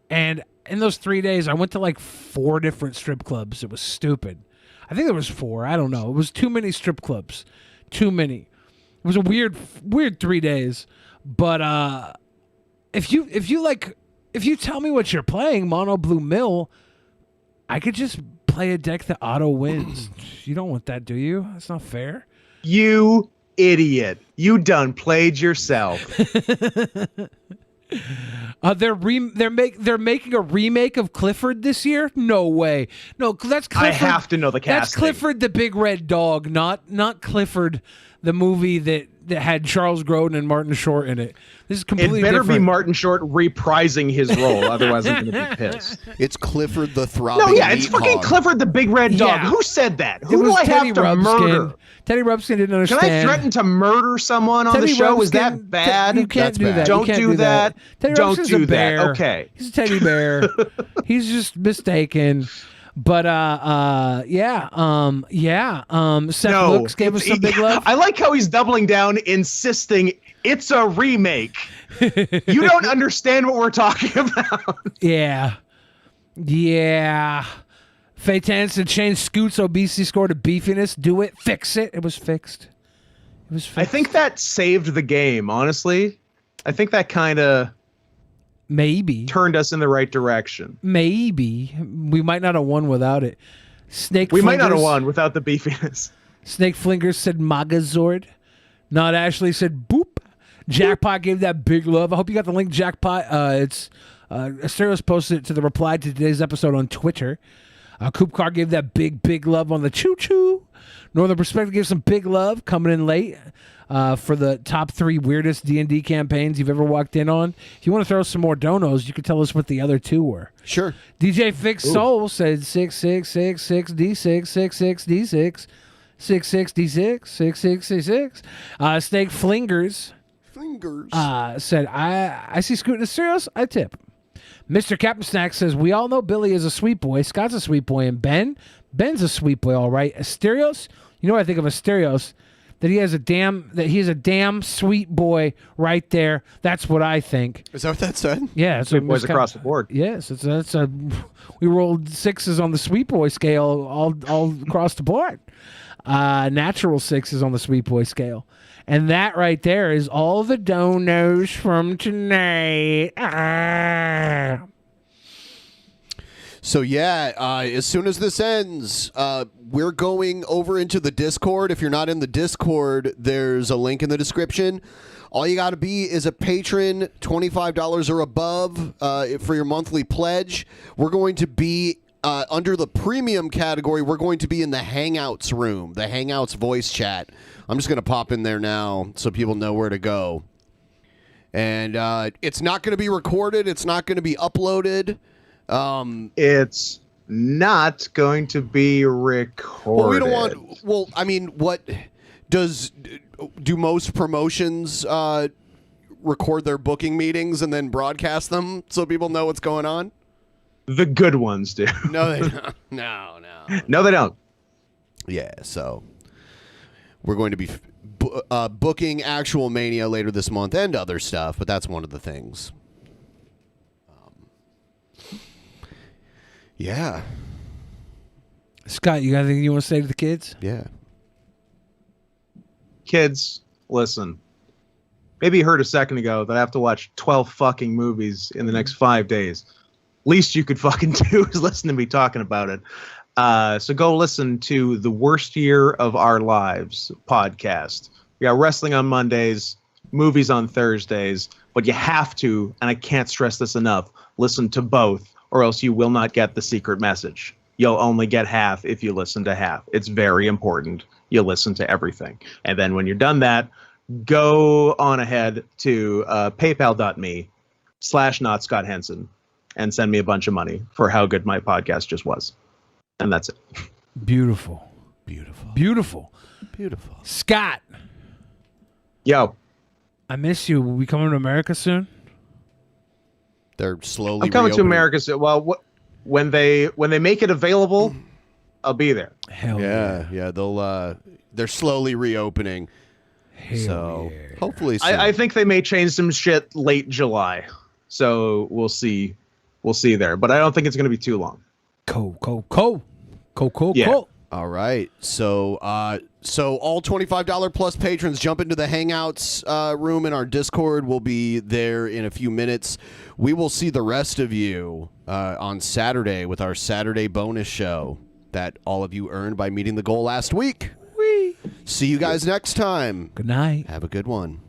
and in those 3 days, I went to like 4 different strip clubs. It was stupid. I think there was 4. I don't know. It was too many strip clubs. Too many. It was a weird 3 days. But if you tell me what you're playing, mono blue mill, I could just play a deck that auto wins. You don't want that, do you? That's not fair. You idiot. You done played yourself. They're making a remake of Clifford this year? No way. No, that's Clifford. I have to know the casting. That's Clifford the Big Red Dog, not Clifford the movie that had Charles Grodin and Martin Short in it. This is completely different. It better different. be Martin Short reprising his role, otherwise I'm going to be pissed. It's Clifford the Throbbing No, yeah, it's Meat fucking Hog. Clifford the Big Red Dog. Yeah. Who said that? It Who do was I Teddy have to Rubskin. murder? Teddy Rubskin didn't understand. Can I threaten to murder someone on Teddy the show? Is Rubskin- that bad? You can't That's do bad. that. Don't You can't do that. Teddy Don't Rubskin's do a that. bear. Okay. He's a teddy bear. He's just mistaken. But Seth Looks gave us some big love. I like how he's doubling down, insisting it's a remake. You don't understand what we're talking about. Yeah. Faytan said change Scoot's obesity score to beefiness. Do it. Fix it. It was fixed. I think that saved the game, honestly. I think that kind of maybe turned us in the right direction. Maybe. We might not have won without it. We might not have won without the beefiness. Snake Flingers said Magazord. Not Ashley said boop. Jackpot gave that big love. I hope you got the link, Jackpot. It's Asterios posted it to the reply to today's episode on Twitter. Coop Car gave that big love on the choo-choo. Northern Perspective gave some big love coming in late for the top 3 weirdest D&D campaigns you've ever walked in on. If you want to throw some more donos, you can tell us what the other 2 were. Sure. DJ Fix Soul said 6666 D6 66 D6 66 D6 66 D6. Snake Flingers said I see Scoot Asterios, I tip. Mr. Captain Snack says we all know Billy is a sweet boy, Scott's a sweet boy, and Ben's a sweet boy, all right. Asterios, you know what I think of Asterios? That he is a damn sweet boy right there. That's what I think. Is that what that said? Yeah, sweet boys across the board. Yes, we rolled 6s on the sweet boy scale all across the board. Natural 6s on the sweet boy scale. And that right there is all the donos from tonight. So yeah, as soon as this ends, we're going over into the Discord. If you're not in the Discord, there's a link in the description. All you got to be is a patron, $25 or above for your monthly pledge. We're going to be under the premium category. We're going to be in the Hangouts room, the Hangouts voice chat. I'm just going to pop in there now so people know where to go. And it's not going to be recorded. It's not going to be uploaded. It's not going to be recorded. Well, we don't want. Well, I mean, what do most promotions record their booking meetings and then broadcast them so people know what's going on? The good ones do. No, they don't. No. No, they don't. Yeah, so we're going to be booking Actual Mania later this month and other stuff, but that's one of the things. Yeah. Scott, you got anything you want to say to the kids? Yeah. Kids, listen. Maybe you heard a second ago that I have to watch 12 fucking movies in the next 5 days. Least you could fucking do is listen to me talking about it. So go listen to the Worst Year of Our Lives podcast. We got wrestling on Mondays, movies on Thursdays, but you have to, and I can't stress this enough, listen to both, or else you will not get the secret message. You'll only get half if you listen to half. It's very important. You listen to everything. And then when you're done that, go on ahead to paypal.me/notscotthenson and send me a bunch of money for how good my podcast just was. And that's it. Beautiful. Scott. Yo. I miss you. Will we coming to America soon? They're slowly I'm coming reopening. to America soon. Well, when they make it available, I'll be there. Hell yeah. They're slowly reopening. Hopefully soon. I think they may change some shit late July. So we'll see. We'll see there. But I don't think it's going to be too long. Cool. Yeah. All right. So all $25 plus patrons jump into the Hangouts room in our Discord. We'll be there in a few minutes. We will see the rest of you on Saturday with our Saturday bonus show that all of you earned by meeting the goal last week. See you guys next time. Good night. Have a good one.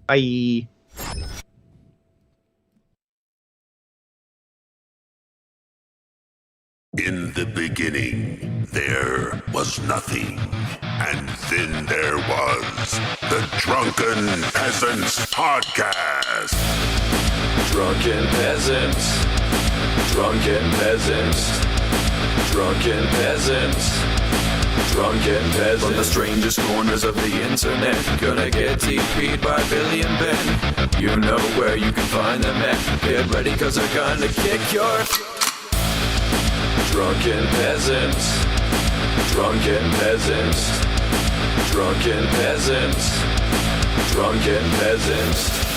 Bye. In the beginning, there was nothing. And then there was the Drunken Peasants Podcast. Drunken Peasants. Drunken Peasants. Drunken Peasants. Drunken Peasants. From the strangest corners of the internet, gonna get TP'd by Billy and Ben. You know where you can find them at. Get ready, cause they're gonna kick your... Drunken Peasants. Drunken Peasants. Drunken Peasants. Drunken Peasants.